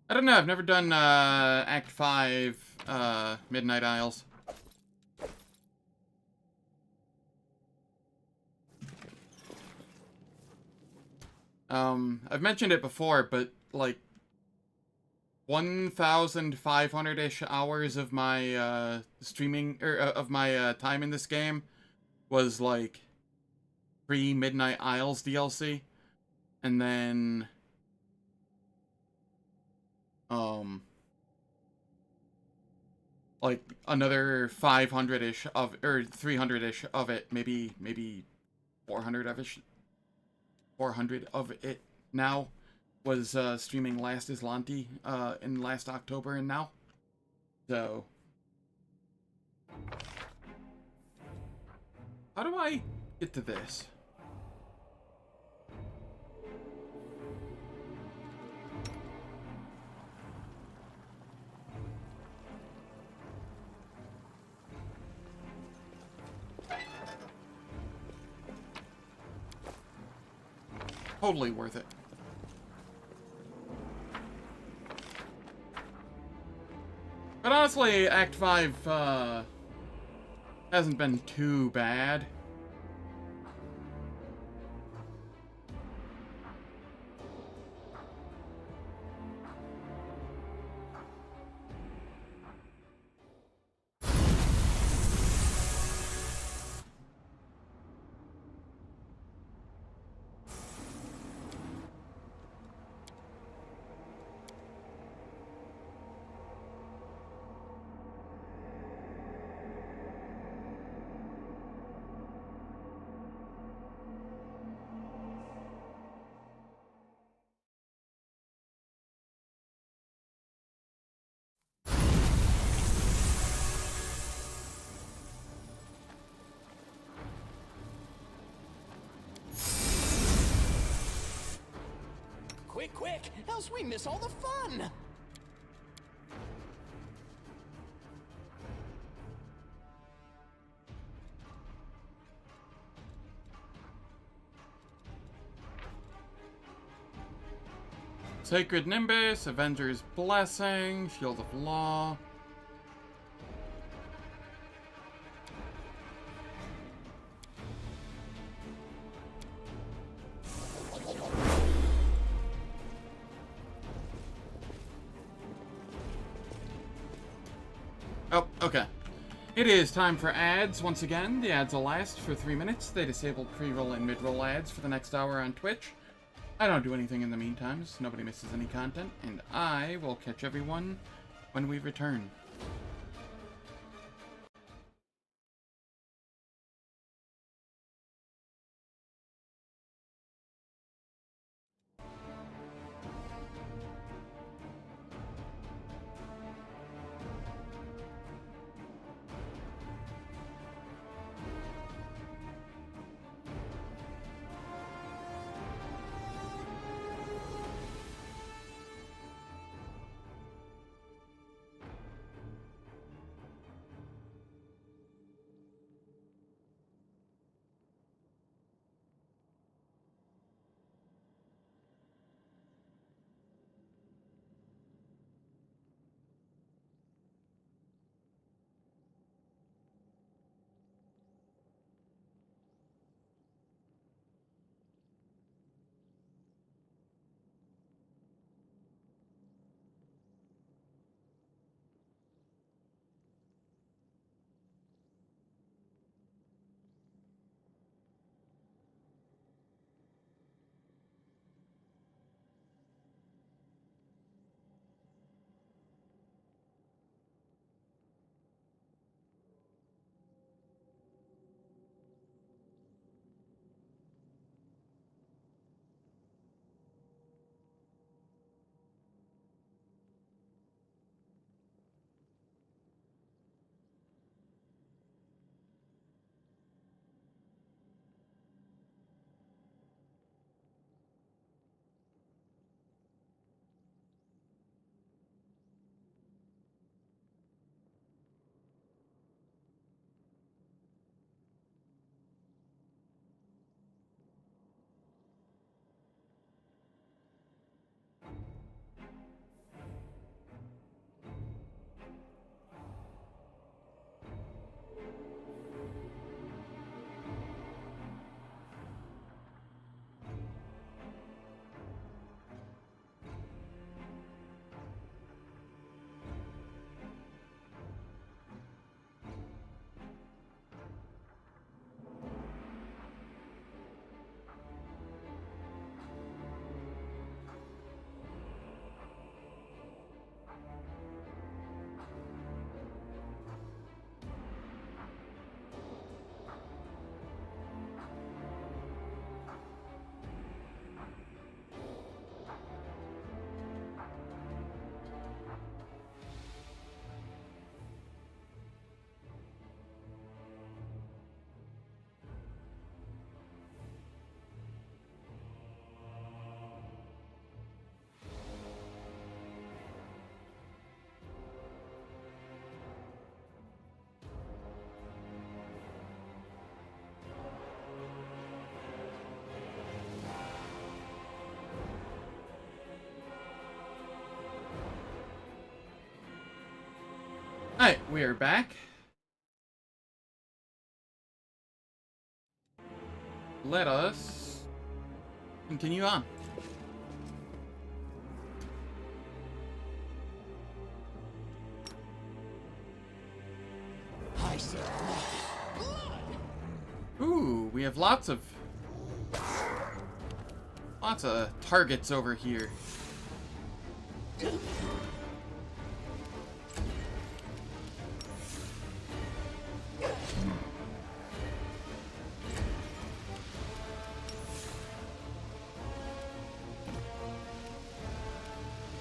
S1: I don't know, I've never done Act 5 Midnight Isles. I've mentioned it before, but like 1,500-ish hours of my streaming or of my time in this game was like pre-Midnight Isles DLC, and then like another 500-ish of, or 300-ish of it, maybe 400 of it, 400 of it now was streaming last Azlanti in last October and now. So how do I get to this? Totally worth it. But honestly, Act 5 hasn't been too bad.
S4: Quick, quick, else we miss all the fun!
S1: Sacred Nimbus, Avenger's Blessing, Shield of Law. Oh, okay. It is time for ads. Once again, the ads will last for 3 minutes. They disable pre-roll and mid-roll ads for the next hour on Twitch. I don't do anything in the meantime, so nobody misses any content, and I will catch everyone when we return. Alright, we are back. Let us continue on.
S2: I see blood.
S1: Ooh, we have lots of targets over here.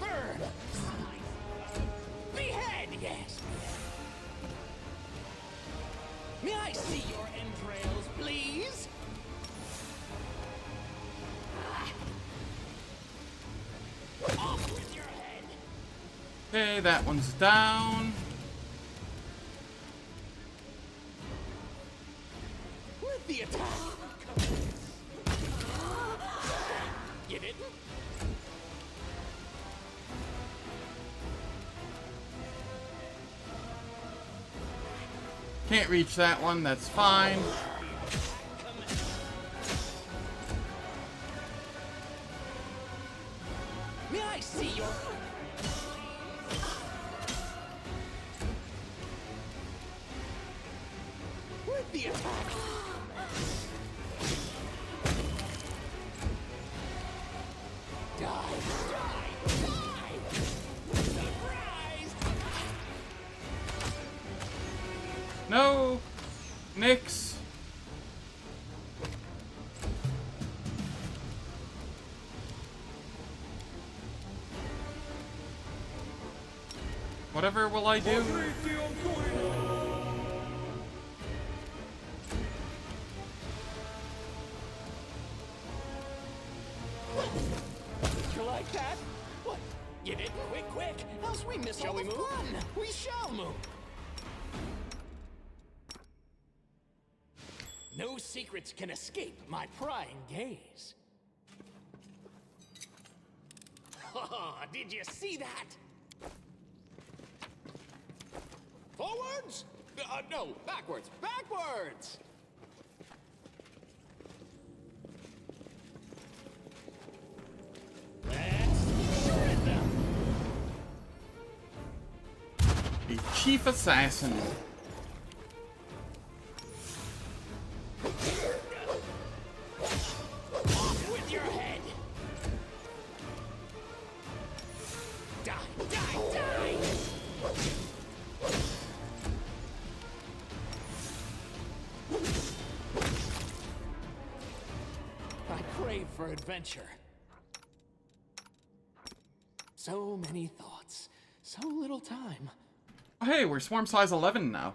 S2: Burn. Behead, yes. May I see your entrails, please? Off with your head.
S1: Okay, that one's down.
S2: With the attack. You didn't?
S1: Can't reach that one, that's fine.
S2: May I see your... With the attack. Die, die, die! Surprise!
S1: No! Nix! Whatever will I do?
S2: You like that? What? You didn't? Quick, quick! Else we miss all the fun! We shall move! No secrets can escape my prying gaze. Oh, did you see that? Forwards? No, backwards, backwards! Let's shred them!
S1: The Chief Assassin.
S2: Off with your head! Die, die, die! I crave for adventure. So many thoughts, so little time.
S1: Oh, hey, we're swarm size 11 now.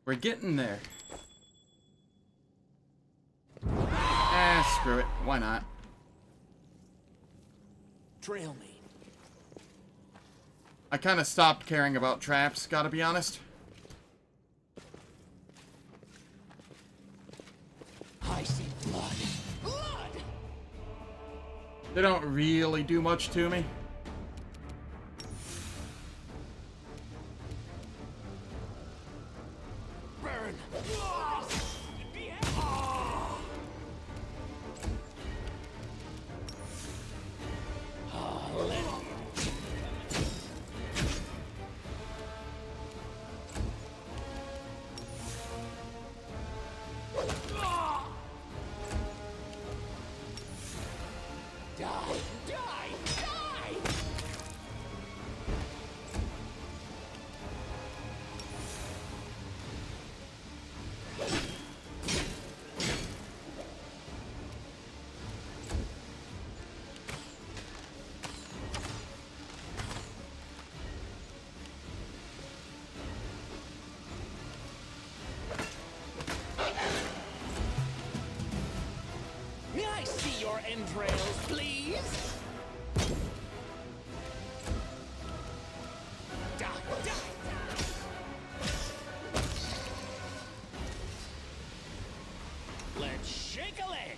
S1: We're getting there. Screw it. Why not?
S2: Trail me.
S1: I kind of stopped caring about traps, gotta be honest.
S2: I see blood. Blood!
S1: They don't really do much to me.
S2: Burn! Die! Die! Die! May I see your entrails, please? Die, die, die. Let's shake a leg.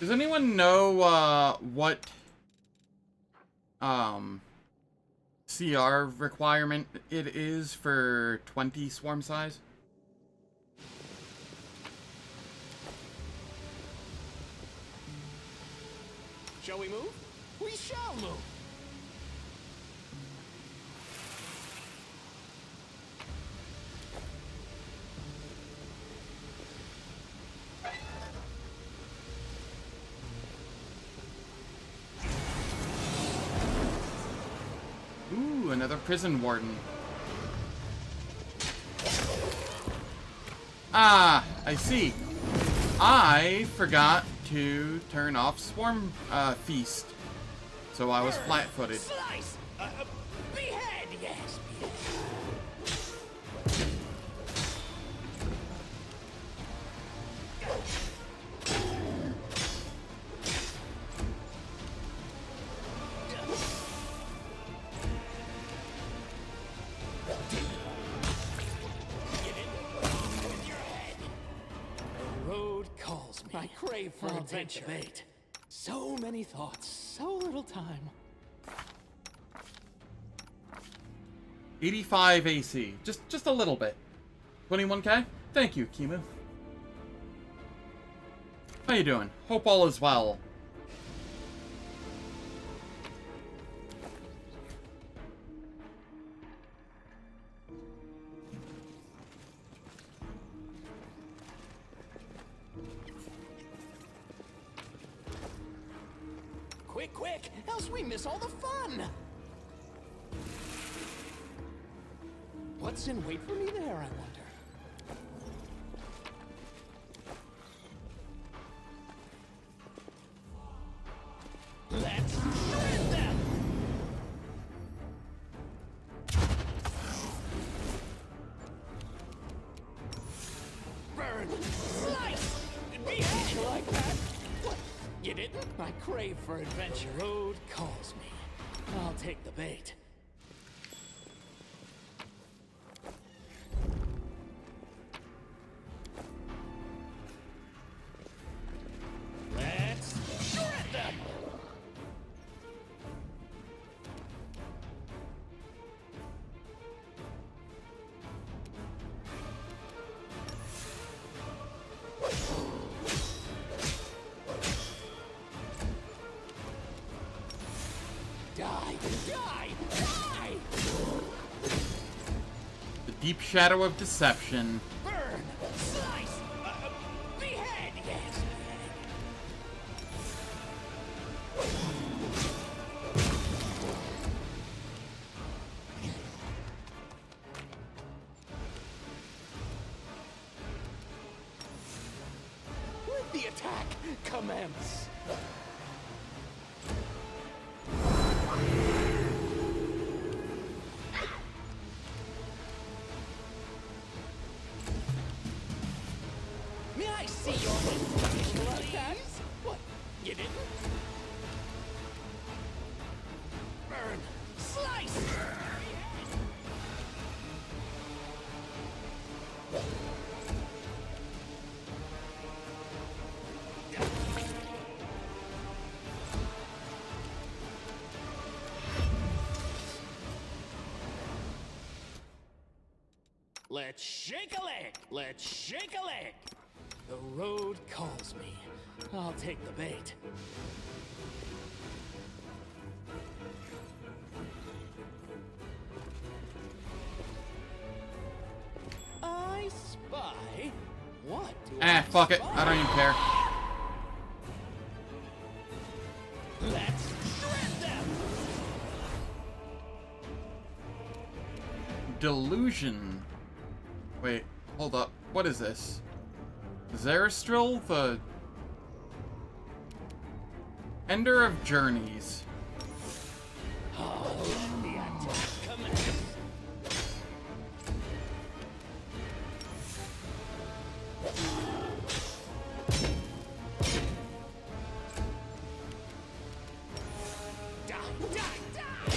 S1: Does anyone know what CR requirement it is for 20 swarm size.
S2: Shall we move? We shall move.
S1: Ooh, another prison warden. Ah, I see. I forgot to turn off Swarm Feast, so I was flat-footed.
S2: Slice! Behead, yes, behead. The road calls me. I crave for adventure. Bait. So many thoughts, so little time.
S1: 85 AC, just a little bit. 21k? Thank you, Kimu. How you doing? Hope all is well.
S2: Quick, quick, else we miss all the fun! What's in wait for me there, I wonder? Let's shred them! Burn! Slice! Behead! You like that? What? You didn't? I crave for adventure. Road calls me. I'll take the bait. Let's shred them! Die! Die! Die!
S1: The deep shadow of deception.
S2: Burn! Slice! Behead! Yes, behead. Let the attack commence! May I see your information like that? What? You didn't? Burn! Slice! Let's shake a leg! Let's shake a leg! The road calls me. I'll take the bait. I spy. What do I
S1: Fuck it.
S2: spy?
S1: I don't even care.
S2: Let's shred them!
S1: Delusion. Wait, hold up. What is this? Zarastril, the Ender of Journeys.
S2: Oh, let the attack commence. Die, die, die!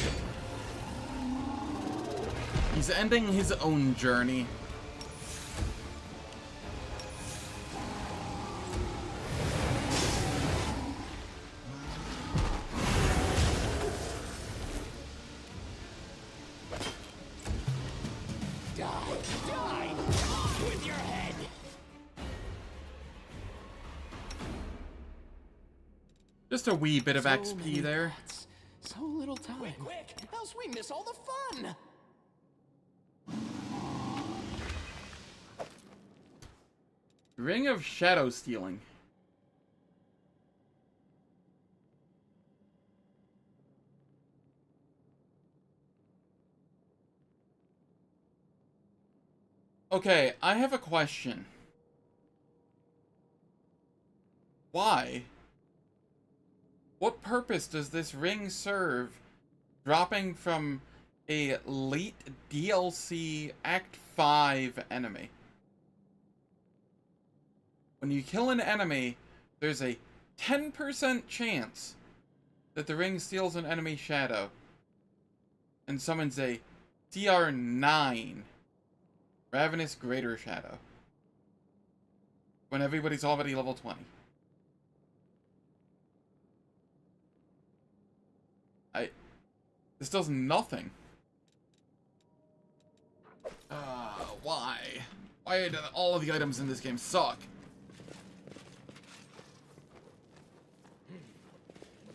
S1: He's ending his own journey.
S2: Die! With your head!
S1: Just a wee bit of
S2: So
S1: XP
S2: many
S1: there.
S2: thoughts, so little time. Quick, quick! Else we miss all the fun!
S1: Ring of Shadow Stealing. Okay, I have a question. Why? What purpose does this ring serve dropping from a late DLC Act 5 enemy? When you kill an enemy, there's a 10% chance that the ring steals an enemy shadow and summons a CR9 Ravenous Greater Shadow when everybody's already level 20. This does nothing. Why? Why do all of the items in this game suck?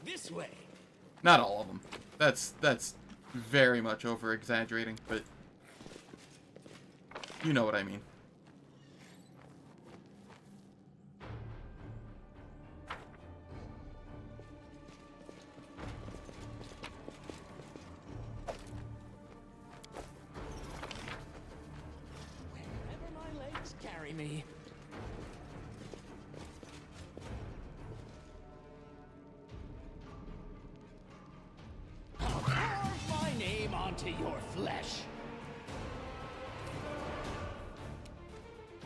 S2: This way!
S1: Not all of them. That's very much over-exaggerating, but you know what I mean.
S2: Wherever my legs carry me. I'll carve my name onto your flesh.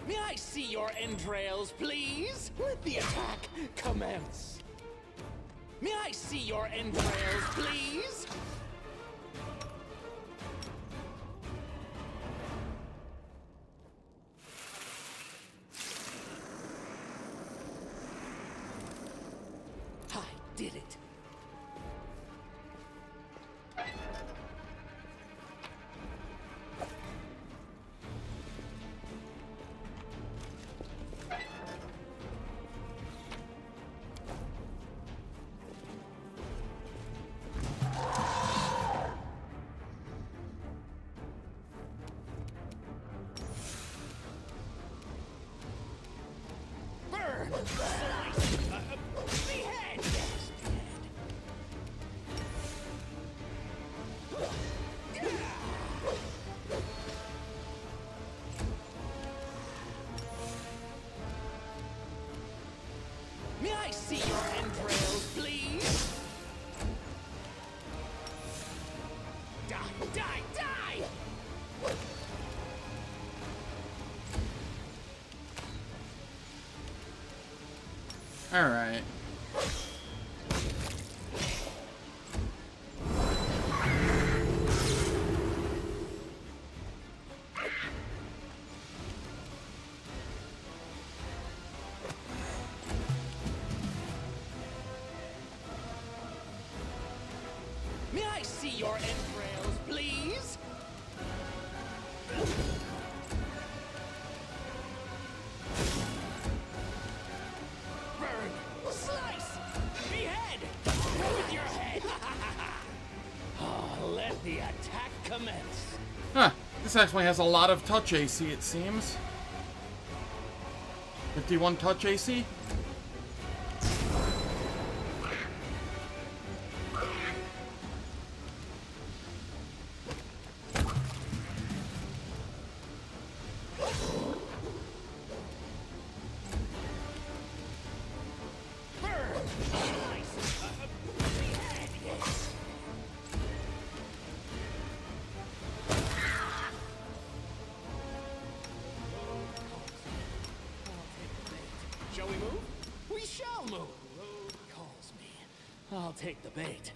S2: May I see your entrails, please? Let the attack commence. May I see your entrails, please? I did it. Burn! Slice! Behead! Yes, behead. May I see your entrails, please? Die, die, die!
S1: Alright.
S2: May I see your entrails, please? Burn! Slice! Behead! With your head! Oh, let the attack commence.
S1: Huh. This actually has a lot of touch AC, it seems. 51 touch AC?
S2: Burn! Slice! Behead! Yes. Shall we move? We shall move! The road calls me. I'll take the bait.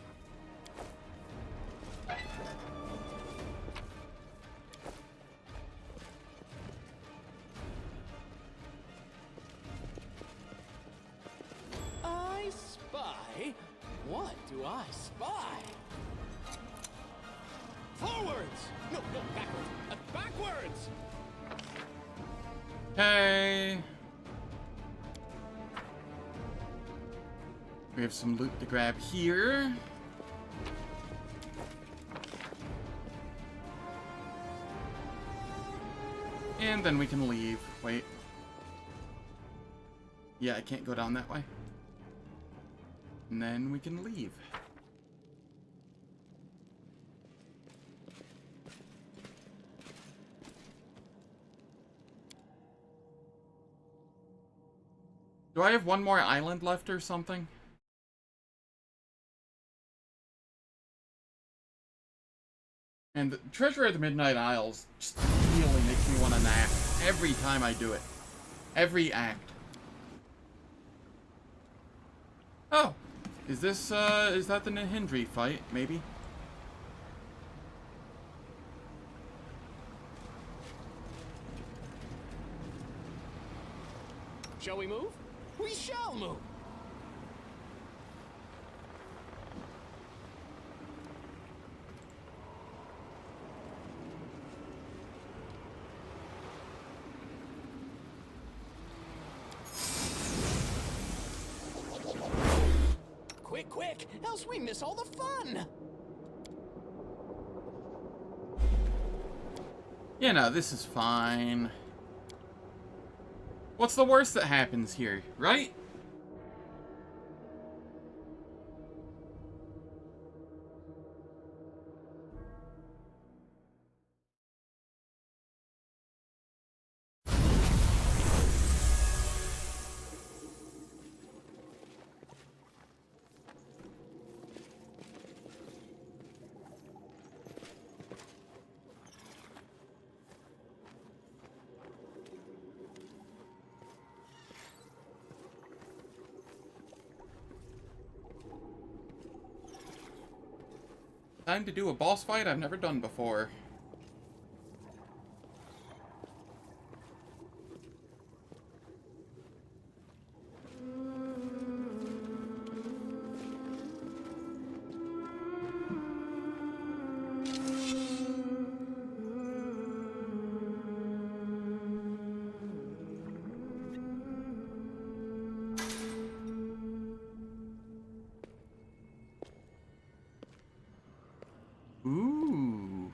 S2: I spy? What do I spy? Forwards! No, no, backwards! Backwards!
S1: Okay. We have some loot to grab here. And then we can leave. Wait. Yeah, I can't go down that way. And then we can leave. Do I have one more island left or something? And the Treasure of the Midnight Isles just really makes me want to nap every time I do it. Every act. Oh, is that the Nihindri fight, maybe?
S2: Shall we move? We shall move! Quick, quick! Else we miss all the fun!
S1: Yeah, no, this is fine. What's the worst that happens here, right? Time to do a boss fight I've never done before. Ooh.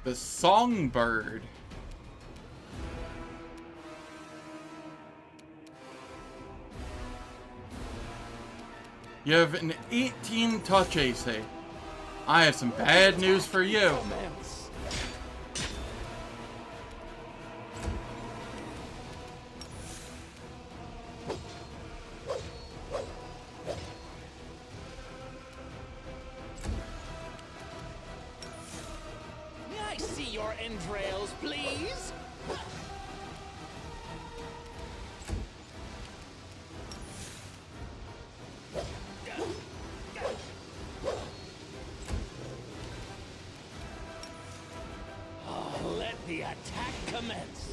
S1: The Songbird. You have an 18 touch AC. I have some bad news for you.
S2: Commence. May I see your entrails, please? Oh, let the attack commence.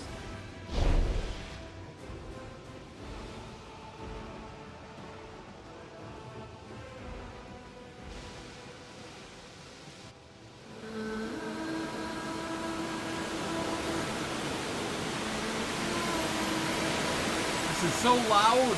S1: This is so loud.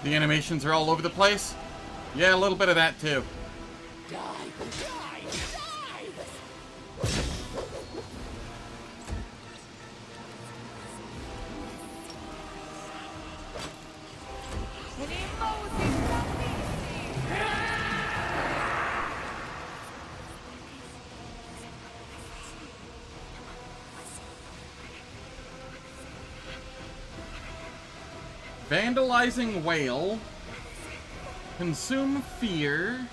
S1: The animations are all over the place. Yeah, a little bit of that too.
S2: Die! Die! Die!
S1: Vandalizing Whale. Consume Fear.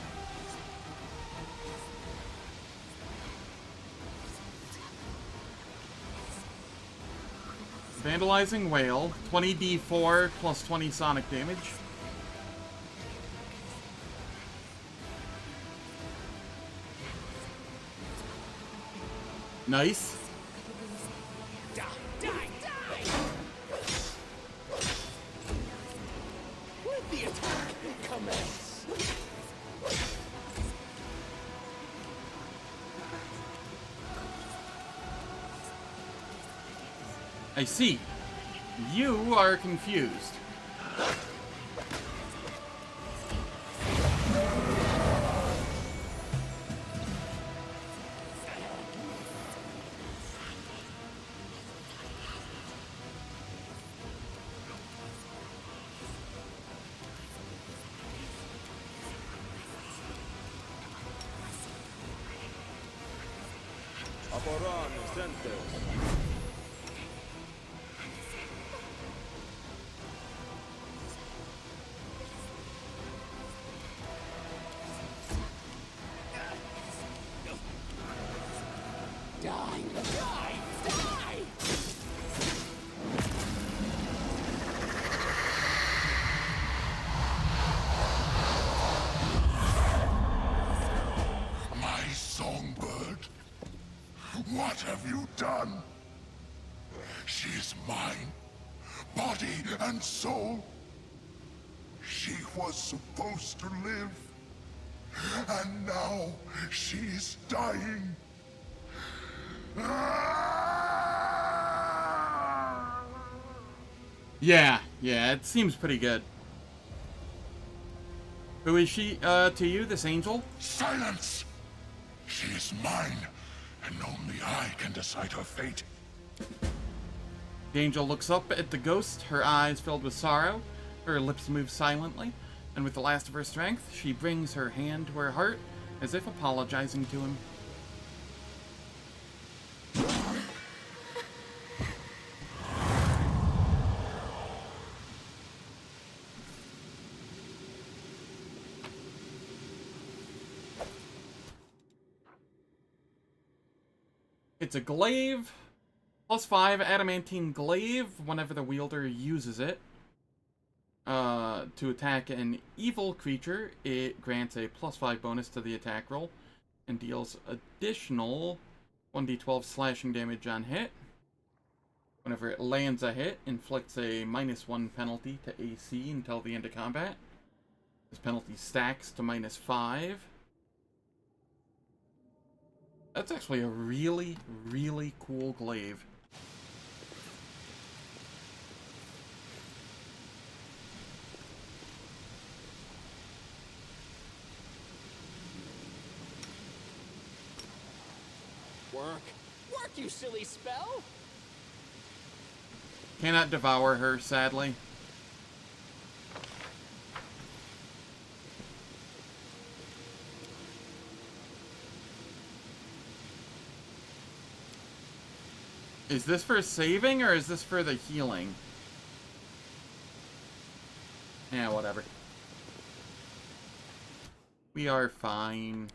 S1: Vandalizing Whale. 20d4 plus 20 sonic damage. Nice.
S2: Die, die, die! Let the attack commence.
S1: I see. You are confused.
S2: Die, die, die!
S3: My songbird, what have you done? She is mine, body and soul. She was supposed to live, and now she's dying.
S1: Yeah, it seems pretty good. Who is she, to you, this angel?
S3: Silence! She is mine, and only I can decide her fate.
S1: The angel looks up at the ghost, her eyes filled with sorrow, her lips move silently, and with the last of her strength, she brings her hand to her heart, as if apologizing to him. It's a glaive, +5 adamantine glaive whenever the wielder uses it. To attack an evil creature, it grants a +5 bonus to the attack roll and deals additional 1d12 slashing damage on hit. Whenever it lands a hit, inflicts a -1 penalty to AC until the end of combat. This penalty stacks to -5. That's actually a really, really cool glaive.
S2: Work, work, you silly spell!
S1: Cannot devour her, sadly. Is this for saving, or is this for the healing? Yeah, whatever. We are fine.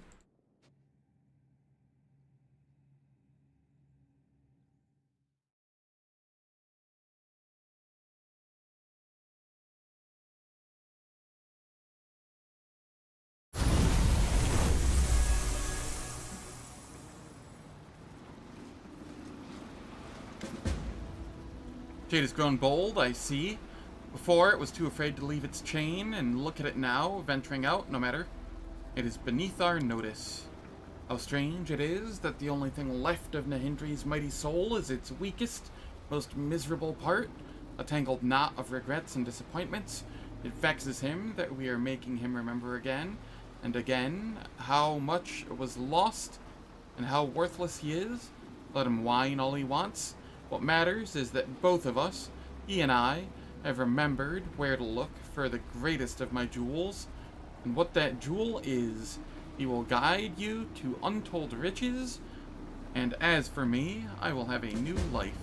S1: Jade has grown bold, I see. Before, it was too afraid to leave its chain, and look at it now, venturing out, no matter. It is beneath our notice. How strange it is that the only thing left of Nahindri's mighty soul is its weakest, most miserable part, a tangled knot of regrets and disappointments. It vexes him that we are making him remember again and again how much was lost and how worthless he is. Let him whine all he wants. What matters is that both of us, he and I, have remembered where to look for the greatest of my jewels, and what that jewel is. He will guide you to untold riches, and as for me, I will have a new life.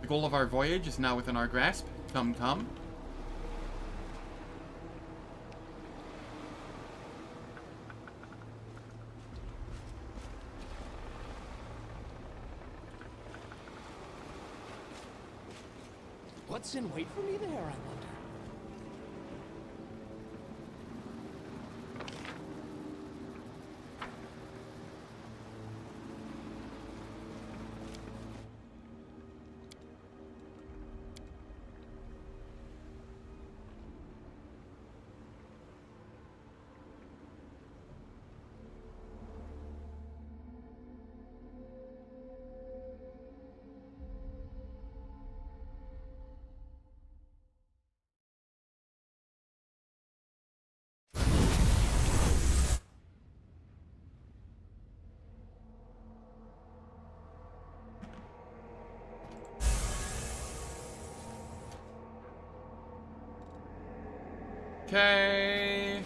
S1: The goal of our voyage is now within our grasp. Come, come.
S2: What's in wait for me there, I wonder?
S1: Okay.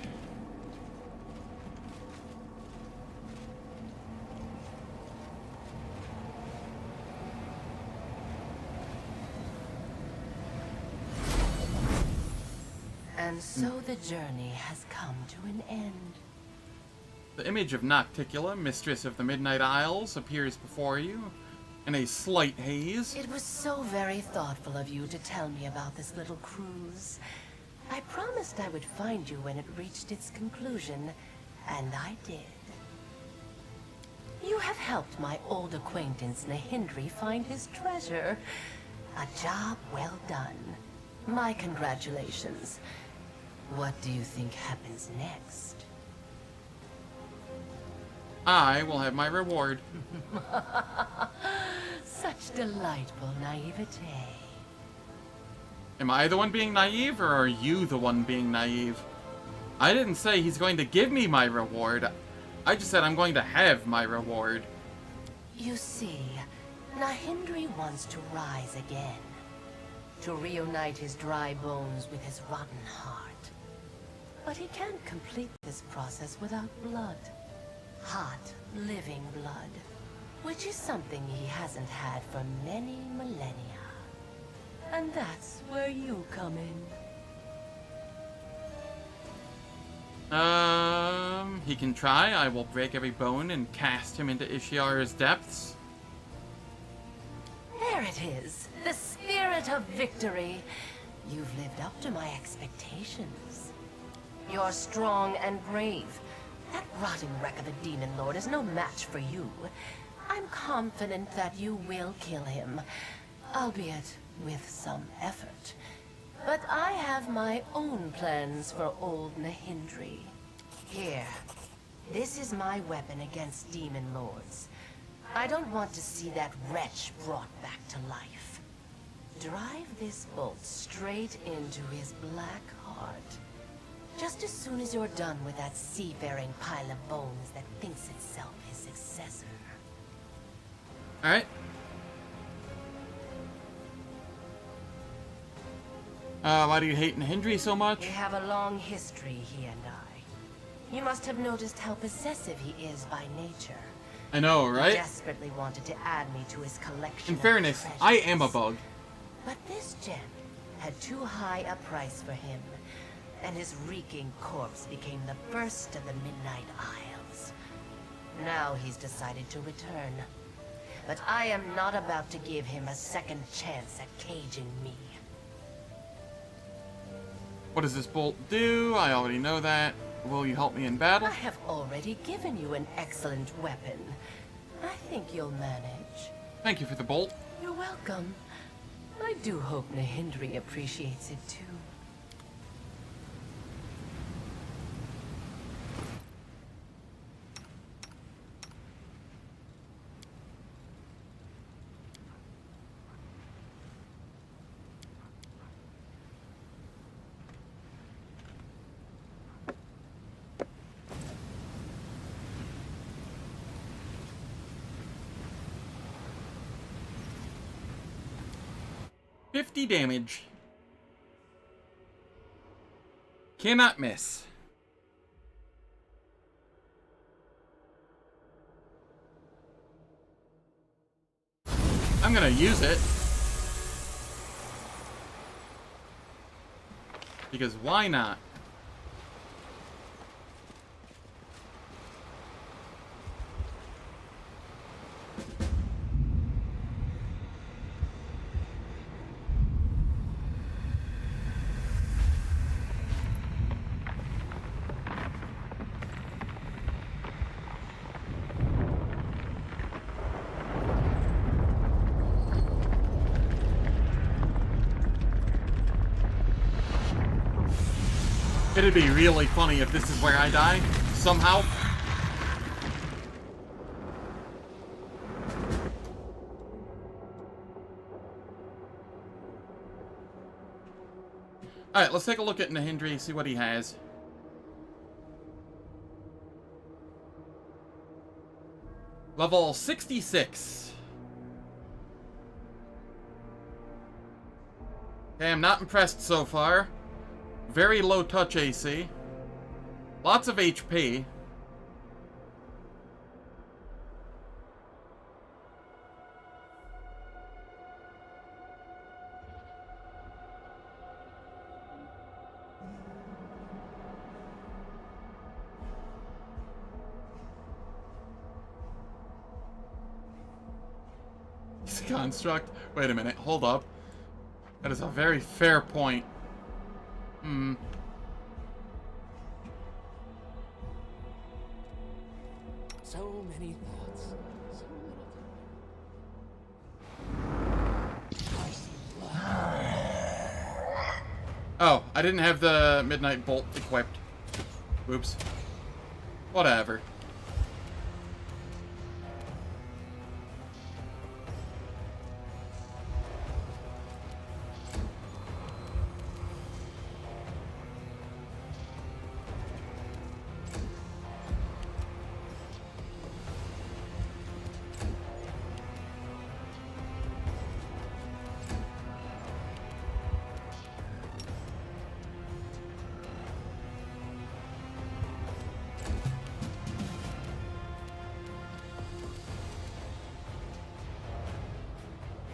S5: And so the journey has come to an end.
S1: The image of Nocticula, mistress of the Midnight Isles, appears before you in a slight haze.
S5: It was so very thoughtful of you to tell me about this little cruise. I promised I would find you when it reached its conclusion, and I did. You have helped my old acquaintance Nahindri find his treasure. A job well done. My congratulations. What do you think happens next?
S1: I will have my reward.
S5: Such delightful naivete.
S1: Am I the one being naive, or are you the one being naive? I didn't say he's going to give me my reward. I just said I'm going to have my reward.
S5: You see, Nahindri wants to rise again. To reunite his dry bones with his rotten heart. But he can't complete this process without blood. Hot, living blood. Which is something he hasn't had for many millennia. And that's where you come in.
S1: He can try. I will break every bone and cast him into Ishiara's depths.
S5: There it is. The spirit of victory. You've lived up to my expectations. You're strong and brave. That rotting wreck of a demon lord is no match for you. I'm confident that you will kill him. Albeit with some effort. But I have my own plans for old Nahindri. Here. This is my weapon against demon lords. I don't want to see that wretch brought back to life. Drive this bolt straight into his black heart. Just as soon as you're done with that seafaring pile of bones that thinks itself his successor.
S1: Alright. Why do you hate Nahindri so much?
S5: We have a long history, he and I. You must have noticed how possessive he is by nature.
S1: I know, right?
S5: He desperately wanted to add me to his collection
S1: In
S5: of
S1: fairness,
S5: treasures.
S1: I am a bug.
S5: But this gem had too high a price for him, and his reeking corpse became the first of the Midnight Isles. Now he's decided to return. But I am not about to give him a second chance at caging me.
S1: What does this bolt do? I already know that. Will you help me in battle?
S5: I have already given you an excellent weapon. I think you'll manage.
S1: Thank you for the bolt.
S5: You're welcome. I do hope Nahindri appreciates it too.
S1: $50 damage. Cannot miss. I'm gonna use it. Because why not? It'd be really funny if this is where I die, somehow. Alright, let's take a look at Nahindri, see what he has. Level 66. Okay, I'm not impressed so far. Very low touch AC. Lots of HP. He's a construct. Wait a minute, hold up. That is a very fair point.
S2: So many thoughts. So little time.
S1: Oh, I didn't have the Midnight Bolt equipped. Oops. Whatever.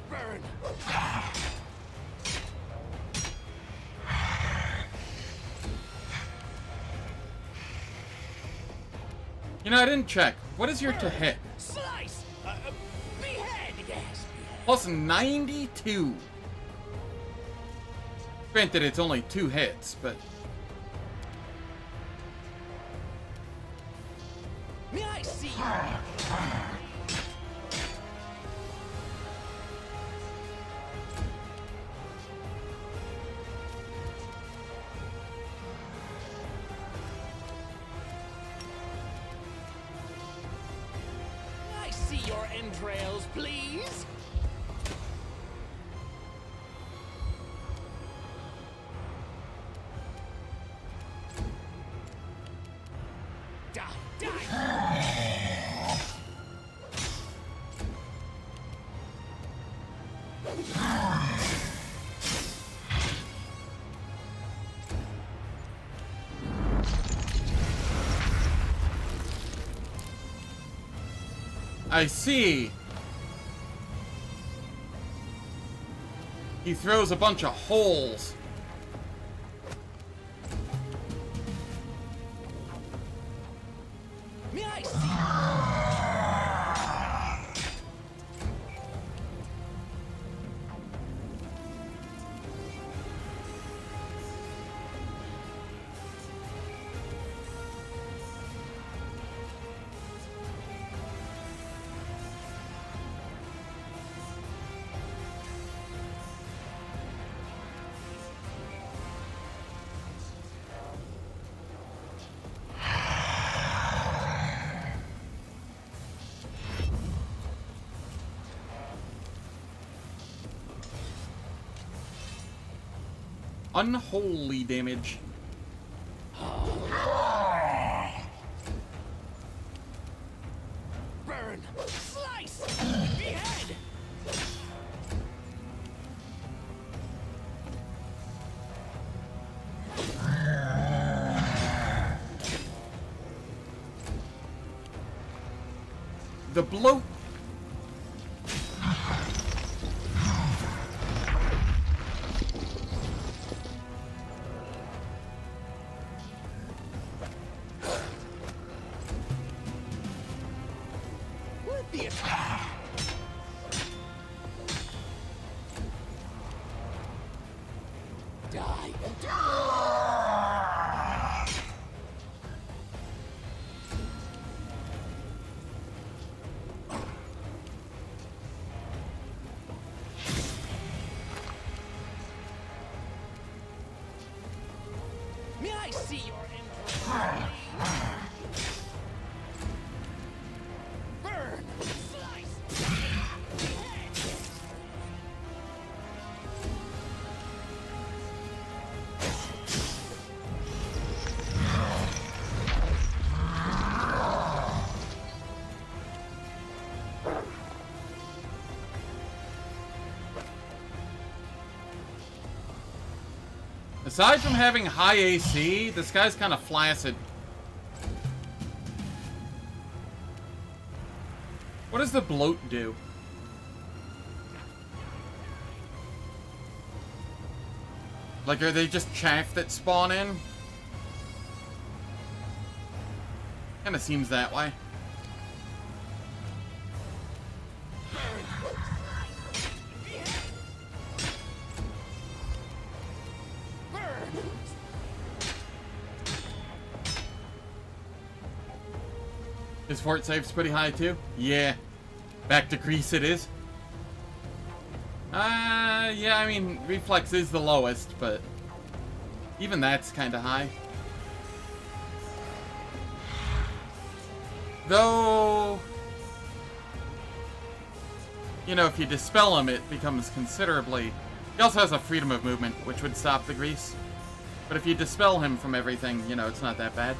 S2: Burn!
S1: You know, I didn't check. What is your to hit?
S2: Slice! Behead! Yes, behead.
S1: Plus 92. Granted, it's only 2 hits, but...
S2: May I see you? May I see your entrails, please? Die! Die!
S1: I see. He throws a bunch of holes.
S2: May I see?
S1: Unholy damage.
S2: Burn! Slice! Behead!
S1: The blow...
S2: the attack! Die. May I see your emperor? Burn! Slice!
S1: Aside from having high AC, this guy's kind of flaccid. What does the bloat do? Like, are they just chaff that spawn in? Kinda seems that way. His fort save's pretty high too? Yeah. Back to Greece it is. Yeah, I mean, reflex is the lowest, but even that's kinda high. Though, you know, if you dispel him, it becomes considerably... He also has a freedom of movement, which would stop the grease. But if you dispel him from everything, you know, it's not that bad.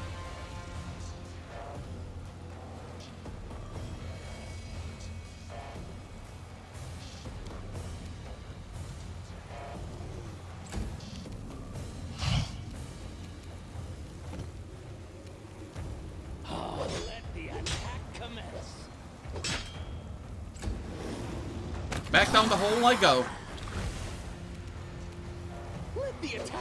S1: Back down the hole I go.
S2: Let the attack!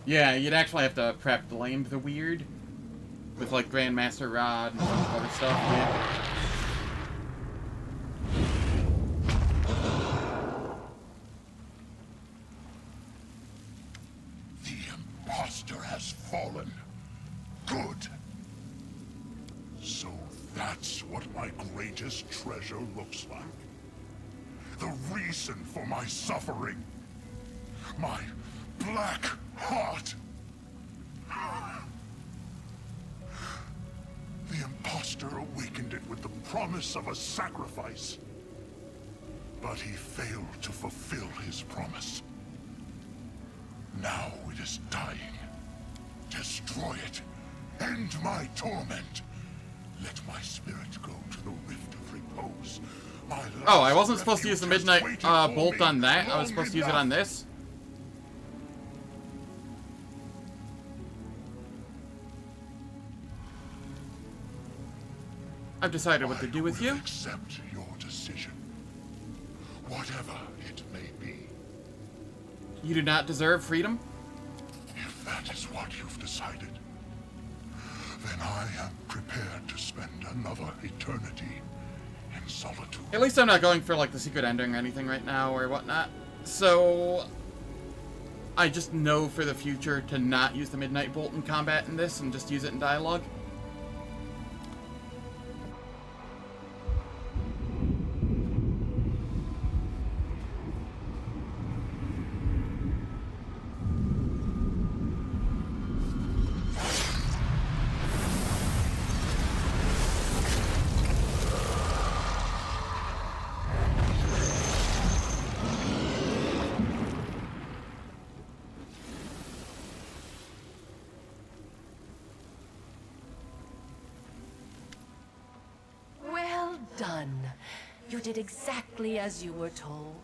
S1: Yeah, you'd actually have to prep Blame the Weird with like Grandmaster Rod and a bunch of other stuff. Yeah.
S3: The imposter has fallen. Good. So that's what my greatest treasure looks like. The reason for my suffering. My black heart. The imposter awakened it with the promise of a sacrifice. But he failed to fulfill his promise. Now it is dying. Destroy it. End my torment. Let my spirit go to the rift of repose. My
S1: Oh, I
S3: last
S1: wasn't supposed to use the
S3: refuge
S1: midnight
S3: has waited for
S1: bolt
S3: me
S1: on that. I
S3: long
S1: was supposed to use it
S3: enough.
S1: on this. I've decided what to do with
S3: I will
S1: you.
S3: accept your decision. Whatever it may be.
S1: You do not deserve freedom.
S3: If that is what you've decided, then I am prepared to spend another eternity in solitude.
S1: At least I'm not going for like the secret ending or anything right now or whatnot. So I just know for the future to not use the midnight bolt in combat in this and just use it in dialogue.
S5: Well done. You did exactly as you were told.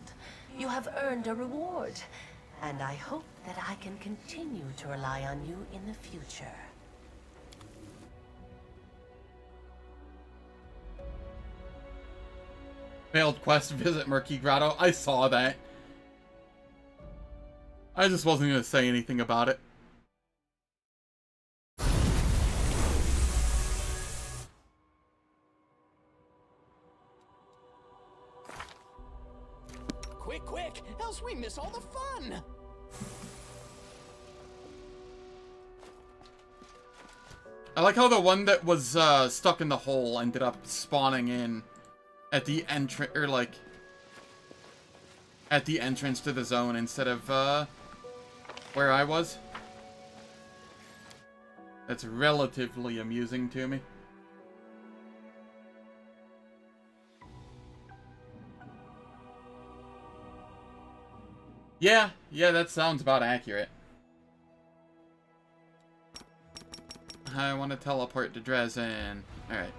S5: You have earned a reward. And I hope that I can continue to rely on you in the future.
S1: Failed quest, visit Murky Grotto. I saw that. I just wasn't going to say anything about it.
S4: Quick, quick, else we miss all the fun!
S1: I like how the one that was stuck in the hole ended up spawning in at the entrance, or like at the entrance to the zone instead of where I was. That's relatively amusing to me. Yeah, that sounds about accurate. I want to teleport to Dresden. Alright.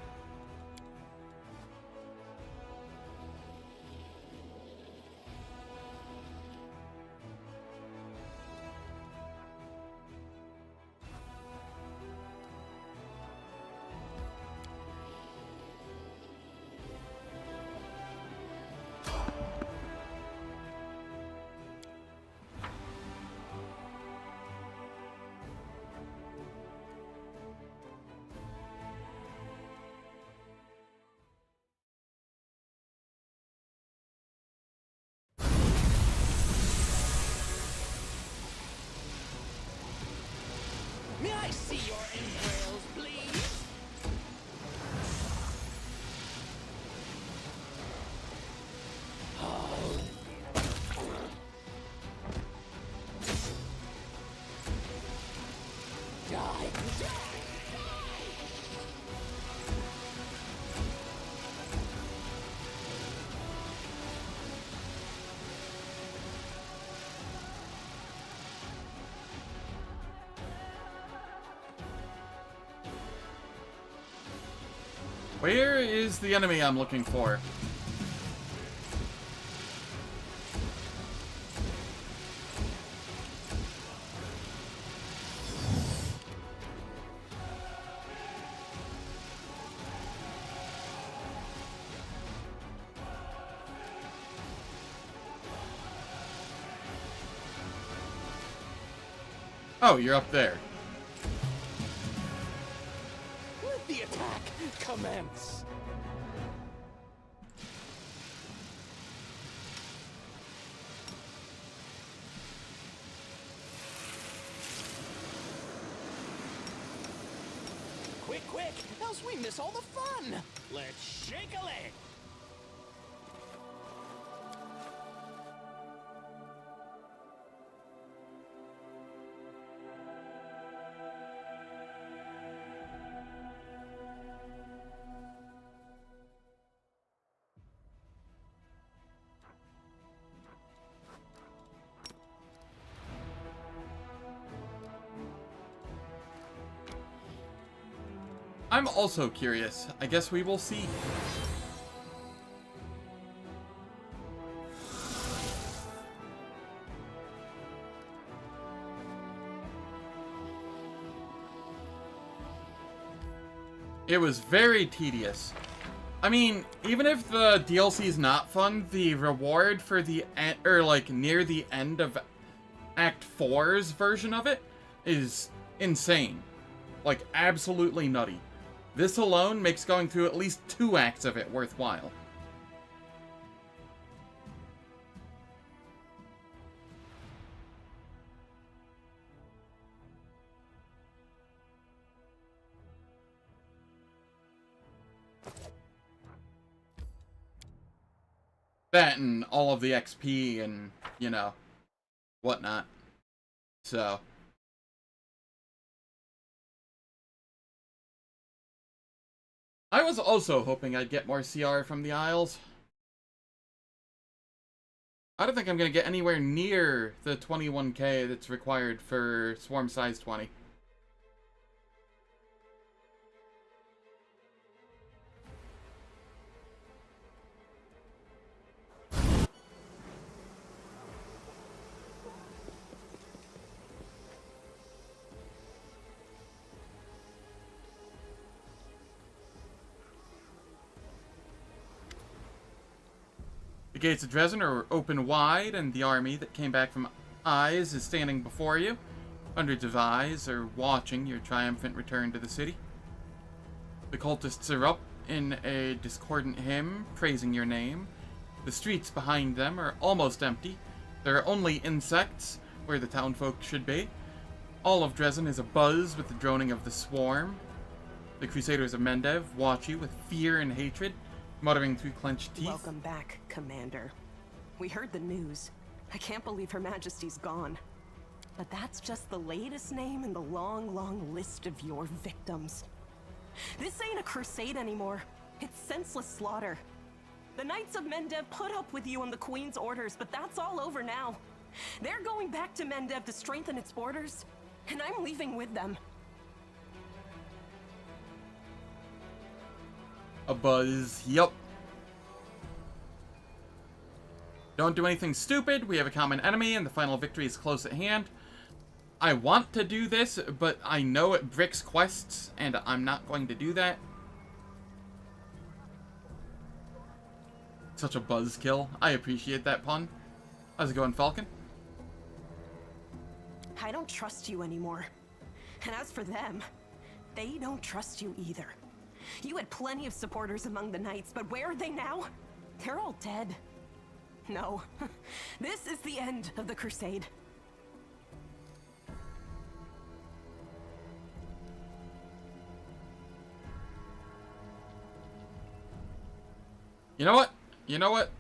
S4: May I see your entrails, please? Die!
S1: Where is the enemy I'm looking for? Oh, you're up there.
S4: Let the attack commence! Quick, quick, else we miss all the fun! Let's shake a leg!
S1: I'm also curious. I guess we will see. It was very tedious. I mean, even if the DLC is not fun, the reward for the or like near the end of Act 4's version of it is insane. Like, absolutely nutty. This alone makes going through at least 2 acts of it worthwhile. That and all of the XP and, you know, whatnot. So... I was also hoping I'd get more CR from the Isles. I don't think I'm going to get anywhere near the 21k that's required for Swarm Size 20. gates of Dresden are open wide, and the army that came back from Eyes is standing before you. Hundreds of eyes are watching your triumphant return to the city. The cultists are up in a discordant hymn, praising your name. The streets behind them are almost empty. There are only insects where the townfolk should be. All of Dresden is abuzz with the droning of the swarm. The Crusaders of Mendev watch you with fear and hatred, muttering through clenched teeth.
S6: Welcome back, Commander. We heard the news. I can't believe Her Majesty's gone. But that's just the latest name in the long, long list of your victims. This ain't a crusade anymore. It's senseless slaughter. The Knights of Mendev put up with you and the Queen's orders, but that's all over now. They're going back to Mendev to strengthen its borders, and I'm leaving with them.
S1: A buzz, yup. Don't do anything stupid, we have a common enemy, and the final victory is close at hand. I want to do this, but I know it bricks quests, and I'm not going to do that. Such a buzzkill. I appreciate that pun. How's it going, Falcon?
S6: I don't trust you anymore. And as for them, they don't trust you either. You had plenty of supporters among the Knights, but where are they now? They're all dead. No. This is the end of the Crusade.
S1: You know what? You know what?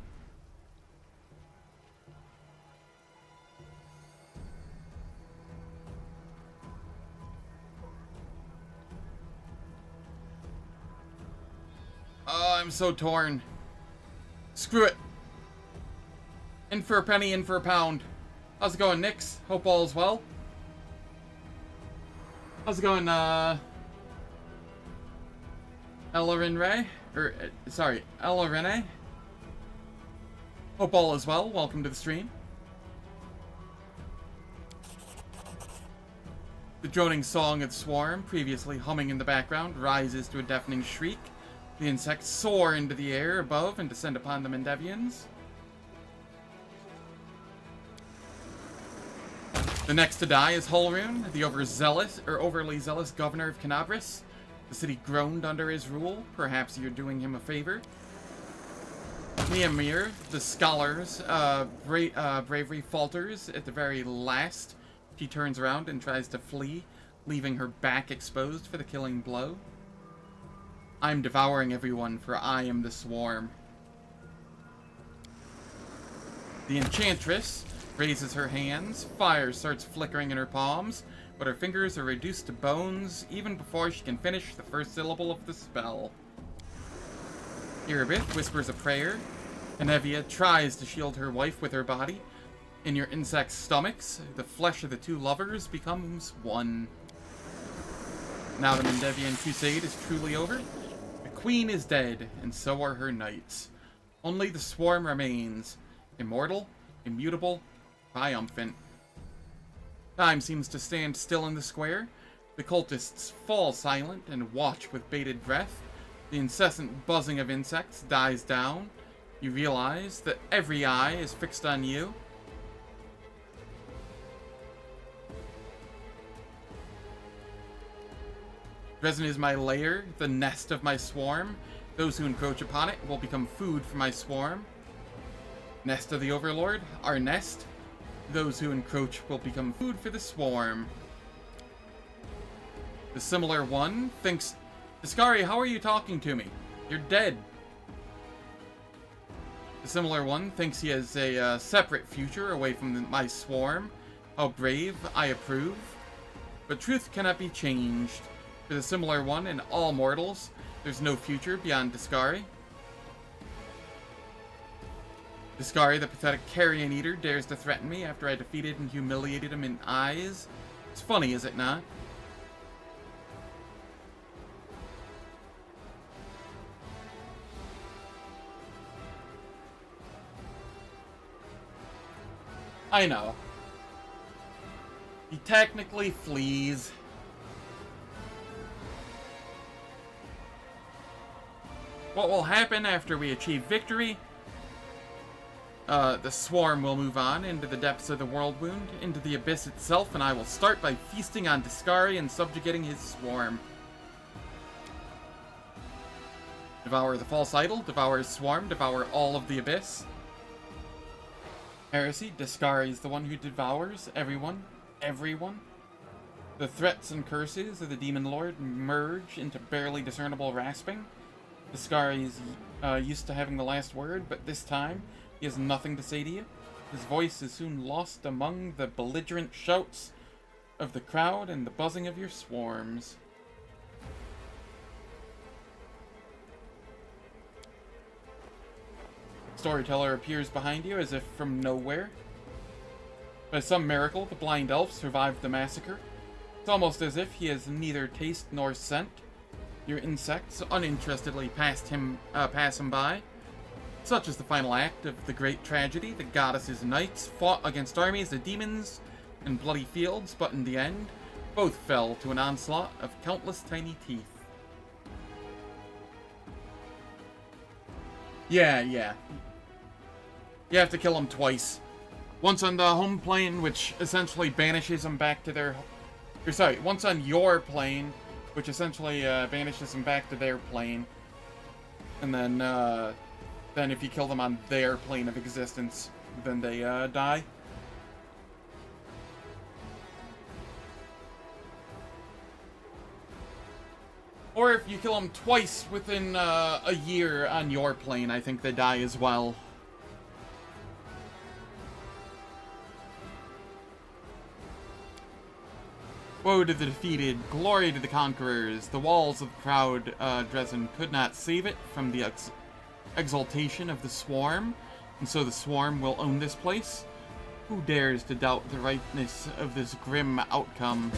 S1: Oh, I'm so torn. Screw it. In for a penny, in for a pound. How's it going, Nix? Hope all is well. How's it going, Ella Ray? Or, sorry, Ella Rene? Hope all is well. Welcome to the stream. The droning song of the swarm, previously humming in the background, rises to a deafening shriek. The insects soar into the air above and descend upon the Mendevians. The next to die is Hulrune, the overly zealous governor of Canabris. The city groaned under his rule. Perhaps you're doing him a favor. Miamir, the scholar's bravery falters at the very last. She turns around and tries to flee, leaving her back exposed for the killing blow. I'm devouring everyone, for I am the swarm. The enchantress raises her hands. Fire starts flickering in her palms, but her fingers are reduced to bones even before she can finish the first syllable of the spell. Irabith whispers a prayer. Enevia tries to shield her wife with her body. In your insect's stomachs, the flesh of the two lovers becomes one. Now the Mendevian crusade is truly over. The queen is dead, and so are her knights. Only the swarm remains, immortal, immutable, triumphant. Time seems to stand still in the square. The cultists fall silent and watch with bated breath. The incessant buzzing of insects dies down. You realize that every eye is fixed on you. Dresden is my lair, the nest of my swarm. Those who encroach upon it will become food for my swarm. Nest of the Overlord, our nest. Those who encroach will become food for the swarm. The similar one thinks, Discari, how are you talking to me? You're dead. The similar one thinks he has a separate future away from my swarm. How brave, I approve. But truth cannot be changed. For the similar one and all mortals, there's no future beyond Discari. Discari, the pathetic carrion eater, dares to threaten me after I defeated and humiliated him in Eyes. It's funny, is it not? I know. He technically flees. What will happen after we achieve victory? The swarm will move on into the depths of the world wound, into the abyss itself, and I will start by feasting on Discari and subjugating his swarm. Devour the false idol, devour his swarm, devour all of the abyss. Heresy, Discari is the one who devours everyone. Everyone. The threats and curses of the Demon Lord merge into barely discernible rasping. Discari is used to having the last word, but this time he has nothing to say to you. His voice is soon lost among the belligerent shouts of the crowd and the buzzing of your swarms. Storyteller appears behind you as if from nowhere. By some miracle, the blind elf survived the massacre. It's almost as if he has neither taste nor scent. Your insects uninterestedly pass him by. Such is the final act of the great tragedy. The goddess's knights fought against armies of demons in bloody fields, but in the end, both fell to an onslaught of countless tiny teeth. Yeah. You have to kill them twice. Once on the home plane, which essentially banishes them back to their... once on your plane, which essentially banishes them back to their plane. And then if you kill them on their plane of existence, then they die. Or if you kill them twice within a year on your plane, I think they die as well. Woe to the defeated, glory to the conquerors. The walls of the proud Dresden could not save it from the exaltation of the swarm, and so the swarm will own this place. Who dares to doubt the rightness of this grim outcome?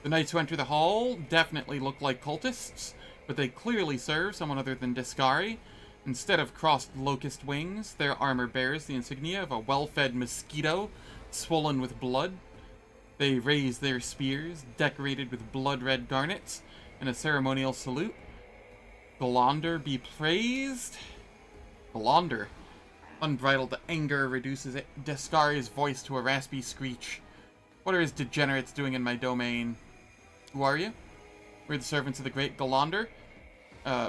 S1: The knights who enter the hall definitely look like cultists, but they clearly serve someone other than Discari. Instead of crossed locust wings, their armor bears the insignia of a well-fed mosquito, swollen with blood. They raise their spears, decorated with blood-red garnets, in a ceremonial salute. Galander be praised. Galander. Unbridled anger reduces Discari's voice to a raspy screech. What are his degenerates doing in my domain? Who are you? We're the servants of the great Galander,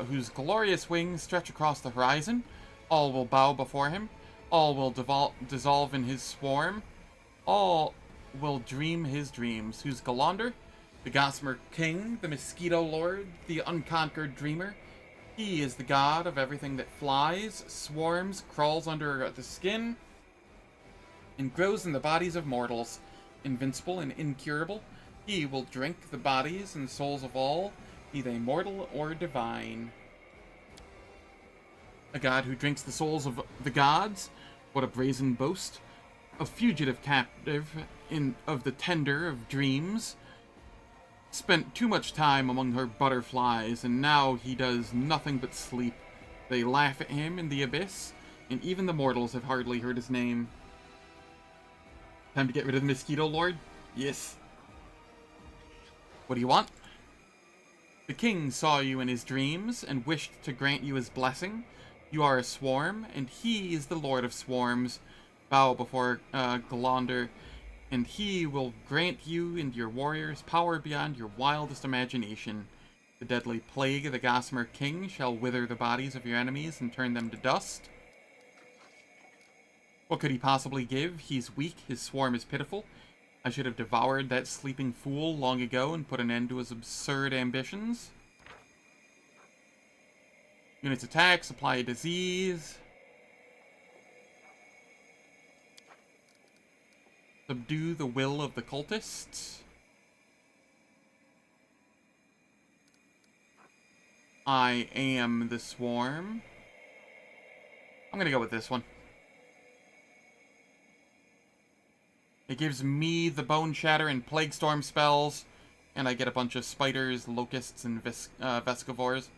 S1: whose glorious wings stretch across the horizon. All will bow before him. All will dissolve in his swarm. All will dream his dreams. Who's Galander? The Gossamer King, the Mosquito Lord, the unconquered dreamer. He is the god of everything that flies, swarms, crawls under the skin, and grows in the bodies of mortals. Invincible and incurable, he will drink the bodies and souls of all, be they mortal or divine. A god who drinks the souls of the gods? What a brazen boast. A fugitive captive of the tender of dreams. Spent too much time among her butterflies, and now he does nothing but sleep. They laugh at him in the abyss, and even the mortals have hardly heard his name. Time to get rid of the Mosquito Lord? Yes. What do you want? The king saw you in his dreams and wished to grant you his blessing. You are a swarm, and he is the lord of swarms. Bow before Galander, and he will grant you and your warriors power beyond your wildest imagination. The deadly plague of the Gossamer King shall wither the bodies of your enemies and turn them to dust. What could he possibly give? He's weak, his swarm is pitiful. I should have devoured that sleeping fool long ago and put an end to his absurd ambitions. Units attack, supply a disease. Subdue the will of the cultists. I am the swarm. I'm gonna go with this one. It gives me the Bone Shatter and Plague Storm spells, and I get a bunch of spiders, locusts, and vescivores.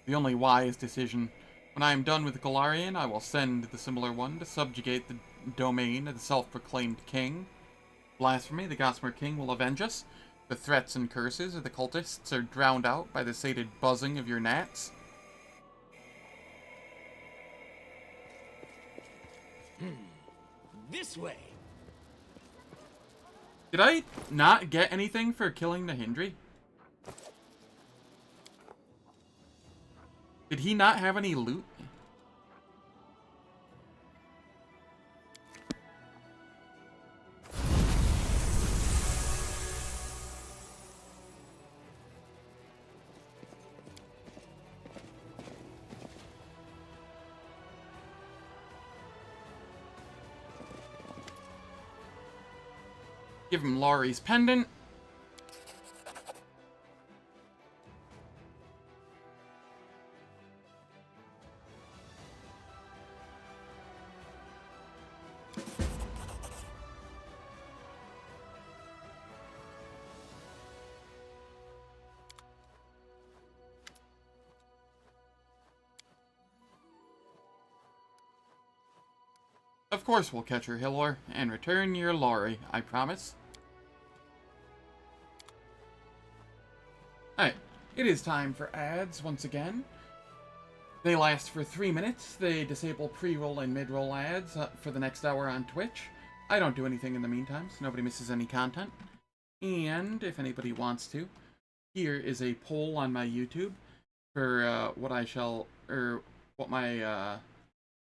S1: The only wise decision. When I am done with Galarian, I will send the similar one to subjugate the domain of the self-proclaimed king. blasphemy, the Gossamer King will avenge us. The threats and curses of the cultists are drowned out by the sated buzzing of your gnats.
S4: This way.
S1: Did I not get anything for killing the Hindri? Did he not have any loot? Give him Laurie's pendant. Of course we'll catch her, Hillor, and return your Laurie, I promise. Alright, it is time for ads once again. They last for 3 minutes. They disable pre-roll and mid-roll ads for the next hour on Twitch. I don't do anything in the meantime, so nobody misses any content. And if anybody wants to, here is a poll on my YouTube for what my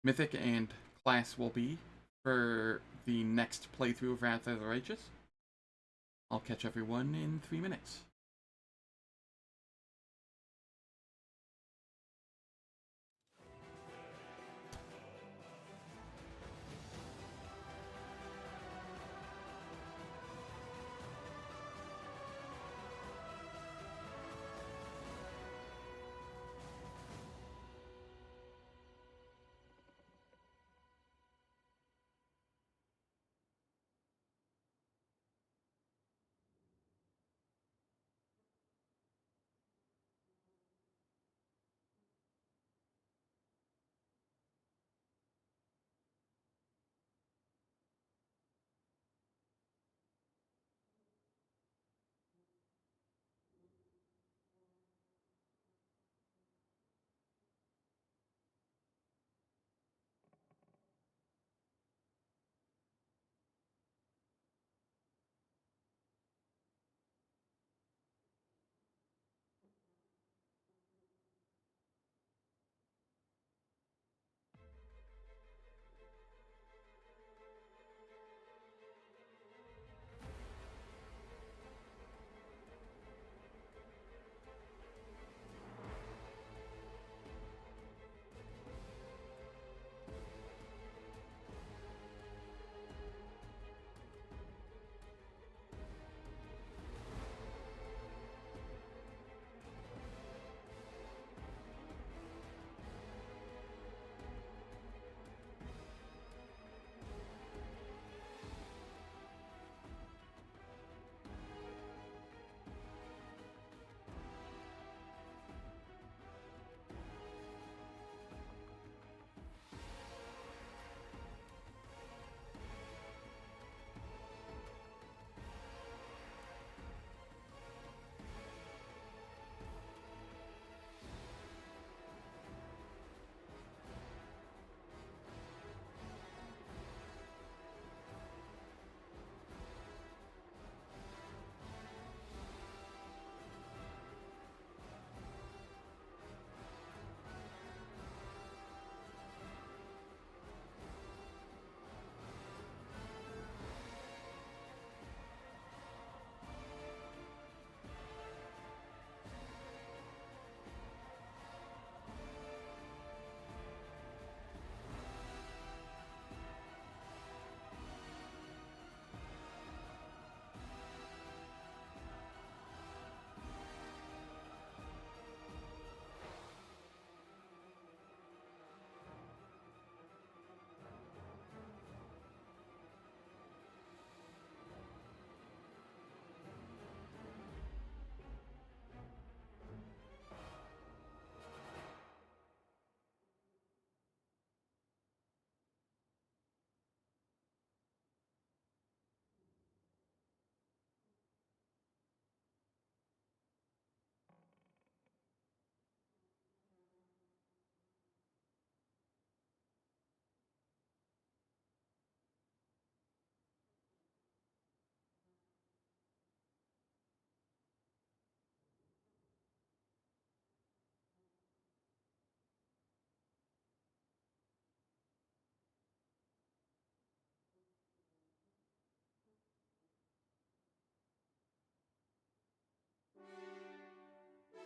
S1: mythic and class will be for the next playthrough of Wrath of the Righteous. I'll catch everyone in 3 minutes.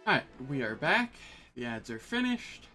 S1: Alright, we are back. The ads are finished.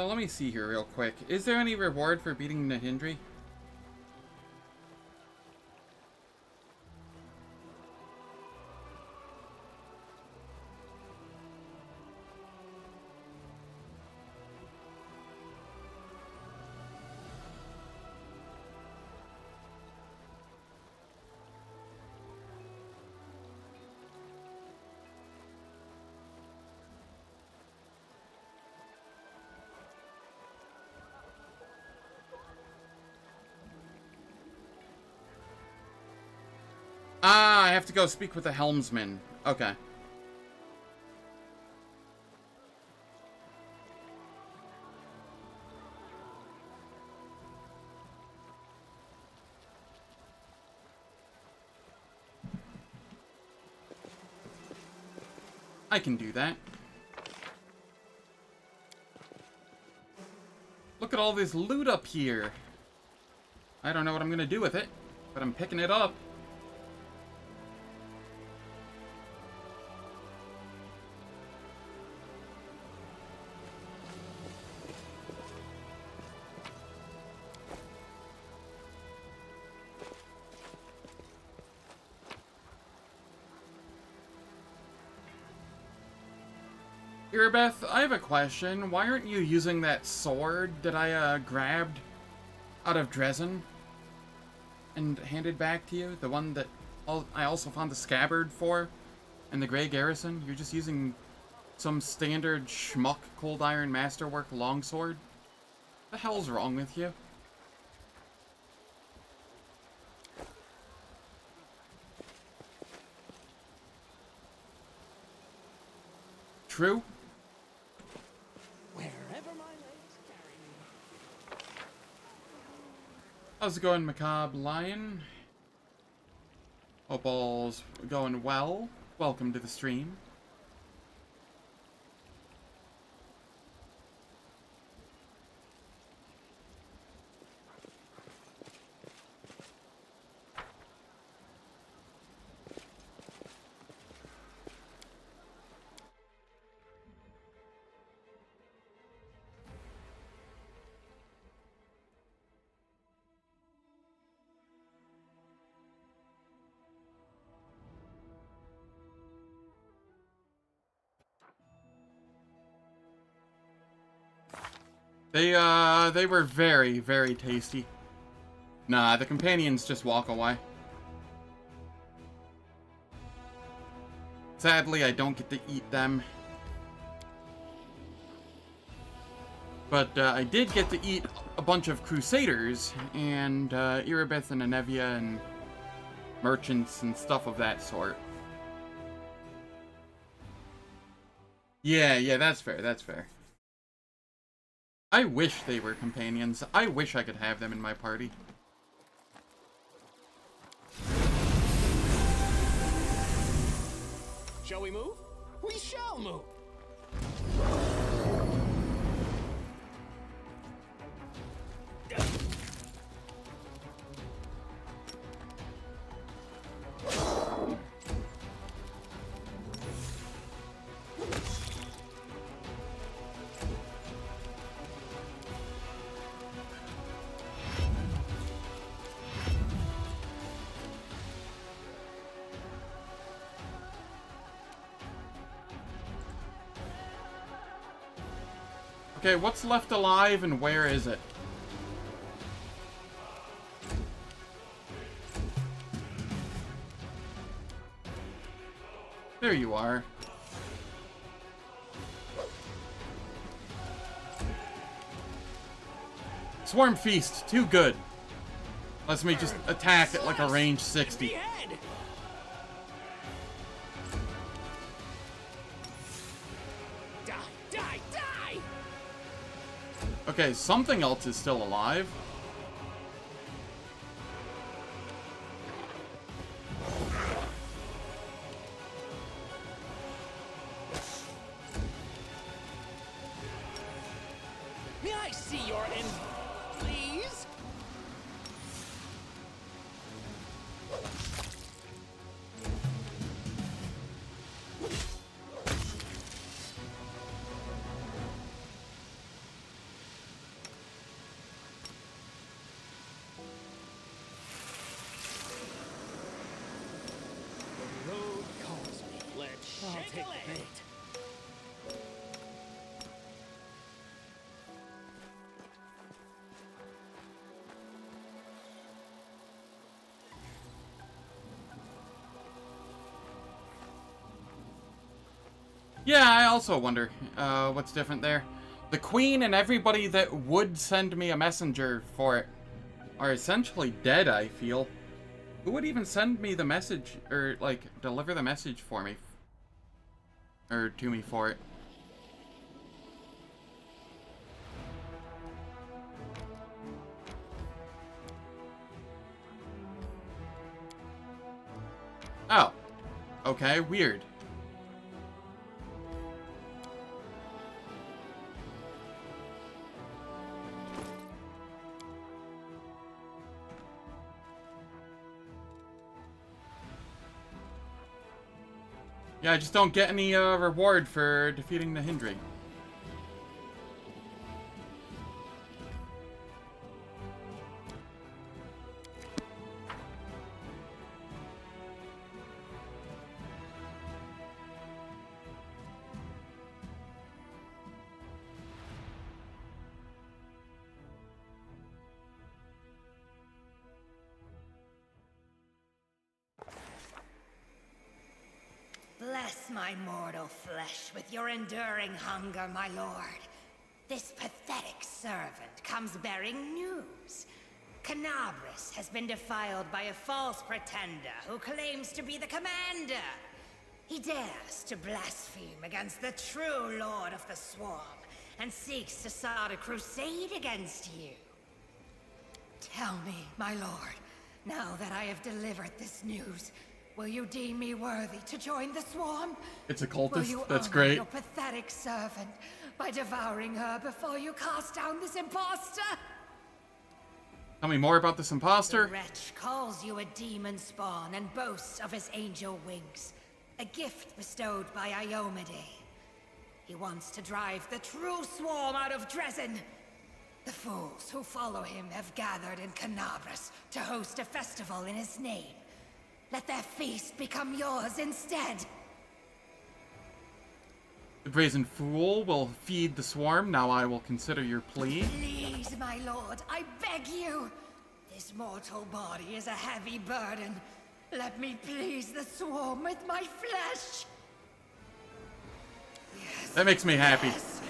S1: Let me see here real quick. Is there any reward for beating Nahindri? Ah, I have to go speak with the helmsman. Okay. I can do that. Look at all this loot up here. I don't know what I'm gonna do with it, but I'm picking it up. Irabeth, I have a question. Why aren't you using that sword that I grabbed out of Dresden and handed back to you? The one that I also found the scabbard for in the Grey Garrison? You're just using some standard schmuck cold iron masterwork longsword? What the hell's wrong with you? True?
S2: Wherever my legs carry me.
S1: How's it going, Macabre Lion? Hope all's going well. Welcome to the stream. They were very, very tasty. Nah, the companions just walk away. Sadly, I don't get to eat them. But I did get to eat a bunch of Crusaders, and Irabeth and Anevia, and merchants and stuff of that sort. Yeah, that's fair, that's fair. I wish they were companions. I wish I could have them in my party.
S2: Shall we move? We shall move!
S1: Okay, what's left alive and where is it? There you are. Swarm Feast, too good. Lets me just attack at like a range 60.
S2: Behead!
S1: Okay, something else is still alive.
S4: May I see your please? The road calls me. Let's take the bait.
S1: Yeah, I also wonder what's different there. The Queen and everybody that would send me a messenger for it are essentially dead, I feel. Who would even send me the message, or, like, deliver the message for me? Or to me for it? Oh. Okay, weird. Yeah, I just don't get any reward for defeating the Hindri.
S7: Bless my mortal flesh with your enduring hunger, my lord. This pathetic servant comes bearing news. Canabris has been defiled by a false pretender who claims to be the commander. He dares to blaspheme against the true lord of the swarm and seeks to start a crusade against you. Tell me, my lord, now that I have delivered this news, will you deem me worthy to join the swarm?
S1: It's a
S7: Will you
S1: cultist. That's
S7: honor
S1: great.
S7: your pathetic servant by devouring her before you cast down this impostor?
S1: Tell me more about this
S7: The
S1: imposter.
S7: wretch calls you a demon spawn and boasts of his angel wings, a gift bestowed by Iomade. He wants to drive the true swarm out of Dresden. The fools who follow him have gathered in Canabris to host a festival in his name. Let their feast become yours instead.
S1: The brazen fool will feed the swarm. Now I will consider your plea.
S7: Please, my lord, I beg you. This mortal body is a heavy burden. Let me please the swarm with my flesh. Yes.
S1: That makes me happy.
S7: Yes.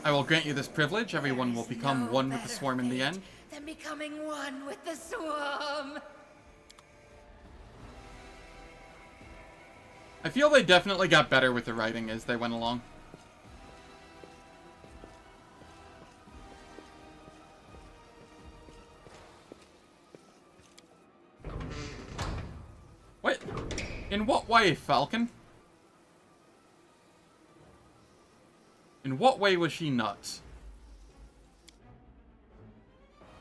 S1: I will grant you this privilege. Everyone will
S7: There is
S1: become
S7: no
S1: one with the
S7: better
S1: swarm in the
S7: fate
S1: end.
S7: than becoming one with the swarm.
S1: I feel they definitely got better with the writing as they went along. What? In what way, Falcon? In what way was she nuts?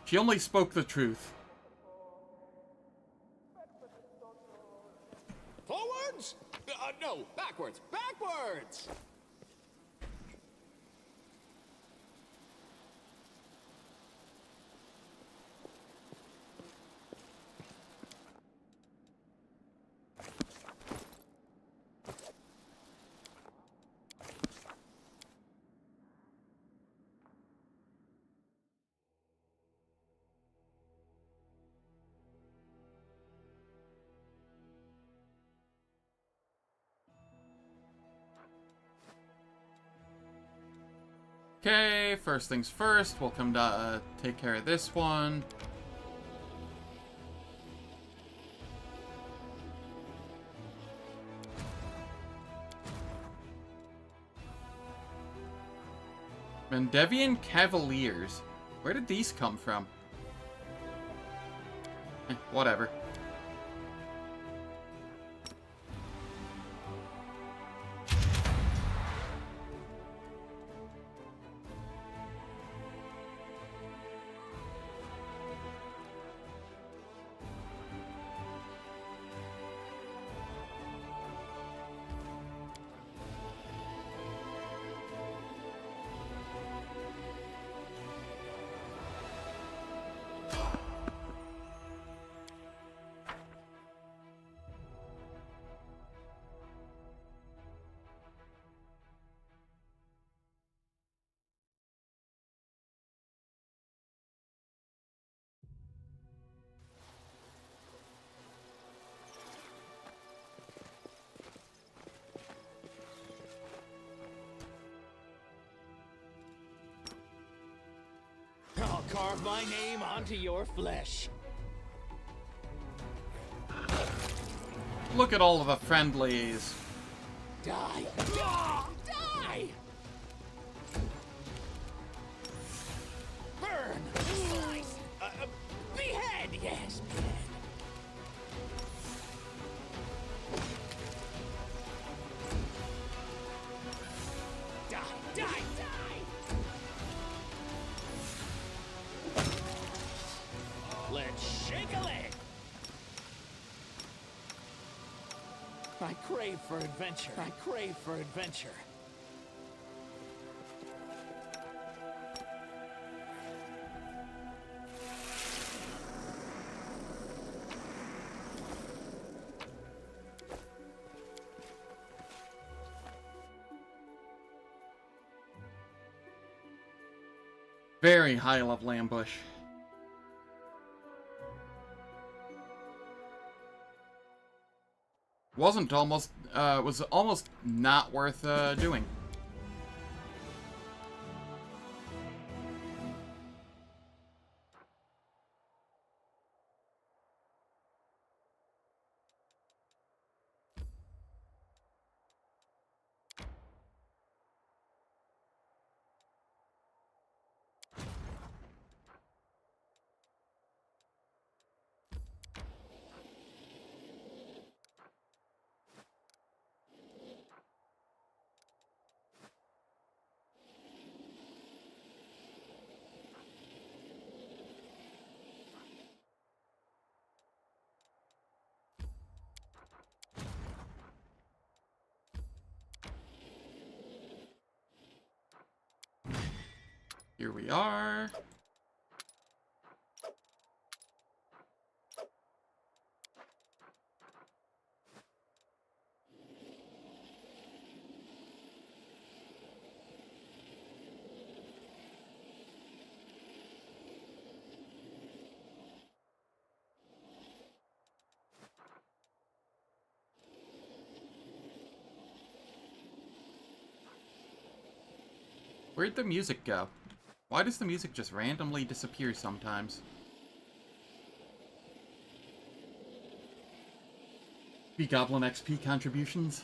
S1: She only spoke the truth.
S2: Forwards? No, backwards. Backwards!
S1: Okay, first things first, we'll come to take care of this one. Vandevian Cavaliers. Where did these come from? Whatever.
S4: I'll carve my name onto your flesh.
S1: Look at all of the friendlies.
S4: Die! Die! Die! Burn! Slice! Behead! Yes, behead. Die! Die! Die! Let's shake a leg! I crave for adventure. I crave for adventure.
S1: Very high level ambush. Was almost not worth doing. Here we are. Where'd the music go? Why does the music just randomly disappear sometimes? Goblin XP contributions?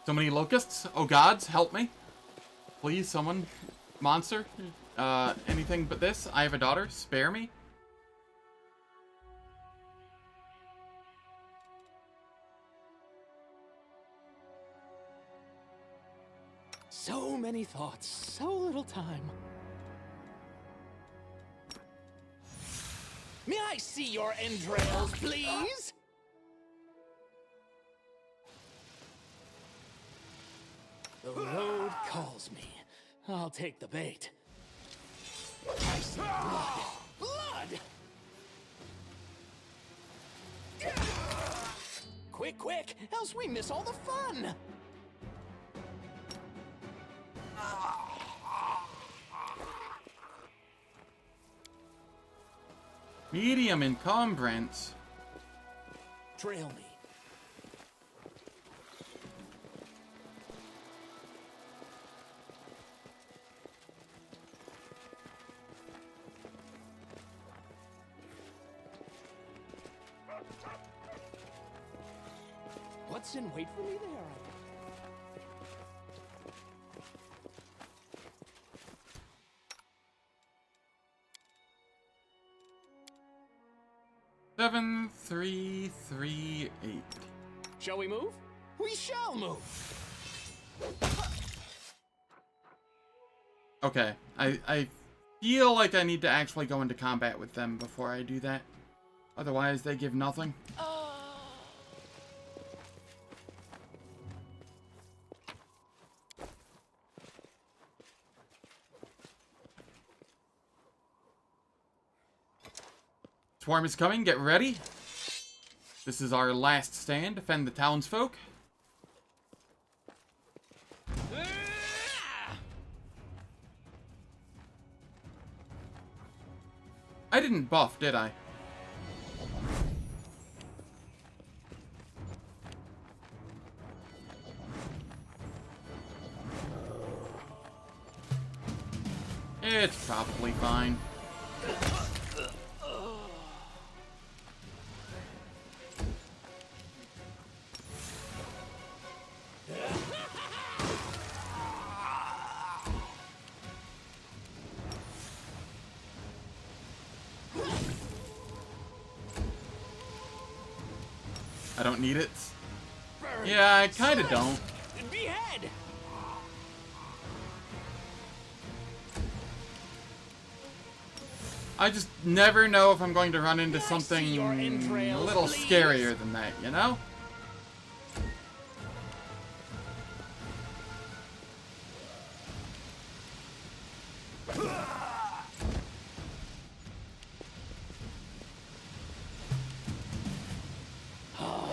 S1: So many locusts? Oh gods, help me. Please, someone. Monster. Anything but this. I have a daughter. Spare me.
S4: So many thoughts, so little time. May I see your entrails, please? The road calls me. I'll take the bait. I see blood. Blood! Quick, quick, else we miss all the fun!
S1: Medium encumbrance.
S4: Trail me.
S2: pots and wait for me there.
S1: 7338.
S2: Shall we move? We shall move.
S1: Okay, I feel like I need to actually go into combat with them before I do that. Otherwise, they give nothing. Swarm is coming, get ready. This is our last stand, defend the townsfolk. I didn't buff, did I? It's probably fine. I don't need it. Yeah, I kinda don't.
S2: Behead!
S1: I just never know if I'm going to run into
S2: May I
S1: something
S2: see your
S1: a
S2: entrails,
S1: little
S2: please?
S1: scarier than that, you know?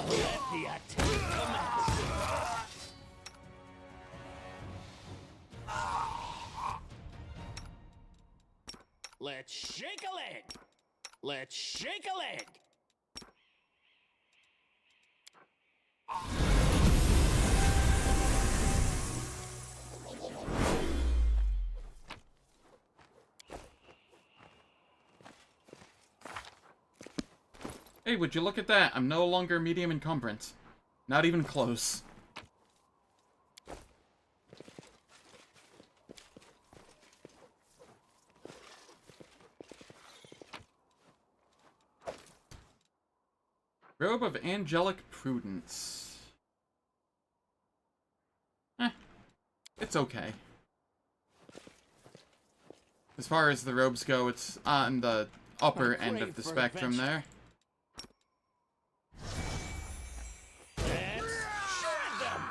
S2: Let the attack commence. Let's shake a leg. Let's shake a leg.
S1: Hey, would you look at that? I'm no longer medium encumbrance. Not even close. Robe of Angelic Prudence. It's okay. As far as the robes go, it's on the upper end of the spectrum there.
S2: Let's shred them.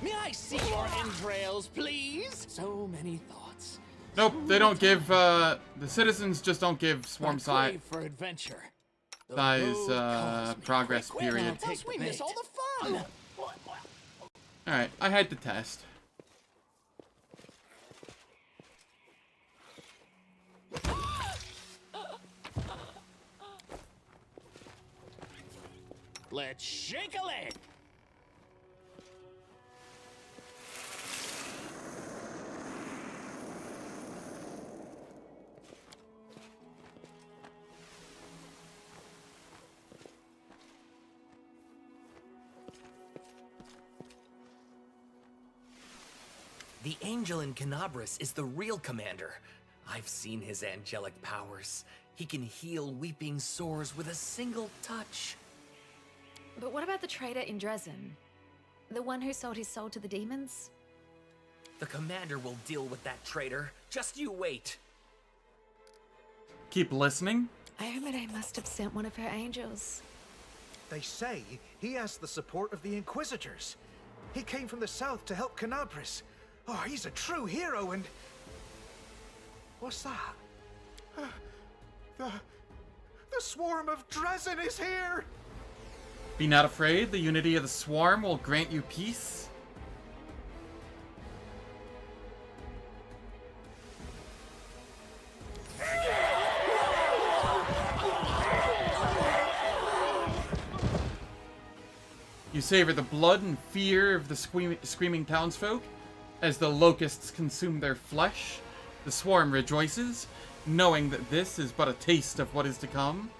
S2: May I see your entrails, please? So many thoughts.
S1: Nope, they don't give, the citizens just don't give swarm
S2: I
S1: size
S2: crave for adventure. The road calls me.
S1: progress
S2: Quick, quick,
S1: period.
S2: else we miss all the fun.
S1: Alright, I had to test.
S2: Let's shake a leg.
S8: The angel in Canabras is the real commander. I've seen his angelic powers. He can heal weeping sores with a single touch.
S9: But what about the traitor in Dresden? The one who sold his soul to the demons?
S8: The commander will deal with that traitor. Just you wait.
S1: Keep listening.
S9: Iomade must have sent one of her angels.
S10: They say he has the support of the Inquisitors. He came from the south to help Canabras. Oh, he's a true hero and... What's that? The swarm of Dresden is here!
S1: Be not afraid, the unity of the swarm will grant you peace. You savor the blood and fear of the screaming townsfolk. As the locusts consume their flesh, the swarm rejoices, knowing that this is but a taste of what is to come.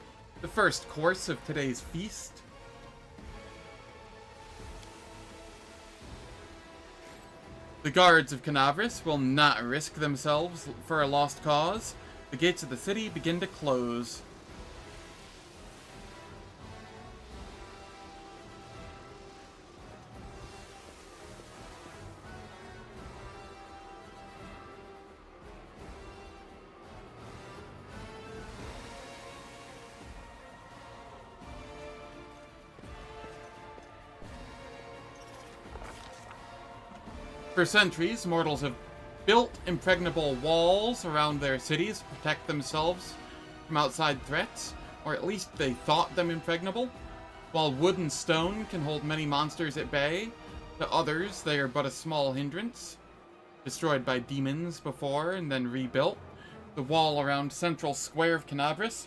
S1: The first course of today's feast. The guards of Canavris will not risk themselves for a lost cause. The gates of the city begin to close. For centuries, mortals have built impregnable walls around their cities to protect themselves from outside threats, or at least they thought them impregnable. While wood and stone can hold many monsters at bay, to others they are but a small hindrance. Destroyed by demons before and then rebuilt, the wall around central square of Canabris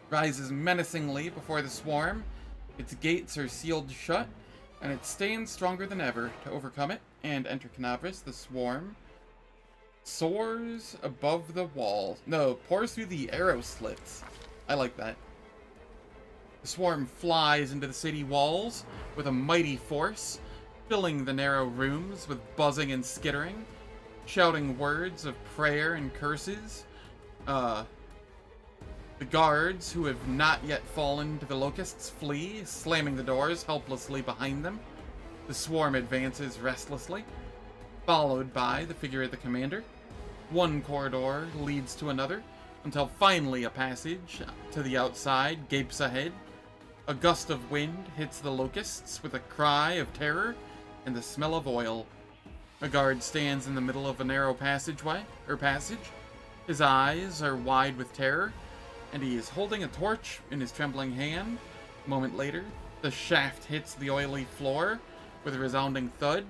S1: rises menacingly before the swarm. Its gates are sealed shut, and it stands stronger than ever. To overcome it and enter Canabris, the swarm soars above the wall. No, pours through the arrow slits. I like that. The swarm flies into the city walls with a mighty force, filling the narrow rooms with buzzing and skittering, shouting words of prayer and curses. The guards, who have not yet fallen to the locusts, flee, slamming the doors helplessly behind them. The swarm advances restlessly, followed by the figure of the commander. One corridor leads to another, until finally a passage to the outside gapes ahead. A gust of wind hits the locusts with a cry of terror and the smell of oil. A guard stands in the middle of a narrow passage. His eyes are wide with terror, and he is holding a torch in his trembling hand. A moment later, the shaft hits the oily floor with a resounding thud,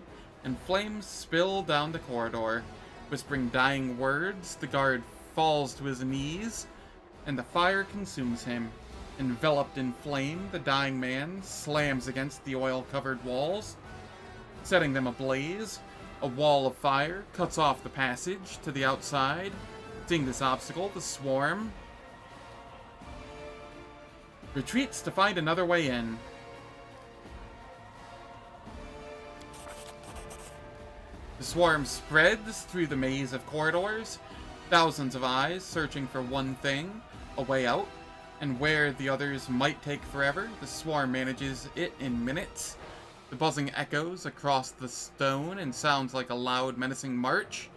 S1: and flames spill down the corridor. Whispering dying words, the guard falls to his knees, and the fire consumes him. Enveloped in flame, the dying man slams against the oil-covered walls, setting them ablaze. A wall of fire cuts off the passage to the outside. Seeing this obstacle, the swarm retreats to find another way in. The swarm spreads through the maze of corridors, thousands of eyes searching for one thing, a way out, and where the others might take forever, the swarm manages it in minutes. The buzzing echoes across the stone and sounds like a loud, menacing march,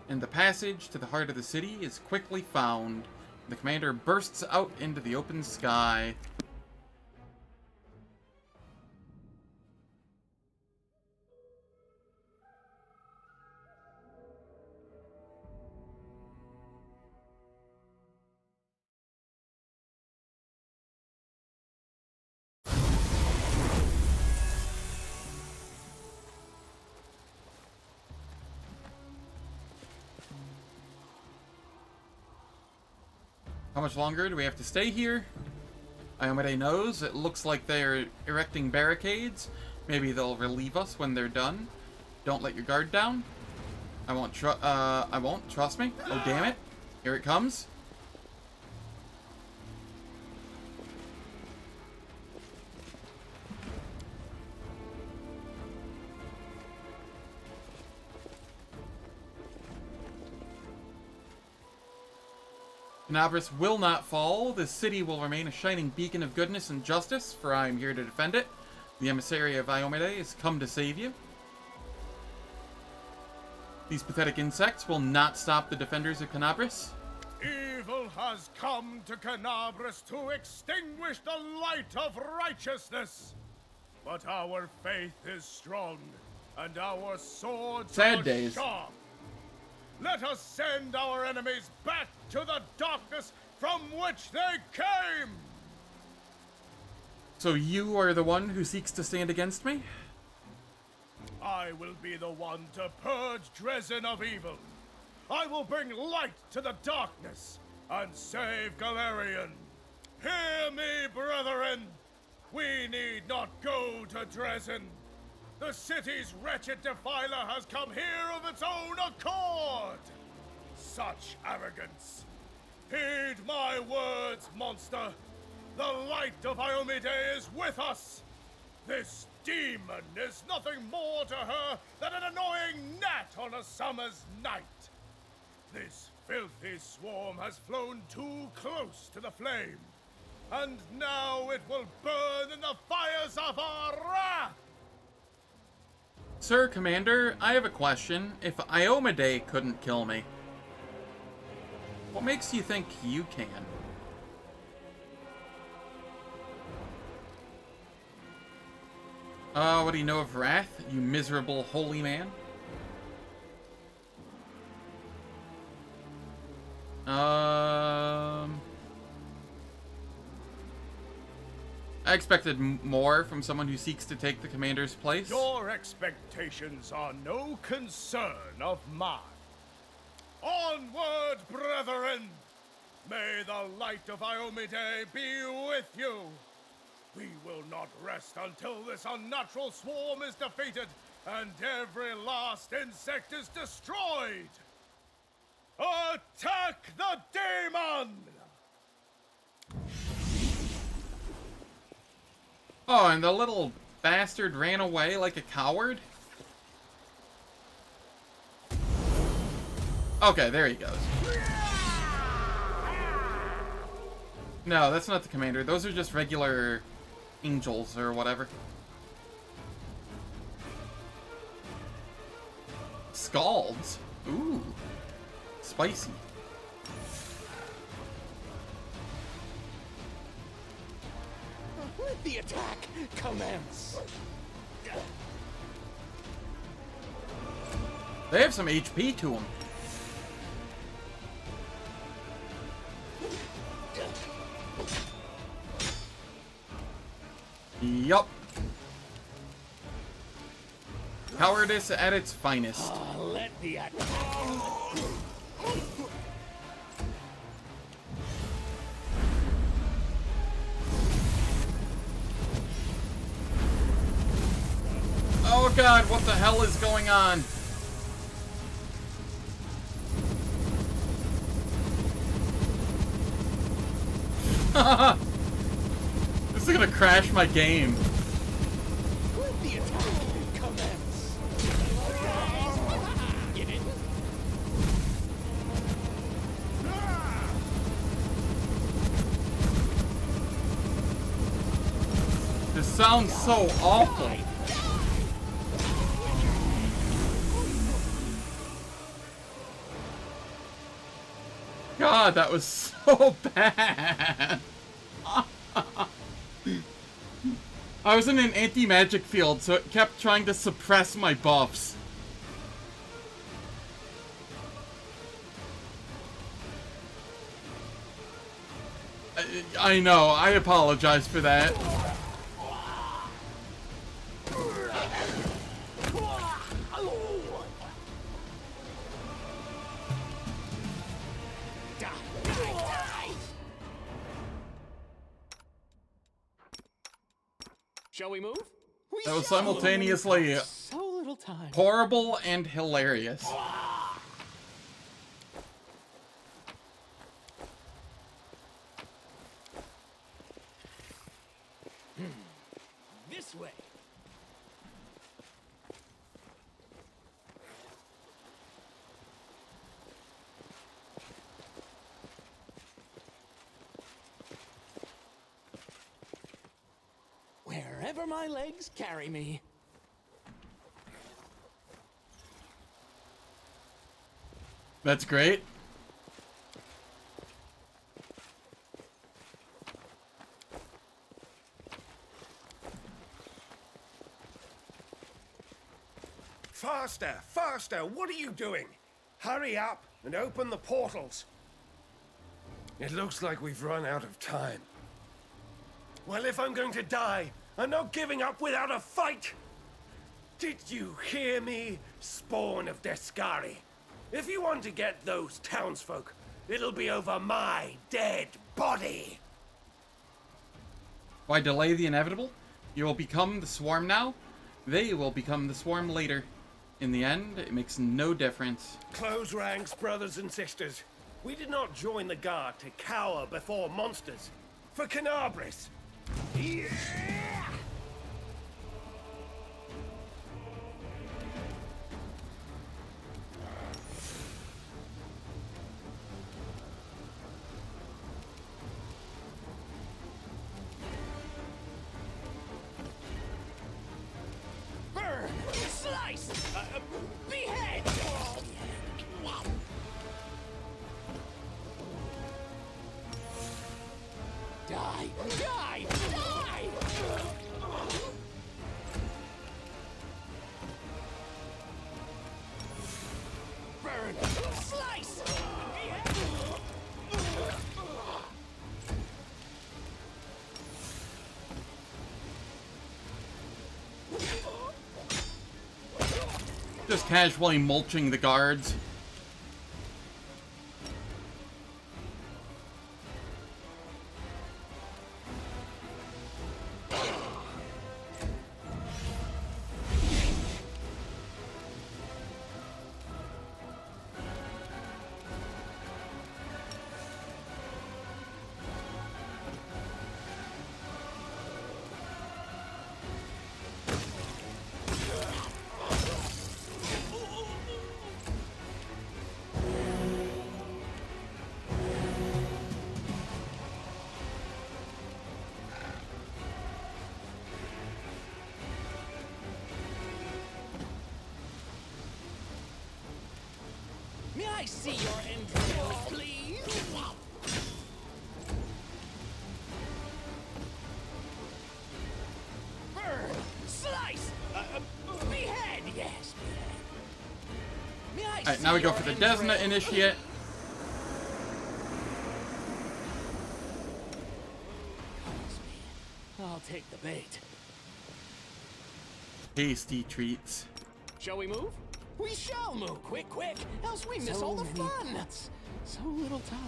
S1: and the passage to the heart of the city is quickly found. The commander bursts out into the open sky. How much longer do we have to stay here? Iomade knows. It looks like they're erecting barricades. Maybe they'll relieve us when they're done. Don't let your guard down. I won't. Trust me. Oh, damn it. Here it comes. Canavris will not fall. This city will remain a shining beacon of goodness and justice, for I am here to defend it. The emissary of Iomade has come to save you. These pathetic insects will not stop the defenders of Canavris.
S3: Evil has come to Canabris to extinguish the light of righteousness. But our faith is strong, and our swords
S1: Sad
S3: are
S1: days.
S3: sharp. Let us send our enemies back to the darkness from which they came!
S1: So you are the one who seeks to stand against me?
S3: I will be the one to purge Dresden of evil. I will bring light to the darkness and save Galarian. Hear me, brethren! We need not go to Dresden. The city's wretched defiler has come here of its own accord. Such arrogance. Heed my words, monster. The light of Iomide is with us. This demon is nothing more to her than an annoying gnat on a summer's night. This filthy swarm has flown too close to the flame, and now it will burn in the fires of our wrath!
S1: Sir Commander, I have a question. If Iomide couldn't kill me, what makes you think you can? What do you know of wrath, you miserable holy man? I expected more from someone who seeks to take the commander's place.
S3: Your expectations are no concern of mine. Onward, brethren! May the light of Iomide be with you! We will not rest until this unnatural swarm is defeated and every last insect is destroyed! Attack the demon!
S1: Oh, and the little bastard ran away like a coward? Okay, there he goes. No, that's not the commander. Those are just regular angels or whatever. Scalds? Ooh. Spicy.
S2: Let the attack commence.
S1: They have some HP to them. Yup. Cowardice at its finest.
S2: Let the attack.
S1: Oh god, what the hell is going on? This is gonna crash my game.
S2: Let the attack commence. Get it?
S1: This sounds so awful. God, that was so bad. I was in an anti-magic field, so it kept trying to suppress my buffs. I know, I apologize for that.
S2: Shall we move?
S1: That was simultaneously
S2: So little time.
S1: horrible and hilarious.
S2: This way. Wherever my legs carry me.
S1: That's great.
S11: Faster, faster, what are you doing? Hurry up and open the portals. It looks like we've run out of time. Well, if I'm going to die, I'm not giving up without a fight. Did you hear me, spawn of Descari? If you want to get those townsfolk, it'll be over my dead body.
S1: Why delay the inevitable? You will become the Swarm now. They will become the Swarm later. In the end, it makes no difference.
S11: Close ranks, brothers and sisters. We did not join the guard to cower before monsters. For Canabris. Yeah!
S2: Burn! Slice! Behead! Die! Die! Die! Burn! Slice! Behead!
S1: Just casually mulching the guards.
S2: May I see your entrails, please? Burn! Slice! Behead! Yes, behead. May I
S1: Alright,
S2: see
S1: now we go
S2: your
S1: for the
S2: entrails,
S1: Desna Initiate.
S2: Calls me. I'll take the bait.
S1: Tasty treats.
S2: Shall we move? We shall move! Quick, quick! Else we miss
S6: So
S2: all the
S6: many
S2: fun! So little time.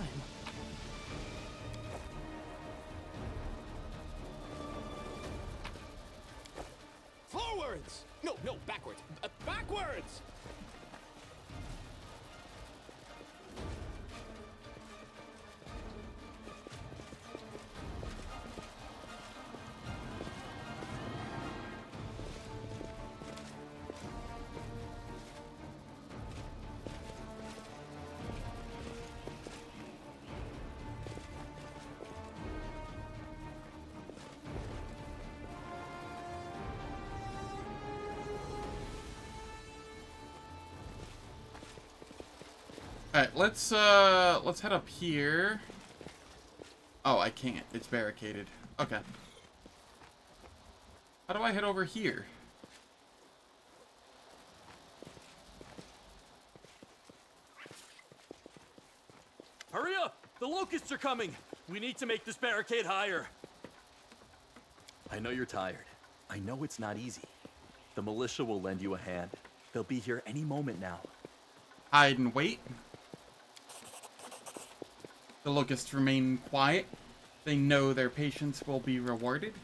S2: Forwards! No, no, backwards! Backwards!
S1: Alright, let's head up here. Oh, I can't. It's barricaded. Okay. How do I head over here?
S12: Hurry up! The locusts are coming! We need to make this barricade higher. I know you're tired. I know it's not easy. The militia will lend you a hand. They'll be here any moment now.
S1: Hide and wait. The locusts remain quiet. They know their patience will be rewarded.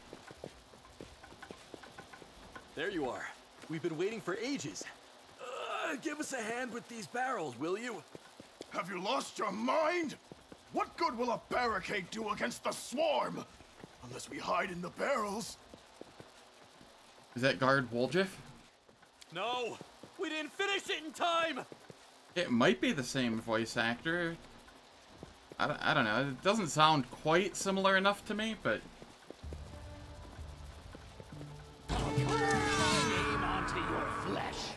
S12: There you are. We've been waiting for ages. Give us a hand with these barrels, will you?
S3: Have you lost your mind? What good will a barricade do against the swarm? Unless we hide in the barrels.
S1: Is that guard Woljif?
S12: No! We didn't finish it in time!
S1: It might be the same voice actor. I don't know. It doesn't sound quite similar enough to me, but...
S2: I'll carve my name onto your flesh.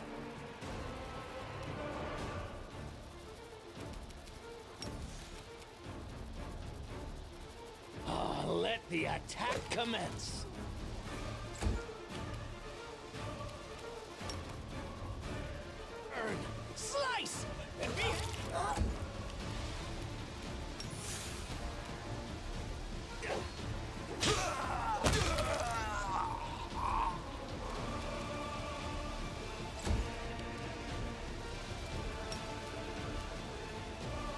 S2: Let the attack commence. Burn! Slice!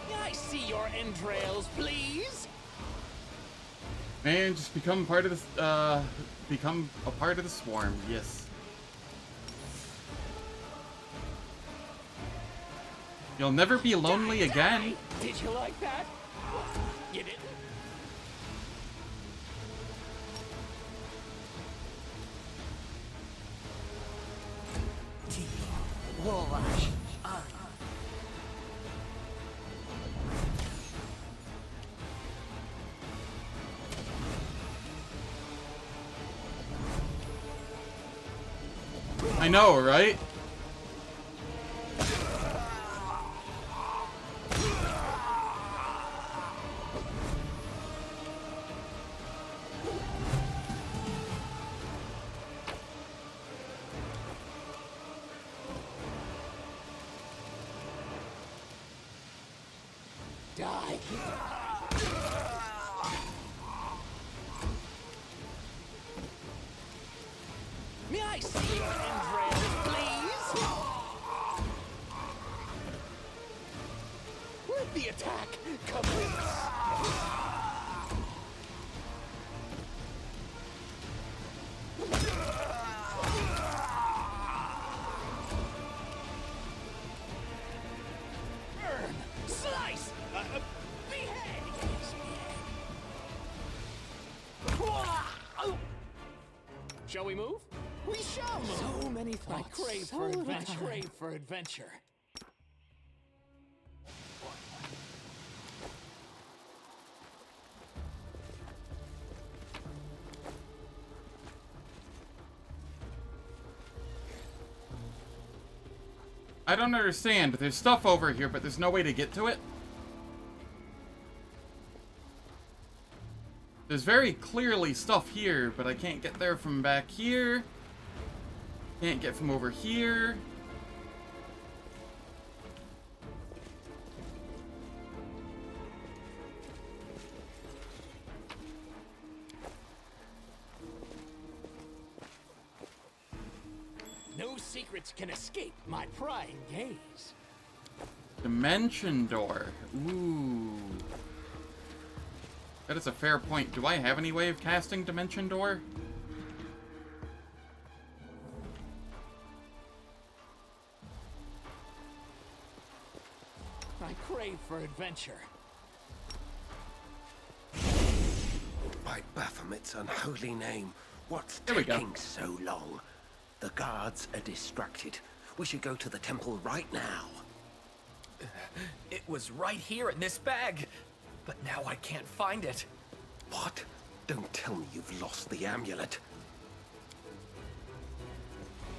S2: May I see your entrails, please?
S1: Man, just become part of this, become a part of the swarm, yes. You'll never be lonely again.
S2: Did you like that? You didn't?
S1: I know, right?
S2: Die. May I see your entrails, please? Let the attack commence. Burn, slice, behead. Yes, behead. Shall we move? We shall move. So many thoughts. I crave for adventure. I crave for adventure.
S1: I don't understand. There's stuff over here, but there's no way to get to it. There's very clearly stuff here, but I can't get there from back here. Can't get from over here.
S2: No secrets can escape my prying gaze.
S1: Dimension door. Ooh. That is a fair point. Do I have any way of casting Dimension Door?
S2: I crave for adventure.
S11: By Baphomet's unholy name, what's
S1: There we go.
S11: taking so long? The guards are distracted. We should go to the temple right now.
S8: It was right here in this bag, but now I can't find it.
S11: What? Don't tell me you've lost the amulet.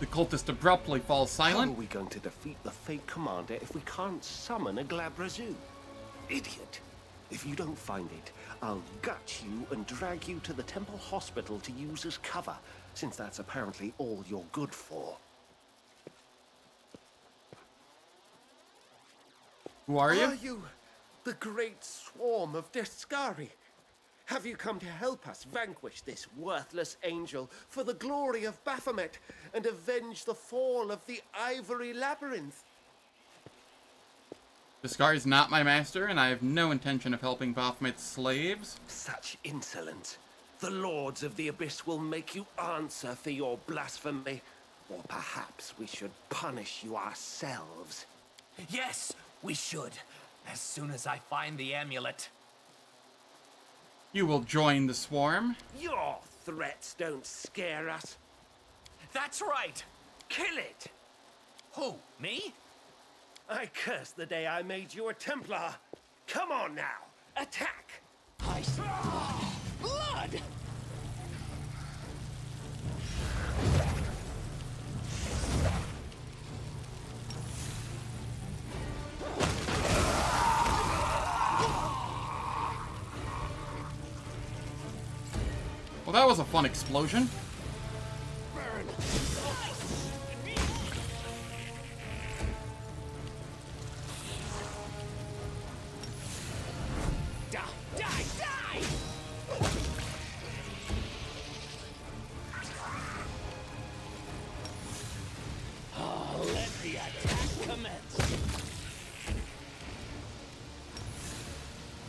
S1: The cultist abruptly falls
S11: How are
S1: silent.
S11: we going to defeat the fake commander if we can't summon a Glabrazoo? Idiot! If you don't find it, I'll gut you and drag you to the temple hospital to use as cover, since that's apparently all you're good for.
S1: Who are you?
S11: Are you the great swarm of Descari? Have you come to help us vanquish this worthless angel for the glory of Baphomet and avenge the fall of the Ivory Labyrinth?
S1: Descar is not my master, and I have no intention of helping Baphomet's slaves.
S11: Such insolence. The Lords of the Abyss will make you answer for your blasphemy. Or perhaps we should punish you ourselves.
S8: Yes, we should. As soon as I find the amulet.
S1: You will join the swarm.
S11: Your threats don't scare us.
S8: That's right.
S11: Kill it!
S8: Who, me?
S11: I curse the day I made you a Templar. Come on now, attack!
S2: I see blood!
S1: Well, that was a fun explosion.
S2: Burn! Die! Die! Die! Oh, let the attack commence.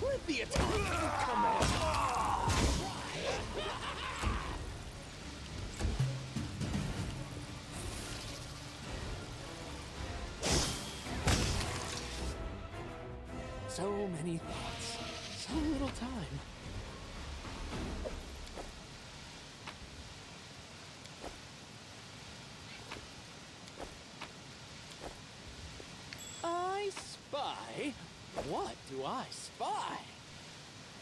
S2: Let the attack commence. So many thoughts, so little time. I spy? What do I spy?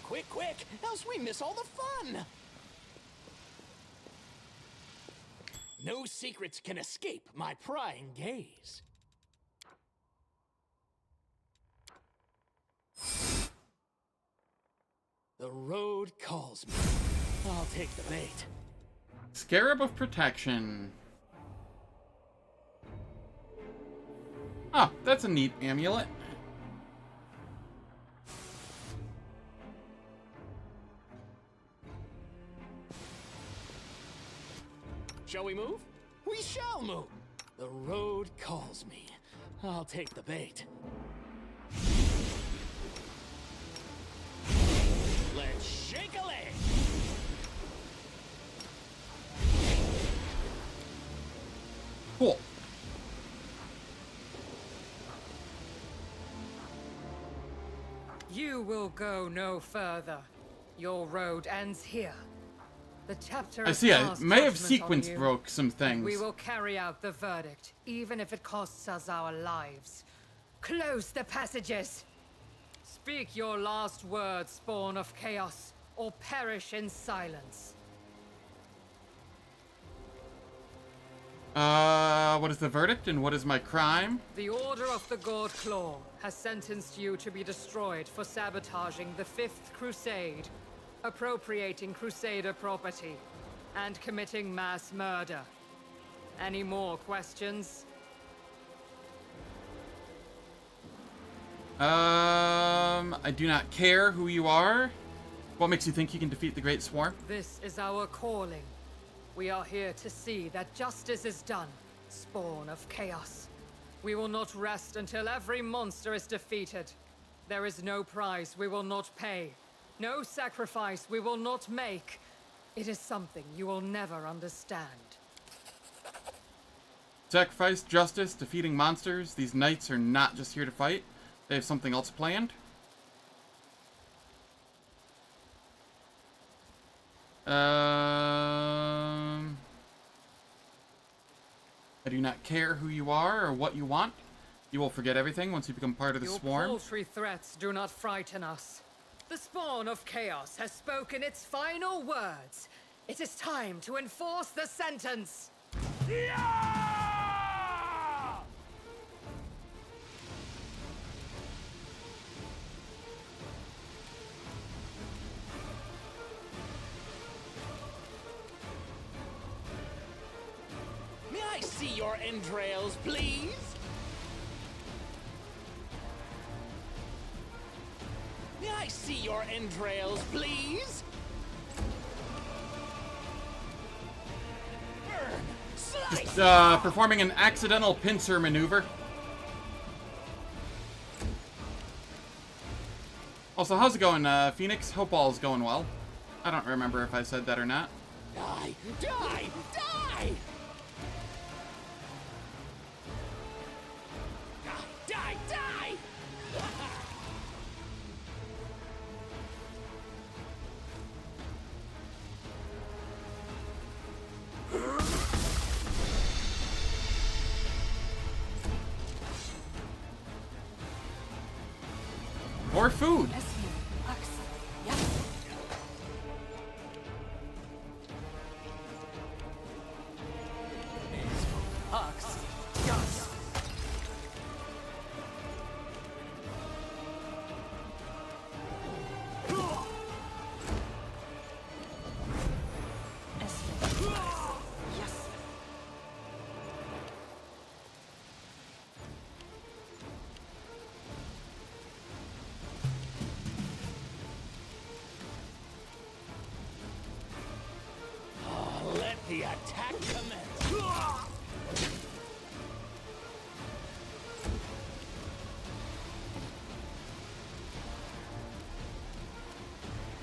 S2: Quick, quick, else we miss all the fun! No secrets can escape my prying gaze. The road calls me. I'll take the bait.
S1: Scarab of Protection. Oh, that's a neat amulet.
S2: Shall we move? We shall move! The road calls me. I'll take the bait. Let's shake a leg!
S1: Cool.
S13: You will go no further. Your road ends here. The chapter
S1: I see. I
S13: passed
S1: may have
S13: judgment on
S1: sequence
S13: you.
S1: broke some things.
S13: We will carry out the verdict, even if it costs us our lives. Close the passages. Speak your last words, spawn of chaos, or perish in silence.
S1: What is the verdict and what is my crime?
S13: The Order of the God Claw has sentenced you to be destroyed for sabotaging the Fifth Crusade, appropriating Crusader property, and committing mass murder. Any more questions?
S1: I do not care who you are. What makes you think you can defeat the Great Swarm?
S13: This is our calling. We are here to see that justice is done, spawn of chaos. We will not rest until every monster is defeated. There is no price we will not pay. No sacrifice we will not make. It is something you will never understand.
S1: Sacrifice, justice, defeating monsters. These knights are not just here to fight. They have something else planned. I do not care who you are or what you want. You will forget everything once you become part of the
S13: Your
S1: swarm.
S13: paltry threats do not frighten us. The spawn of chaos has spoken its final words. It is time to enforce the sentence.
S2: May I see your entrails, please? May I see your entrails, please? Burn! Slice!
S1: Performing an accidental pincer maneuver. Also, how's it going, Phoenix? Hope all's going well. I don't remember if I said that or not.
S2: Die! Die! Die! Die! Die!
S1: More food.
S2: Let the attack commence!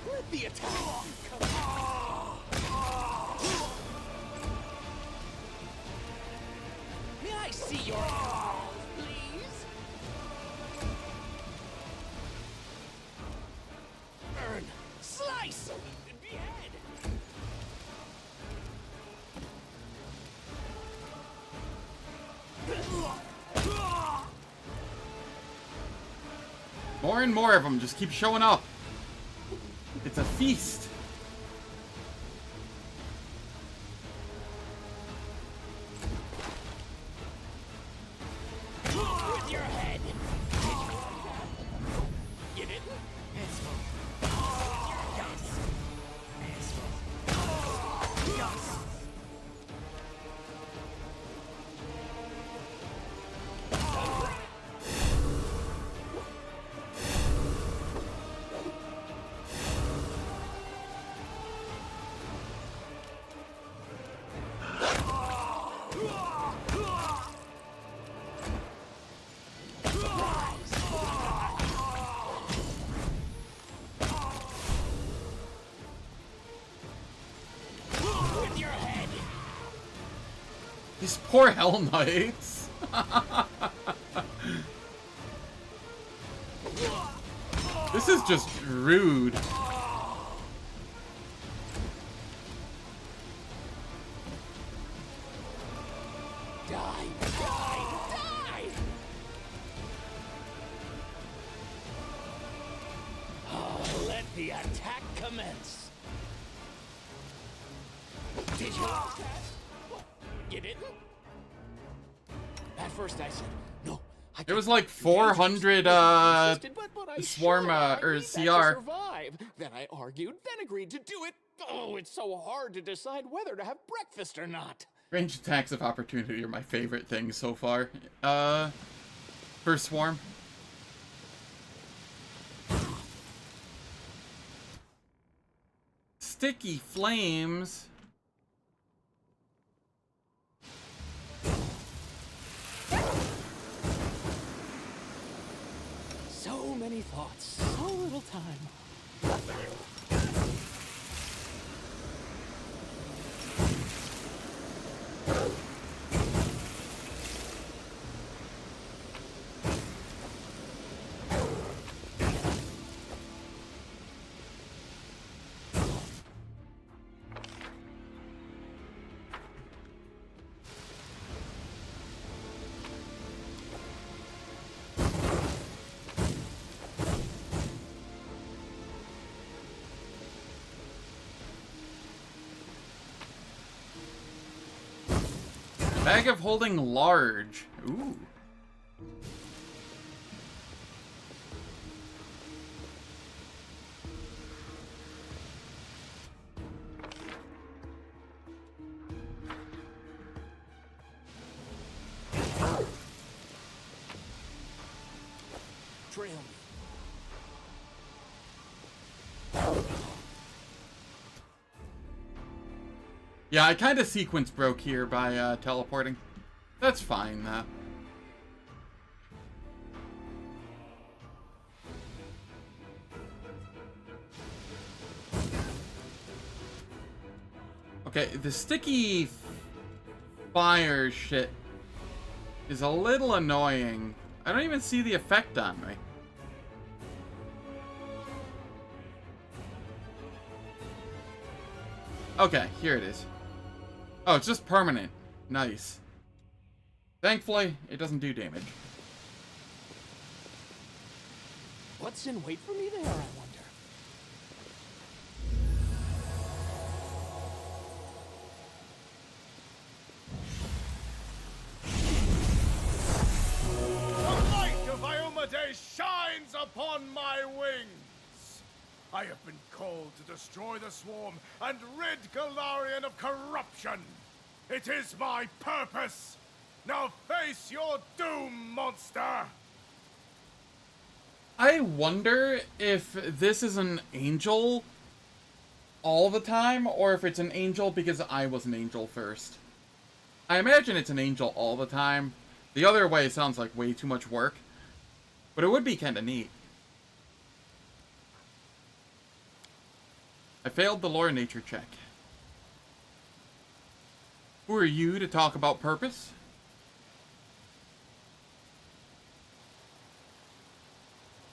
S2: Let the attack commence! May I see your arms, please?
S1: More and more of them just keep showing up. It's a feast.
S4: With your head. You didn't?
S1: These poor Hell Knights. This is just rude.
S4: Die! Oh, let the attack commence. Did you? What? You didn't? At first I said, no.
S1: It was like 400 swarm or CR.
S4: Survive. Then I argued, then agreed to do it. Oh, it's so hard to decide whether to have breakfast or not.
S1: Ranged attacks of opportunity are my favorite thing so far. For swarm. Sticky flames.
S4: So many thoughts, so little time.
S1: Bag of holding large. Ooh.
S4: Trail me.
S1: Yeah, I kind of sequence broke here by teleporting. That's fine. Okay, the sticky fire shit is a little annoying. I don't even see the effect on me. Okay, here it is. Oh, it's just permanent. Nice. Thankfully, it doesn't do damage.
S4: What's in wait for me there, I wonder?
S3: The light of Iomedes shines upon my wings! I have been called to destroy the swarm and rid Galarian of corruption! It is my purpose! Now face your doom, monster!
S1: I wonder if this is an angel all the time, or if it's an angel because I was an angel first. I imagine it's an angel all the time. The other way sounds like way too much work, but it would be kind of neat. I failed the lore nature check. Who are you to talk about purpose?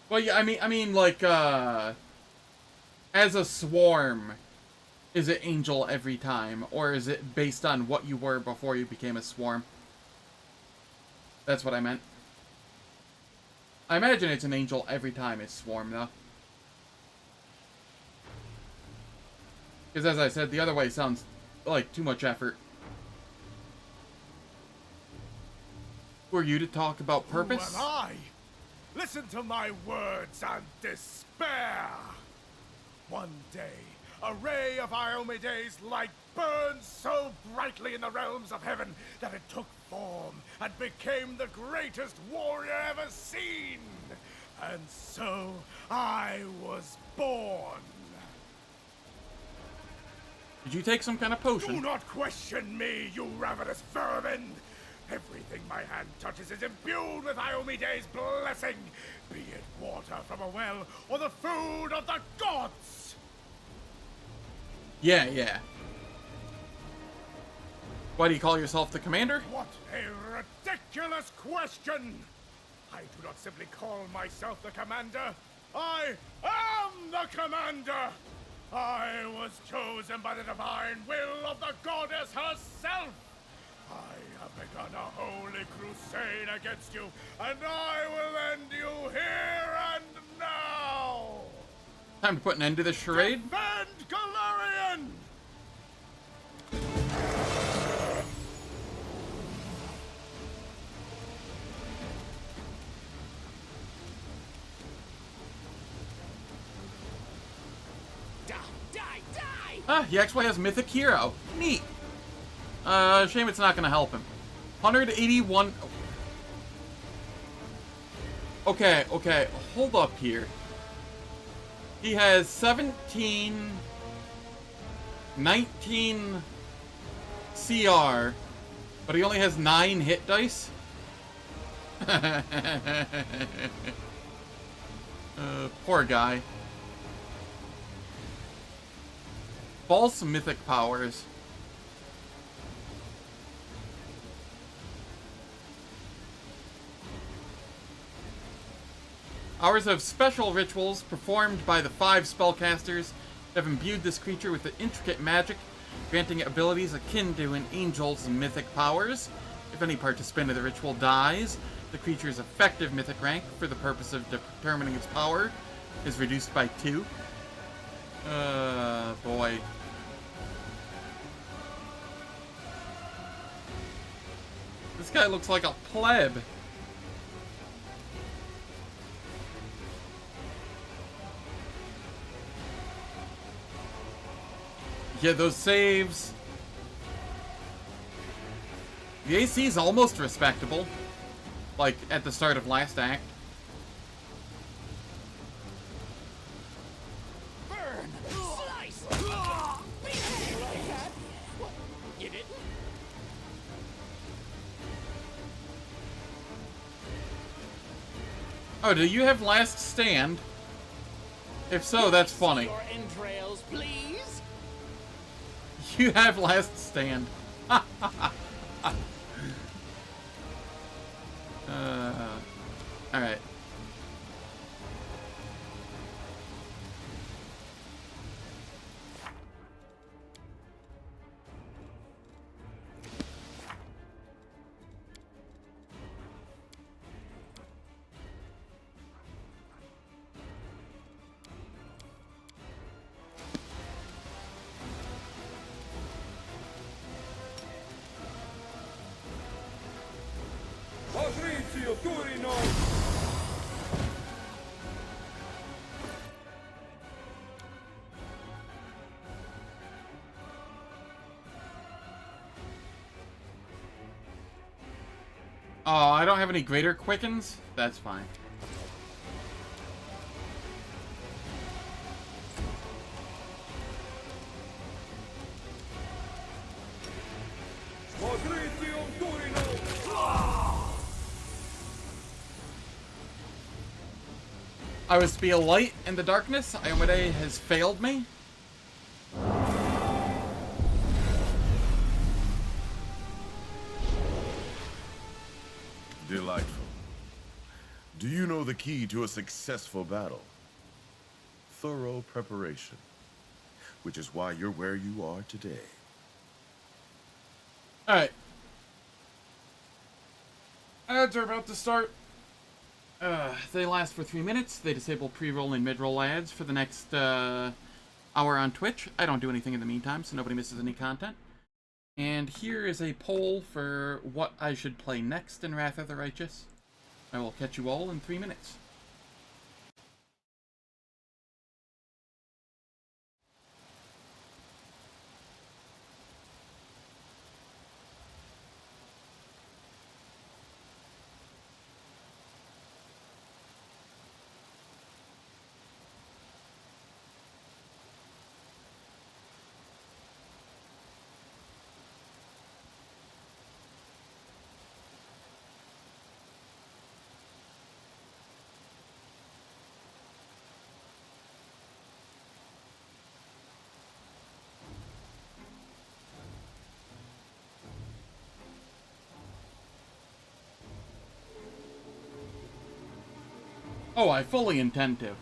S1: Well, yeah, I mean, like, as a swarm, is it angel every time? Or is it based on what you were before you became a swarm? That's what I meant. I imagine it's an angel every time it's swarm, though. Because as I said, the other way sounds like too much effort. Who are you to talk about purpose?
S3: Who am I? Listen to my words and despair. One day, a ray of Iomede's light burned so brightly in the realms of heaven that it took form and became the greatest warrior ever seen. And so I was born.
S1: Did you take some kind of potion?
S3: Do not question me, you ravenous vermin! Everything my hand touches is imbued with Iomede's blessing, be it water from a well or the food of the gods!
S1: Yeah. Why do you call yourself the commander?
S3: What a ridiculous question! I do not simply call myself the commander. I am the commander! I was chosen by the divine will of the goddess herself! I have begun a holy crusade against you, and I will end you here and now!
S1: Time to put an end to this charade?
S3: Defend Galarian!
S1: Ah, he actually has Mythic Hero. Neat. Shame it's not gonna help him. 181... Okay, hold up here. He has 17... 19... CR, but he only has 9 hit dice? Poor guy. False mythic powers. Hours of special rituals performed by the 5 spellcasters have imbued this creature with the intricate magic, granting it abilities akin to an angel's mythic powers. If any participant of the ritual dies, the creature's effective mythic rank for the purpose of determining its power is reduced by 2. Boy. This guy looks like a pleb. Yeah, those saves. The AC is almost respectable. Like, at the start of last act.
S2: Burn! Slice! You didn't?
S1: Oh, do you have last stand? If so, that's funny.
S2: Your entrails, please.
S1: You have last stand. Alright. Oh, I don't have any greater quickens? That's fine. I was to be a light in the darkness. Iomade has failed me.
S14: Delightful. Do you know the key to a successful battle? Thorough preparation. Which is why you're where you are today.
S1: Alright. Ads are about to start. They last for 3 minutes. They disable pre-roll and mid-roll ads for the next hour on Twitch. I don't do anything in the meantime, so nobody misses any content. And here is a poll for what I should play next in Wrath of the Righteous. I will catch you all in 3 minutes. Oh, I fully intend to.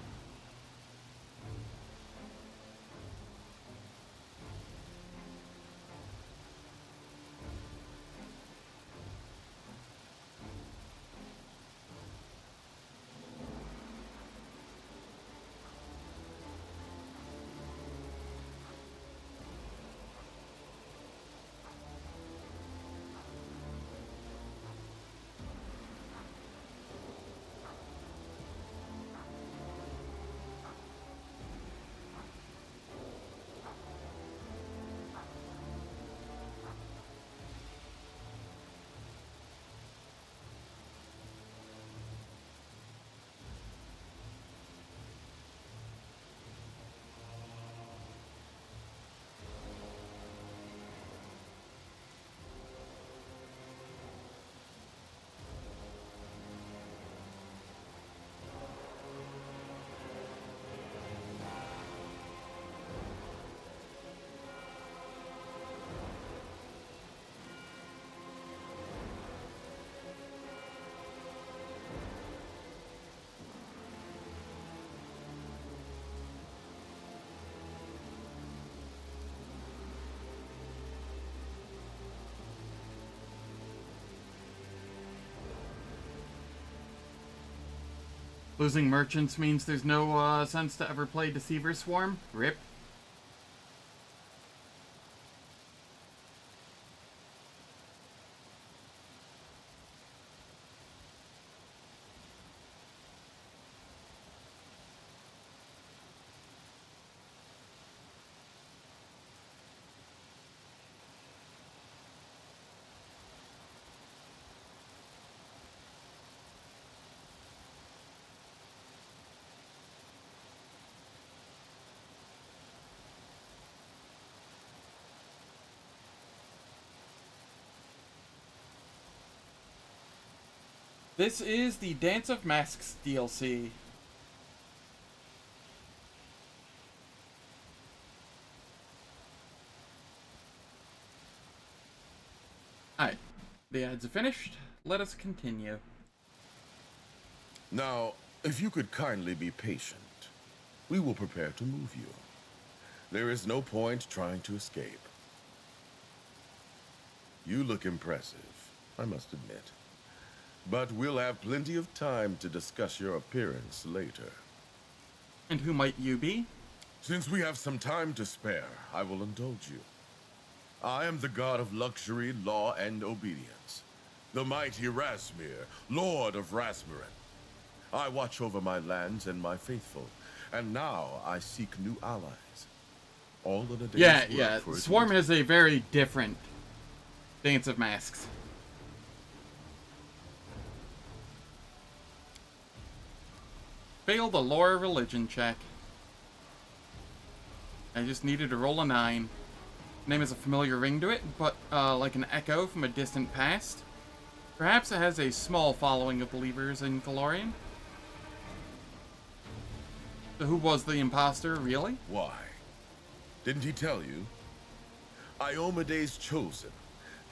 S1: Losing merchants means there's no sense to ever play Deceiver Swarm? RIP. This is the Dance of Masks DLC. Alright, the ads are finished. Let us continue.
S14: Now, if you could kindly be patient, we will prepare to move you. There is no point trying to escape. You look impressive, I must admit. But we'll have plenty of time to discuss your appearance later.
S1: And who might you be?
S14: Since we have some time to spare, I will indulge you. I am the god of luxury, law, and obedience. The mighty Rasmir, Lord of Rasmurin. I watch over my lands and my faithful, and now I seek new allies. All in a day's
S1: Yeah.
S14: work for
S1: Swarm has a very different Dance of Masks. Failed the lore religion check. I just needed to roll a 9. Name has a familiar ring to it, but like an echo from a distant past. Perhaps it has a small following of believers in Calorian. So who was the imposter, really?
S14: Why? Didn't he tell you? Iomede's chosen,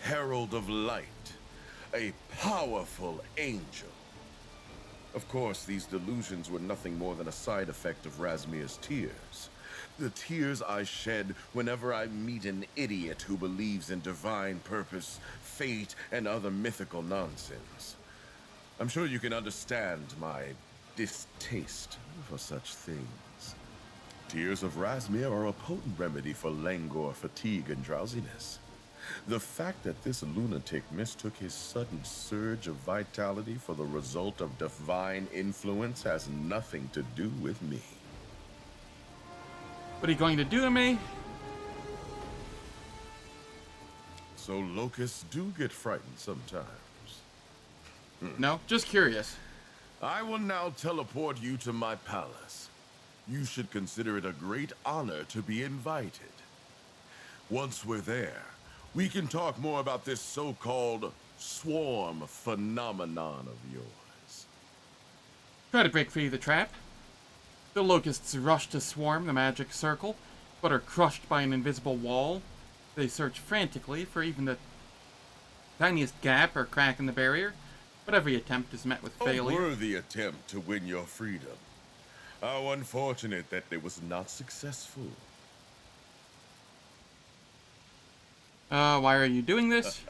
S14: herald of light, a powerful angel. Of course, these delusions were nothing more than a side effect of Rasmir's tears. The tears I shed whenever I meet an idiot who believes in divine purpose, fate, and other mythical nonsense. I'm sure you can understand my distaste for such things. Tears of Razmir are a potent remedy for languor, fatigue, and drowsiness. The fact that this lunatic mistook his sudden surge of vitality for the result of divine influence has nothing to do with me.
S1: What are you going to do to me?
S14: So locusts do get frightened sometimes.
S1: No, just curious.
S14: I will now teleport you to my palace. You should consider it a great honor to be invited. Once we're there, we can talk more about this so-called swarm phenomenon of yours.
S1: Try to break free of the trap. The locusts rush to swarm the magic circle, but are crushed by an invisible wall. They search frantically for even the tiniest gap or crack in the barrier, but every attempt is met with failure.
S14: A worthy attempt to win your freedom. How unfortunate that it was not successful.
S1: Why are you doing this?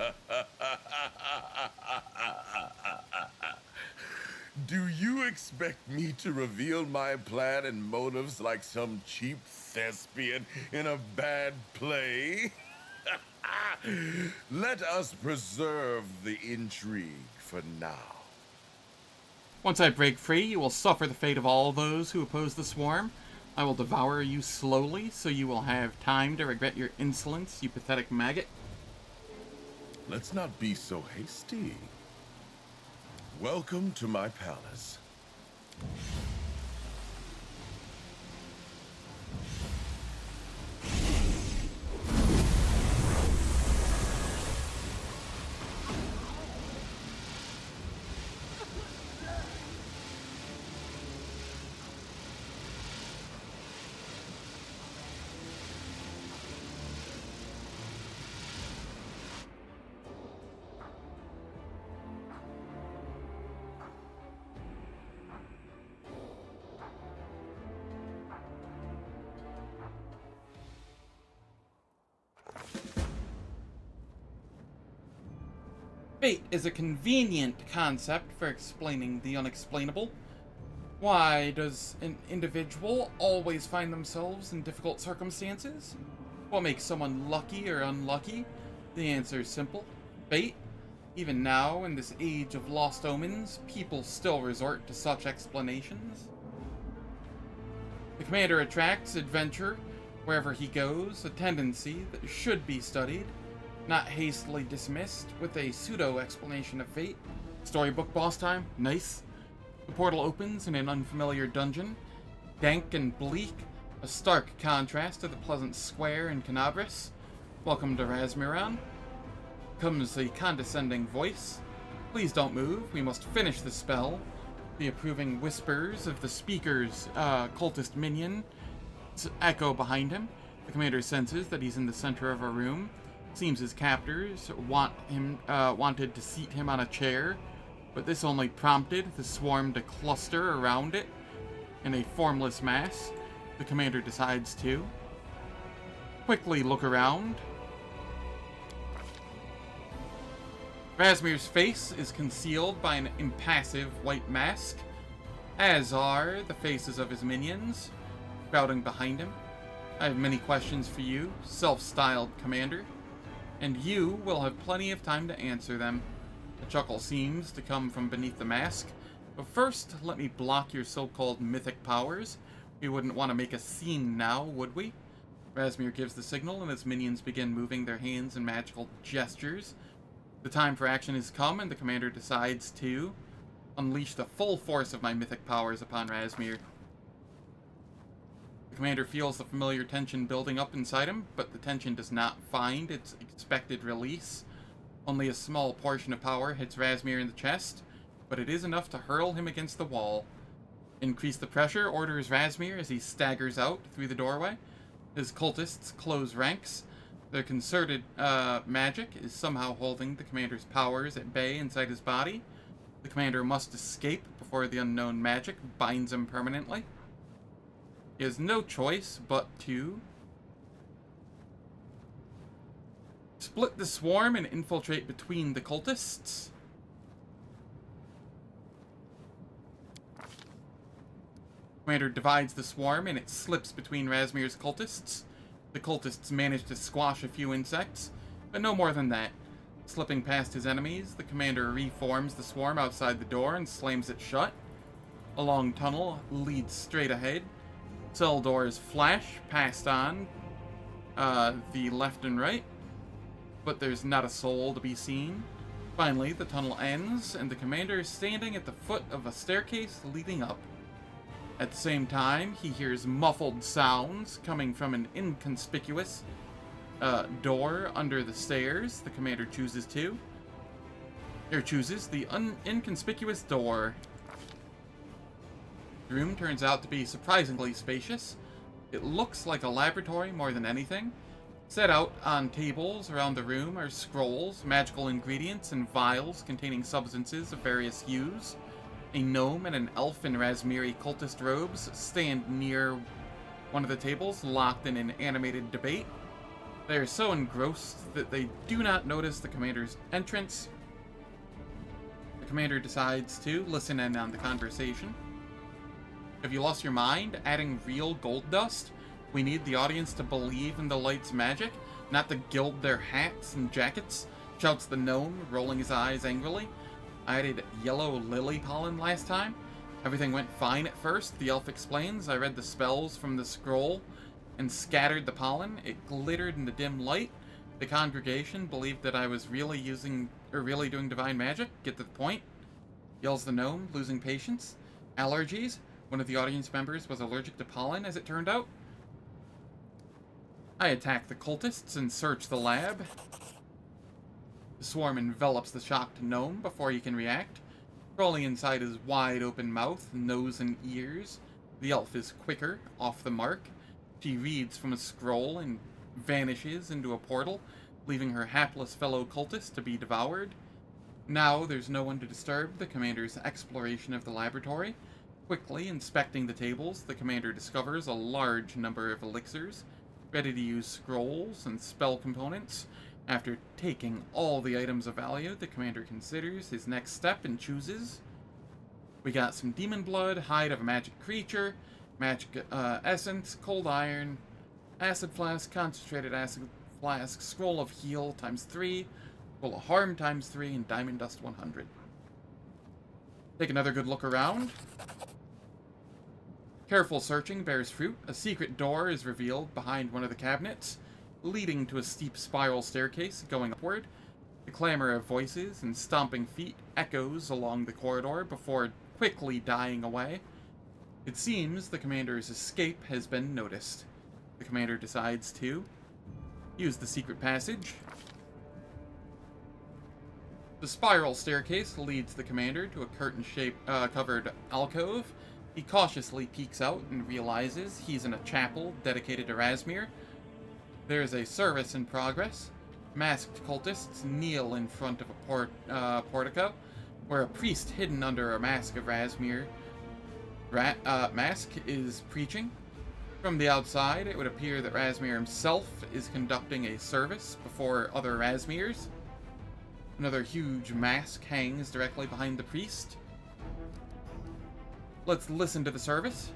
S14: Do you expect me to reveal my plan and motives like some cheap thespian in a bad play? Let us preserve the intrigue for now.
S1: Once I break free, you will suffer the fate of all those who oppose the swarm. I will devour you slowly, so you will have time to regret your insolence, you pathetic maggot.
S14: Let's not be so hasty. Welcome to my palace.
S1: Fate is a convenient concept for explaining the unexplainable. Why does an individual always find themselves in difficult circumstances? What makes someone lucky or unlucky? The answer is simple. Fate. Even now, in this age of lost omens, people still resort to such explanations. The commander attracts adventure wherever he goes, a tendency that should be studied, not hastily dismissed with a pseudo-explanation of fate. Storybook boss time? Nice. The portal opens in an unfamiliar dungeon. Dank and bleak, a stark contrast to the pleasant square in Canabris. Welcome to Razmiran. Comes a condescending voice. Please don't move, we must finish the spell. The approving whispers of the speaker's cultist minion echo behind him. The commander senses that he's in the center of a room. Seems his captors wanted to seat him on a chair, but this only prompted the swarm to cluster around it in a formless mass. The commander decides to quickly look around. Razmir's face is concealed by an impassive white mask, as are the faces of his minions, crowding behind him. I have many questions for you, self-styled commander, and you will have plenty of time to answer them. A chuckle seems to come from beneath the mask. But first, let me block your so-called mythic powers. We wouldn't want to make a scene now, would we? Razmir gives the signal, and his minions begin moving their hands in magical gestures. The time for action has come, and the commander decides to unleash the full force of my mythic powers upon Razmir. The commander feels the familiar tension building up inside him, but the tension does not find its expected release. Only a small portion of power hits Razmir in the chest, but it is enough to hurl him against the wall. Increase the pressure, orders Razmir as he staggers out through the doorway. His cultists close ranks. Their concerted magic is somehow holding the commander's powers at bay inside his body. The commander must escape before the unknown magic binds him permanently. He has no choice but to split the swarm and infiltrate between the cultists. Commander divides the swarm, and it slips between Razmir's cultists. The cultists manage to squash a few insects, but no more than that. Slipping past his enemies, the commander reforms the swarm outside the door and slams it shut. A long tunnel leads straight ahead. Cell doors flash past on the left and right, but there's not a soul to be seen. Finally, the tunnel ends, and the commander is standing at the foot of a staircase leading up. At the same time, he hears muffled sounds coming from an inconspicuous door under the stairs. The commander chooses the inconspicuous door. The room turns out to be surprisingly spacious. It looks like a laboratory more than anything. Set out on tables around the room are scrolls, magical ingredients, and vials containing substances of various hues. A gnome and an elf in Razmiri cultist robes stand near one of the tables, locked in an animated debate. They are so engrossed that they do not notice the commander's entrance. The commander decides to listen in on the conversation. Have you lost your mind? Adding real gold dust? We need the audience to believe in the light's magic, not to gild their hats and jackets, shouts the gnome, rolling his eyes angrily. I added yellow lily pollen last time. Everything went fine at first, the elf explains. I read the spells from the scroll and scattered the pollen. It glittered in the dim light. The congregation believed that I was really doing divine magic. Get to the point, yells the gnome, losing patience. Allergies? One of the audience members was allergic to pollen, as it turned out. I attack the cultists and search the lab. The swarm envelops the shocked gnome before he can react, crawling inside his wide-open mouth, nose, and ears. The elf is quicker, off the mark. She reads from a scroll and vanishes into a portal, leaving her hapless fellow cultist to be devoured. Now there's no one to disturb the commander's exploration of the laboratory. Quickly inspecting the tables, the commander discovers a large number of elixirs, ready-to-use scrolls and spell components. After taking all the items of value, the commander considers his next step and chooses. We got some demon blood, hide of a magic creature, magic essence, cold iron, acid flask, concentrated acid flask, scroll of heal ×3, scroll of harm ×3, and diamond dust 100. Take another good look around. Careful searching bears fruit. A secret door is revealed behind one of the cabinets, leading to a steep spiral staircase going upward. The clamor of voices and stomping feet echoes along the corridor before quickly dying away. It seems the commander's escape has been noticed. The commander decides to use the secret passage. The spiral staircase leads the commander to a curtain-covered alcove. He cautiously peeks out and realizes he's in a chapel dedicated to Razmir. There is a service in progress. Masked cultists kneel in front of a portico, where a priest hidden under a mask of Razmir mask is preaching. From the outside, it would appear that Razmir himself is conducting a service before other Razmirs. Another huge mask hangs directly behind the priest. Let's listen to the service.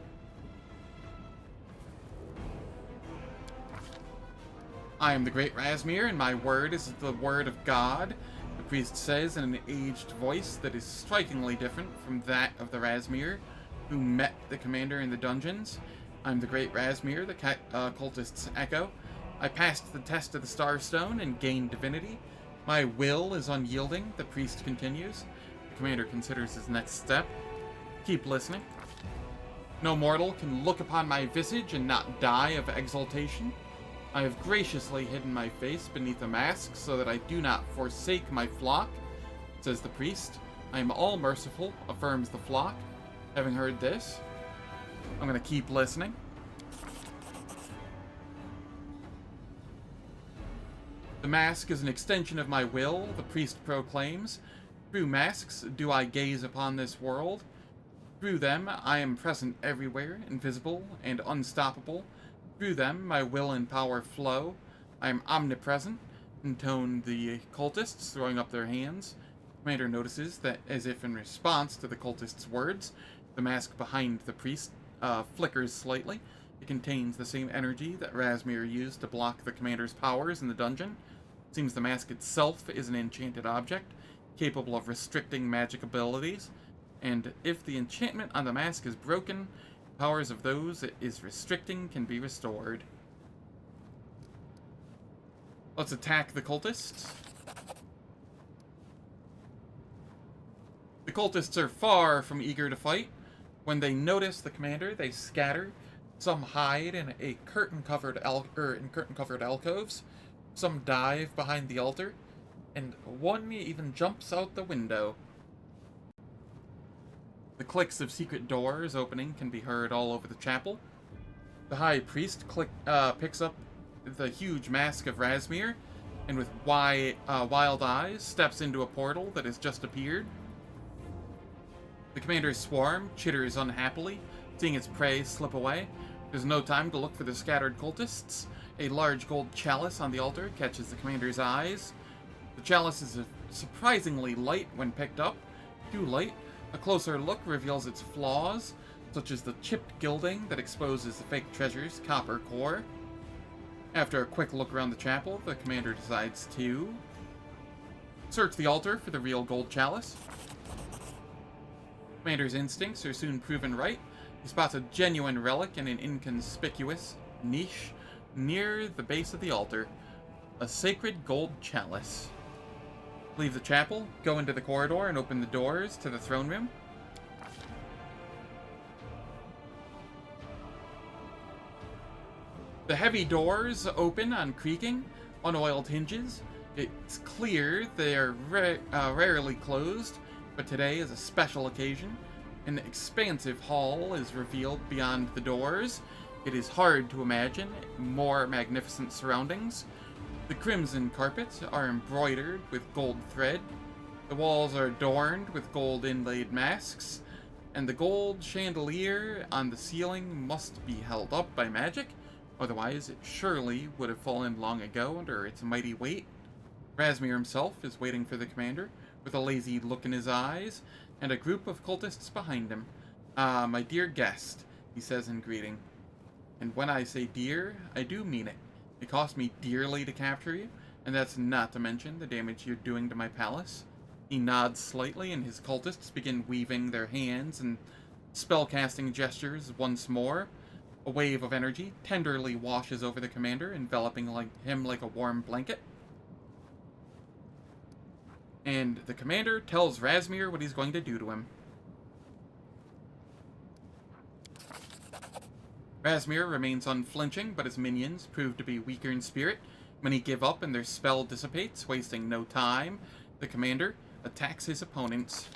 S1: I am the great Razmir, and my word is the word of God, the priest says in an aged voice that is strikingly different from that of the Razmir who met the commander in the dungeons. I'm the great Razmir, the cultists echo. I passed the test of the Starstone and gained divinity. My will is unyielding, the priest continues. The commander considers his next step. Keep listening. No mortal can look upon my visage and not die of exultation. I have graciously hidden my face beneath a mask so that I do not forsake my flock, says the priest. I am all merciful, affirms the flock. Having heard this, I'm going to keep listening. The mask is an extension of my will, the priest proclaims. Through masks do I gaze upon this world. Through them I am present everywhere, invisible and unstoppable. Through them my will and power flow. I am omnipresent, intone the cultists, throwing up their hands. Commander notices that, as if in response to the cultists' words, the mask behind the priest flickers slightly. It contains the same energy that Razmir used to block the commander's powers in the dungeon. It seems the mask itself is an enchanted object, capable of restricting magic abilities, and if the enchantment on the mask is broken, powers of those it is restricting can be restored. Let's attack the cultists. The cultists are far from eager to fight. When they notice the commander, they scatter. Some hide in curtain-covered alcoves. Some dive behind the altar, and one even jumps out the window. The clicks of secret doors opening can be heard all over the chapel. The high priest picks up the huge mask of Razmir, and with wild eyes steps into a portal that has just appeared. The commander's swarm chitters unhappily, seeing its prey slip away. There's no time to look for the scattered cultists. A large gold chalice on the altar catches the commander's eyes. The chalice is surprisingly light when picked up. Too light. A closer look reveals its flaws, such as the chipped gilding that exposes the fake treasure's copper core. After a quick look around the chapel, the commander decides to search the altar for the real gold chalice. Commander's instincts are soon proven right. He spots a genuine relic in an inconspicuous niche near the base of the altar. A sacred gold chalice. Leave the chapel, go into the corridor, and open the doors to the throne room. The heavy doors open on creaking, unoiled hinges. It's clear they are rarely closed, but today is a special occasion. An expansive hall is revealed beyond the doors. It is hard to imagine more magnificent surroundings. The crimson carpets are embroidered with gold thread. The walls are adorned with gold inlaid masks, and the gold chandelier on the ceiling must be held up by magic, otherwise it surely would have fallen long ago under its mighty weight. Razmir himself is waiting for the commander, with a lazy look in his eyes, and a group of cultists behind him. "Ah, my dear guest," he says in greeting. And when I say dear, I do mean it. It cost me dearly to capture you, and that's not to mention the damage you're doing to my palace. He nods slightly, and his cultists begin weaving their hands and spellcasting gestures once more. A wave of energy tenderly washes over the commander, enveloping him like a warm blanket. And the commander tells Razmir what he's going to do to him. Razmir remains unflinching, but his minions prove to be weaker in spirit. Many give up and their spell dissipates, wasting no time. The commander attacks his opponents.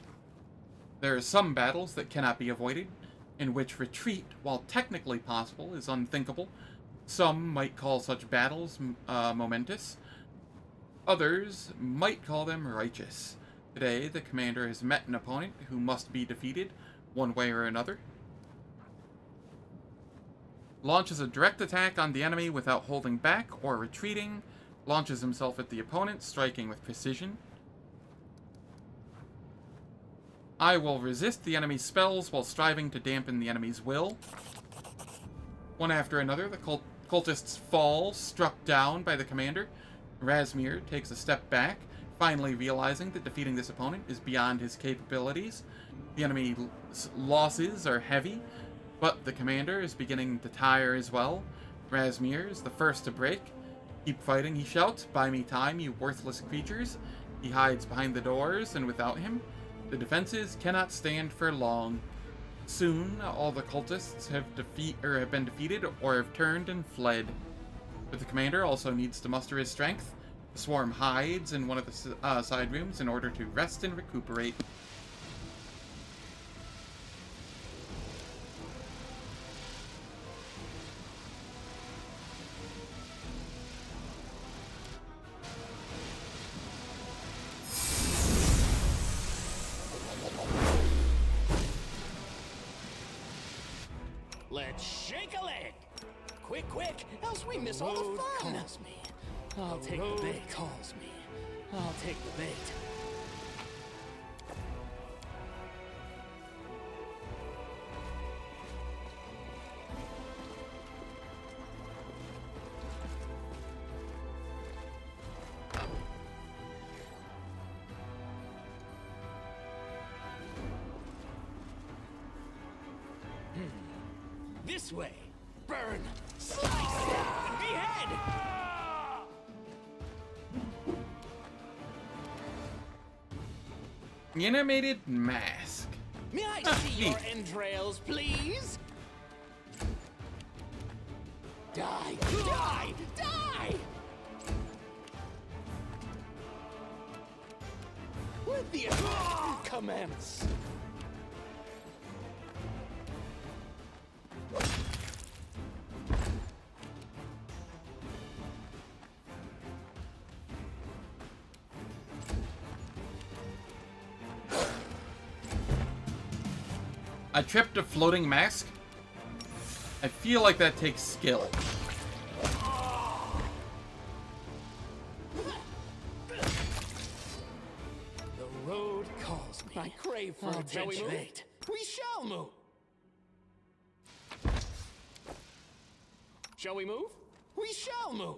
S1: There are some battles that cannot be avoided, in which retreat, while technically possible, is unthinkable. Some might call such battles momentous. Others might call them righteous. Today, the commander has met an opponent who must be defeated, one way or another. Launches a direct attack on the enemy without holding back or retreating. Launches himself at the opponent, striking with precision. I will resist the enemy's spells while striving to dampen the enemy's will. One after another, the cultists fall, struck down by the commander. Razmir takes a step back, finally realizing that defeating this opponent is beyond his capabilities. The enemy's losses are heavy, but the commander is beginning to tire as well. Razmir is the first to break. "Keep fighting," he shouts. "Buy me time, you worthless creatures." He hides behind the doors, and without him, the defenses cannot stand for long. Soon, all the cultists have been defeated or have turned and fled. But the commander also needs to muster his strength. The swarm hides in one of the side rooms in order to rest and recuperate.
S4: Let's shake a leg! Quick, quick, else we miss all the fun! Calls me. I'll take the bait. Calls me. I'll take the bait. This way. Burn, slice, and behead!
S1: Animated mask.
S4: May I see your entrails, please? Die! Die! Die! Let the attack commence!
S1: I tripped a floating mask? I feel like that takes skill.
S4: The road calls me. I crave for attention. We shall move. Shall we move? We shall move.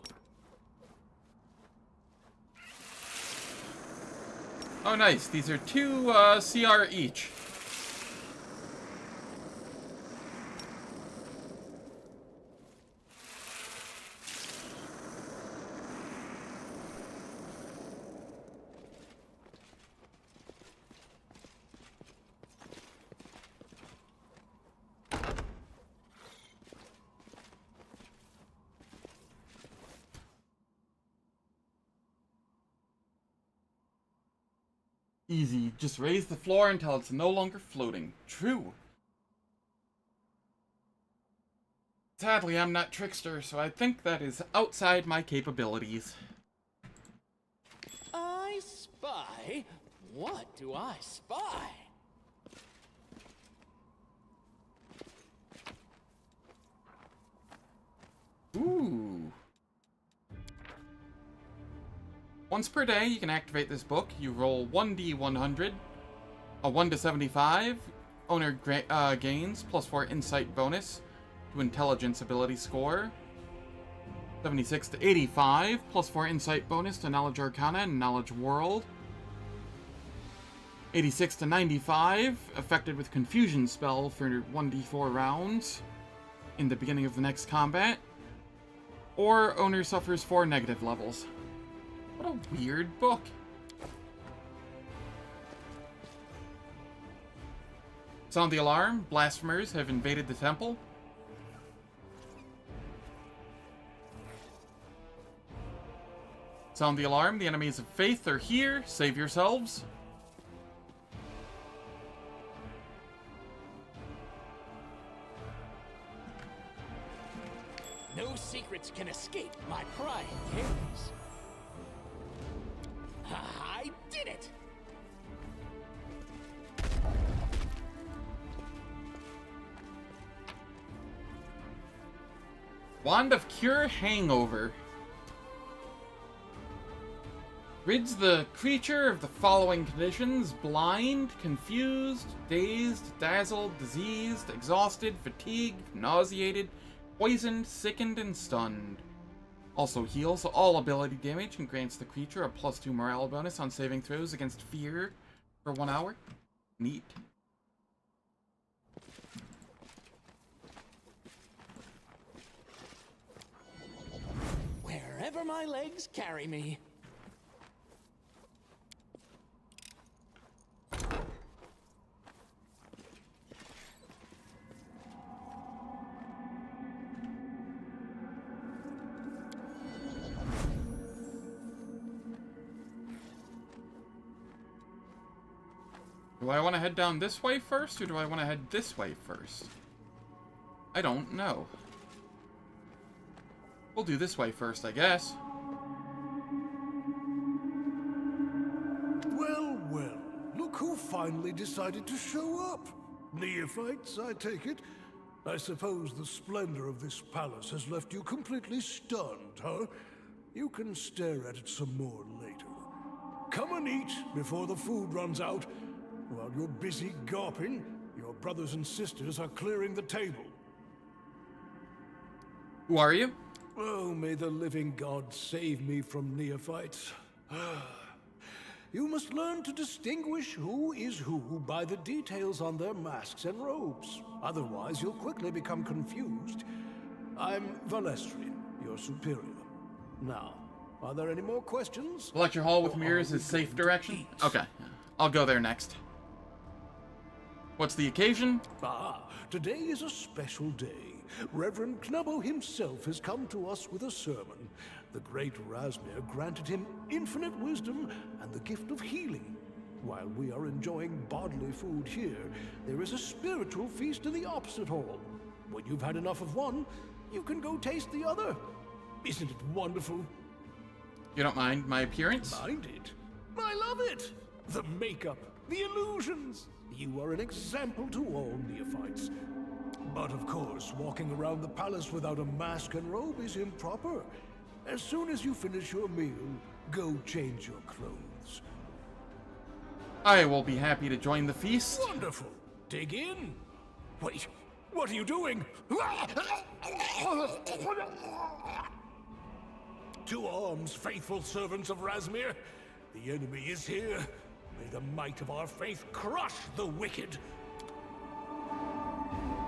S1: Oh, nice. These are 2 CR each. Easy. Just raise the floor until it's no longer floating. True. Sadly, I'm not Trickster, so I think that is outside my capabilities.
S4: I spy? What do I spy?
S1: Ooh. Once per day, you can activate this book. You roll 1d100, a 1 to 75. Owner gains +4 insight bonus to intelligence ability score. 76 to 85, +4 insight bonus to knowledge arcana and knowledge world. 86 to 95, affected with confusion spell for 1d4 rounds in the beginning of the next combat. Or owner suffers 4 negative levels. What a weird book. Sound the alarm. Blasphemers have invaded the temple. Sound the alarm. The enemies of faith are here. Save yourselves.
S4: No secrets can escape my prying gaze. I did it!
S1: Wand of Cure Hangover. Rids the creature of the following conditions: blind, confused, dazed, dazzled, diseased, exhausted, fatigued, nauseated, poisoned, sickened, and stunned. Also heals all ability damage and grants the creature a +2 morale bonus on saving throws against fear for 1 hour. Neat.
S4: Wherever my legs carry me.
S1: Do I want to head down this way first, or do I want to head this way first? I don't know. We'll do this way first, I guess.
S3: Well, well, look who finally decided to show up. Neophytes, I take it. I suppose the splendor of this palace has left you completely stunned, huh? You can stare at it some more later. Come and eat before the food runs out. While you're busy gawping, your brothers and sisters are clearing the table.
S1: Who are you?
S3: Oh, may the living God save me from neophytes.
S15: You must learn to distinguish who is who by the details on their masks and robes. Otherwise, you'll quickly become confused. I'm Valestri, your superior. Now, are there any more questions?
S1: Lecture hall with mirrors is safe direction? Okay, I'll go there next. What's the occasion?
S15: Today is a special day. Reverend Knubbo himself has come to us with a sermon. The great Razmir granted him infinite wisdom and the gift of healing. While we are enjoying bodily food here, there is a spiritual feast in the opposite hall. When you've had enough of one, you can go taste the other. Isn't it wonderful?
S1: You don't mind my appearance?
S15: Mind it? I love it! The makeup, the illusions. You are an example to all neophytes. But of course, walking around the palace without a mask and robe is improper. As soon as you finish your meal, go change your clothes.
S1: I will be happy to join the feast.
S15: Wonderful. Dig in. Wait, what are you doing? To arms, faithful servants of Razmir. The enemy is here. May the might of our faith crush the wicked.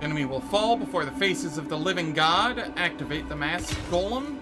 S1: Enemy will fall before the faces of the living god. Activate the masked golem.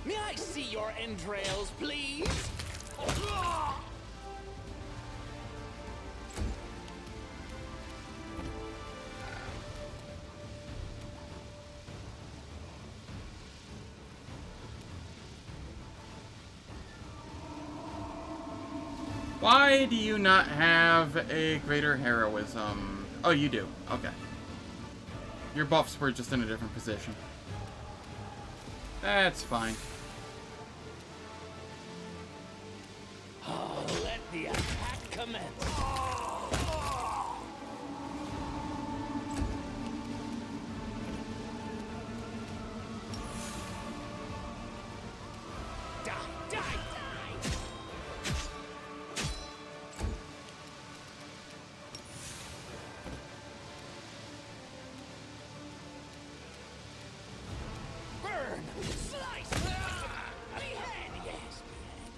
S4: May I see your entrails, please?
S1: Why do you not have a greater heroism? Oh, you do. Okay. Your buffs were just in a different position. That's fine.
S4: Oh, let the attack commence. Die, die, die! Burn! Slice! Behead! Yes, behead.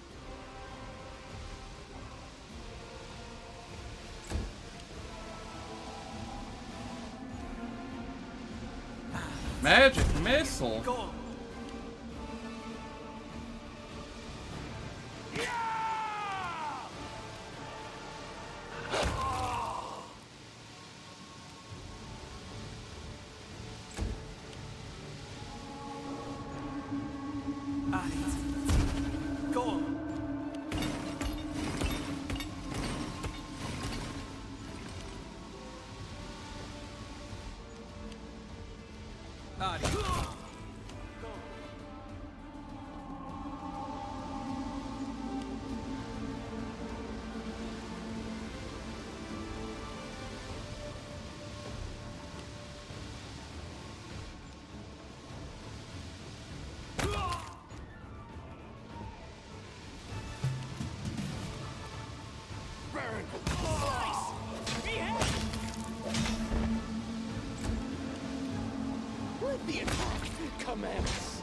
S1: Magic missile.
S15: Go. Go on.
S4: Burn! Slice! Behead! Let the attack commence.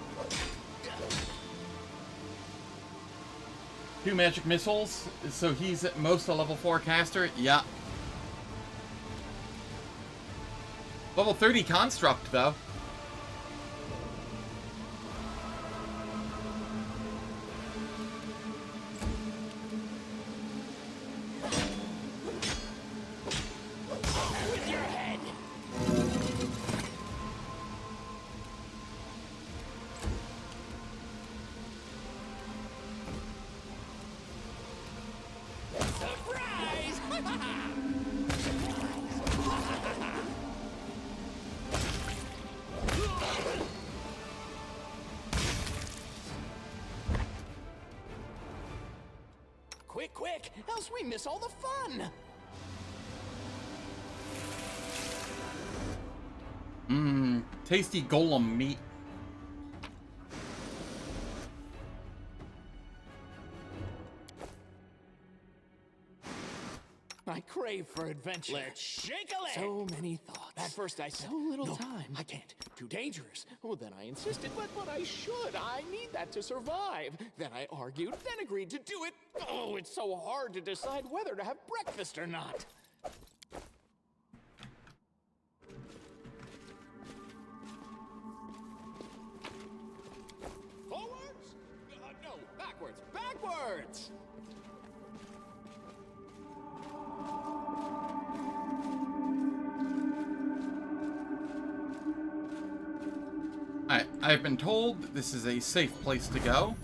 S1: Two magic missiles. So he's at most a level 4 caster. Yeah. Level 30 construct, though.
S4: With your head! Surprise! Quick, quick, else we miss all the fun!
S1: Mmm, tasty golem meat.
S2: I crave for adventure.
S4: Let's shake a leg.
S2: So many thoughts. At first I said,
S4: So little
S2: no,
S4: time.
S2: I can't. Too dangerous. Well, then I insisted, but I should. I need that to survive. Then I argued, then agreed to do it. Oh, it's so hard to decide whether to have breakfast or not. Forwards? No, backwards. Backwards!
S1: I've been told this is a safe place to go.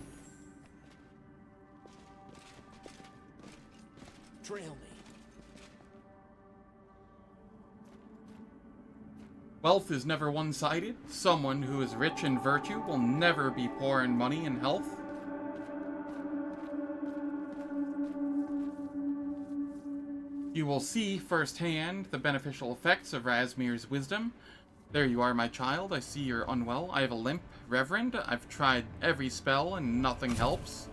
S2: Trail me.
S1: Wealth is never one-sided. Someone who is rich in virtue will never be poor in money and health. You will see firsthand the beneficial effects of Razmir's wisdom. There you are, my child. I see you're unwell. I have a limp, Reverend. I've tried every spell and nothing helps.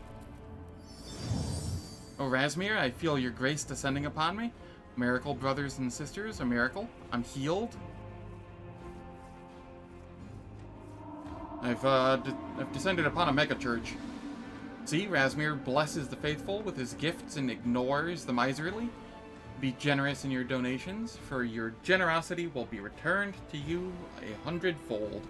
S1: Oh, Razmir, I feel your grace descending upon me. Miracle, brothers and sisters, a miracle. I'm healed. I've descended upon a megachurch. See, Razmir blesses the faithful with his gifts and ignores the miserly. Be generous in your donations, for your generosity will be returned to you 100-fold.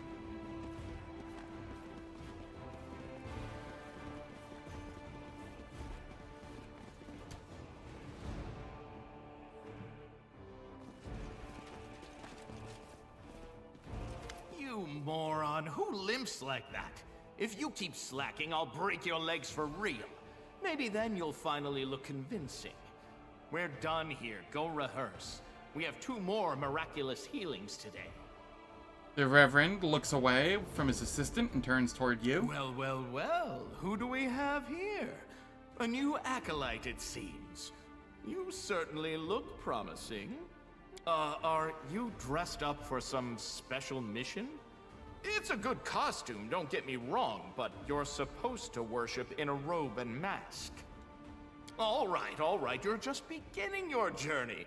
S4: You moron, who limps like that? If you keep slacking, I'll break your legs for real. Maybe then you'll finally look convincing. We're done here. Go rehearse. We have 2 more miraculous healings today.
S1: The Reverend looks away from his assistant and turns toward you.
S4: Well, well, well. Who do we have here? A new acolyte, it seems. You certainly look promising. Are you dressed up for some special mission? It's a good costume, don't get me wrong, but you're supposed to worship in a robe and mask. All right, you're just beginning your journey.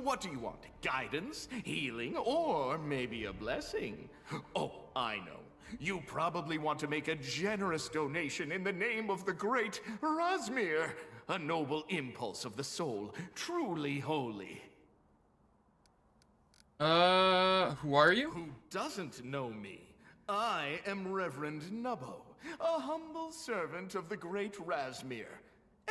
S4: What do you want? Guidance, healing, or maybe a blessing? Oh, I know. You probably want to make a generous donation in the name of the great Razmir, a noble impulse of the soul, truly holy.
S1: Who are you?
S4: Who doesn't know me? I am Reverend Nubbo, a humble servant of the great Razmir.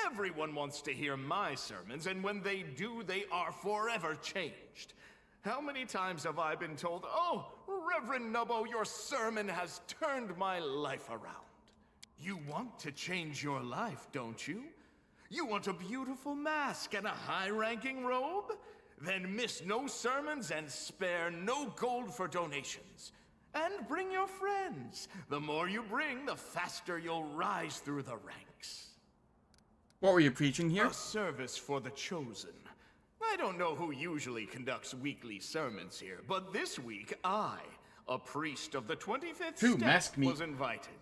S4: Everyone wants to hear my sermons, and when they do, they are forever changed. How many times have I been told, oh, Reverend Nubbo, your sermon has turned my life around. You want to change your life, don't you? You want a beautiful mask and a high-ranking robe? Then miss no sermons and spare no gold for donations. And bring your friends. The more you bring, the faster you'll rise through the ranks.
S1: What were you preaching here?
S4: A service for the chosen. I don't know who usually conducts weekly sermons here, but this week I, a priest of the 25th step, was invited.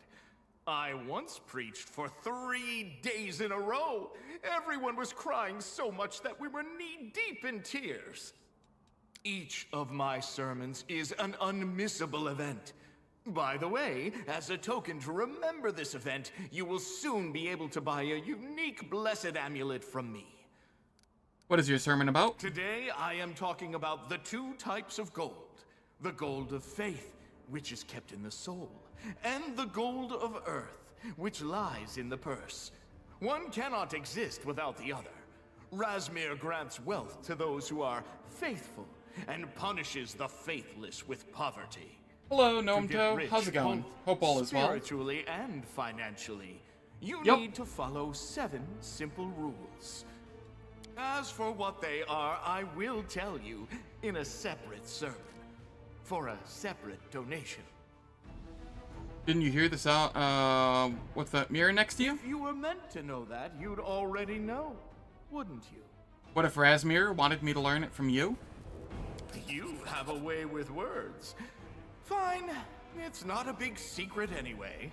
S4: I once preached for 3 days in a row. Everyone was crying so much that we were knee-deep in tears. Each of my sermons is an unmissable event. By the way, as a token to remember this event, you will soon be able to buy a unique blessed amulet from me.
S1: What is your sermon about?
S4: Today, I am talking about the 2 types of gold. The gold of faith, which is kept in the soul, and the gold of earth, which lies in the purse. One cannot exist without the other. Razmir grants wealth to those who are faithful, and punishes the faithless with poverty.
S1: Hello, Nomto. How's it going? Hope all is well.
S4: Spiritually and financially, you need to follow 7 simple rules. As for what they are, I will tell you in a separate sermon, for a separate donation.
S1: Didn't you hear this out, with that mirror next to you?
S4: If you were meant to know that, you'd already know, wouldn't you?
S1: What if Razmir wanted me to learn it from you?
S4: You have a way with words. Fine. It's not a big secret anyway.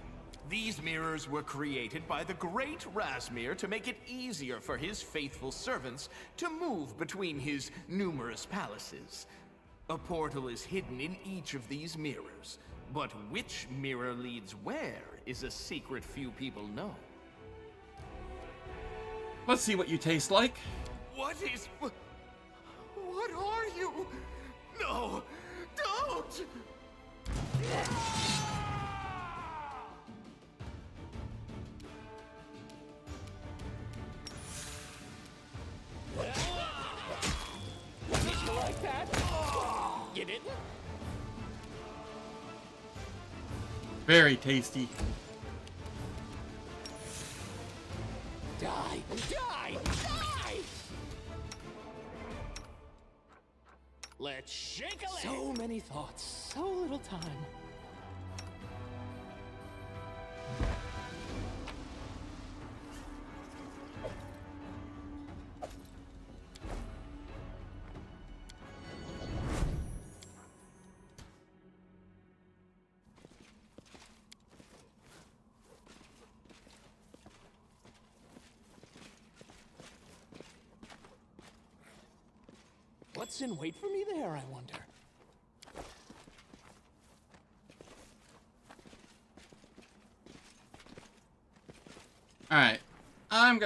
S4: These mirrors were created by the great Razmir to make it easier for his faithful servants to move between his numerous palaces. A portal is hidden in each of these mirrors, but which mirror leads where is a secret few people know.
S1: Let's see what you taste like.
S4: What is... What are you? No! Don't!
S2: Did you like that? You didn't?
S1: Very tasty.
S2: Die! Die! Die! Let's shake a leg! So many thoughts, so little time. What's in wait for me there, I wonder?
S1: Alright. I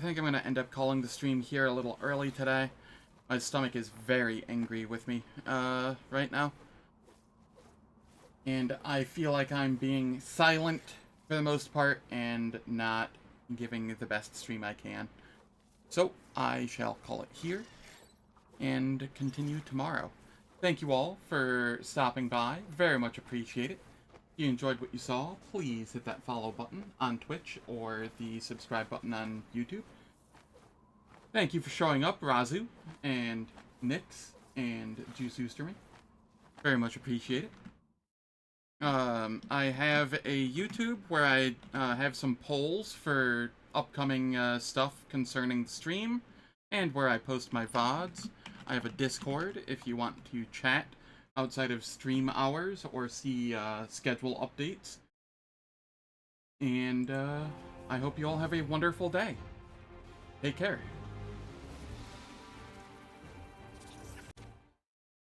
S1: think I'm gonna end up calling the stream here a little early today. My stomach is very angry with me, right now. And I feel like I'm being silent for the most part and not giving the best stream I can. So, I shall call it here and continue tomorrow. Thank you all for stopping by. Very much appreciate it. If you enjoyed what you saw, please hit that follow button on Twitch or the subscribe button on YouTube. Thank you for showing up, Razu, and Nix, and Juice Oosterman. Very much appreciate it. I have a YouTube where I have some polls for upcoming stuff concerning the stream, and where I post my VODs. I have a Discord if you want to chat outside of stream hours or see schedule updates. And I hope you all have a wonderful day. Take care.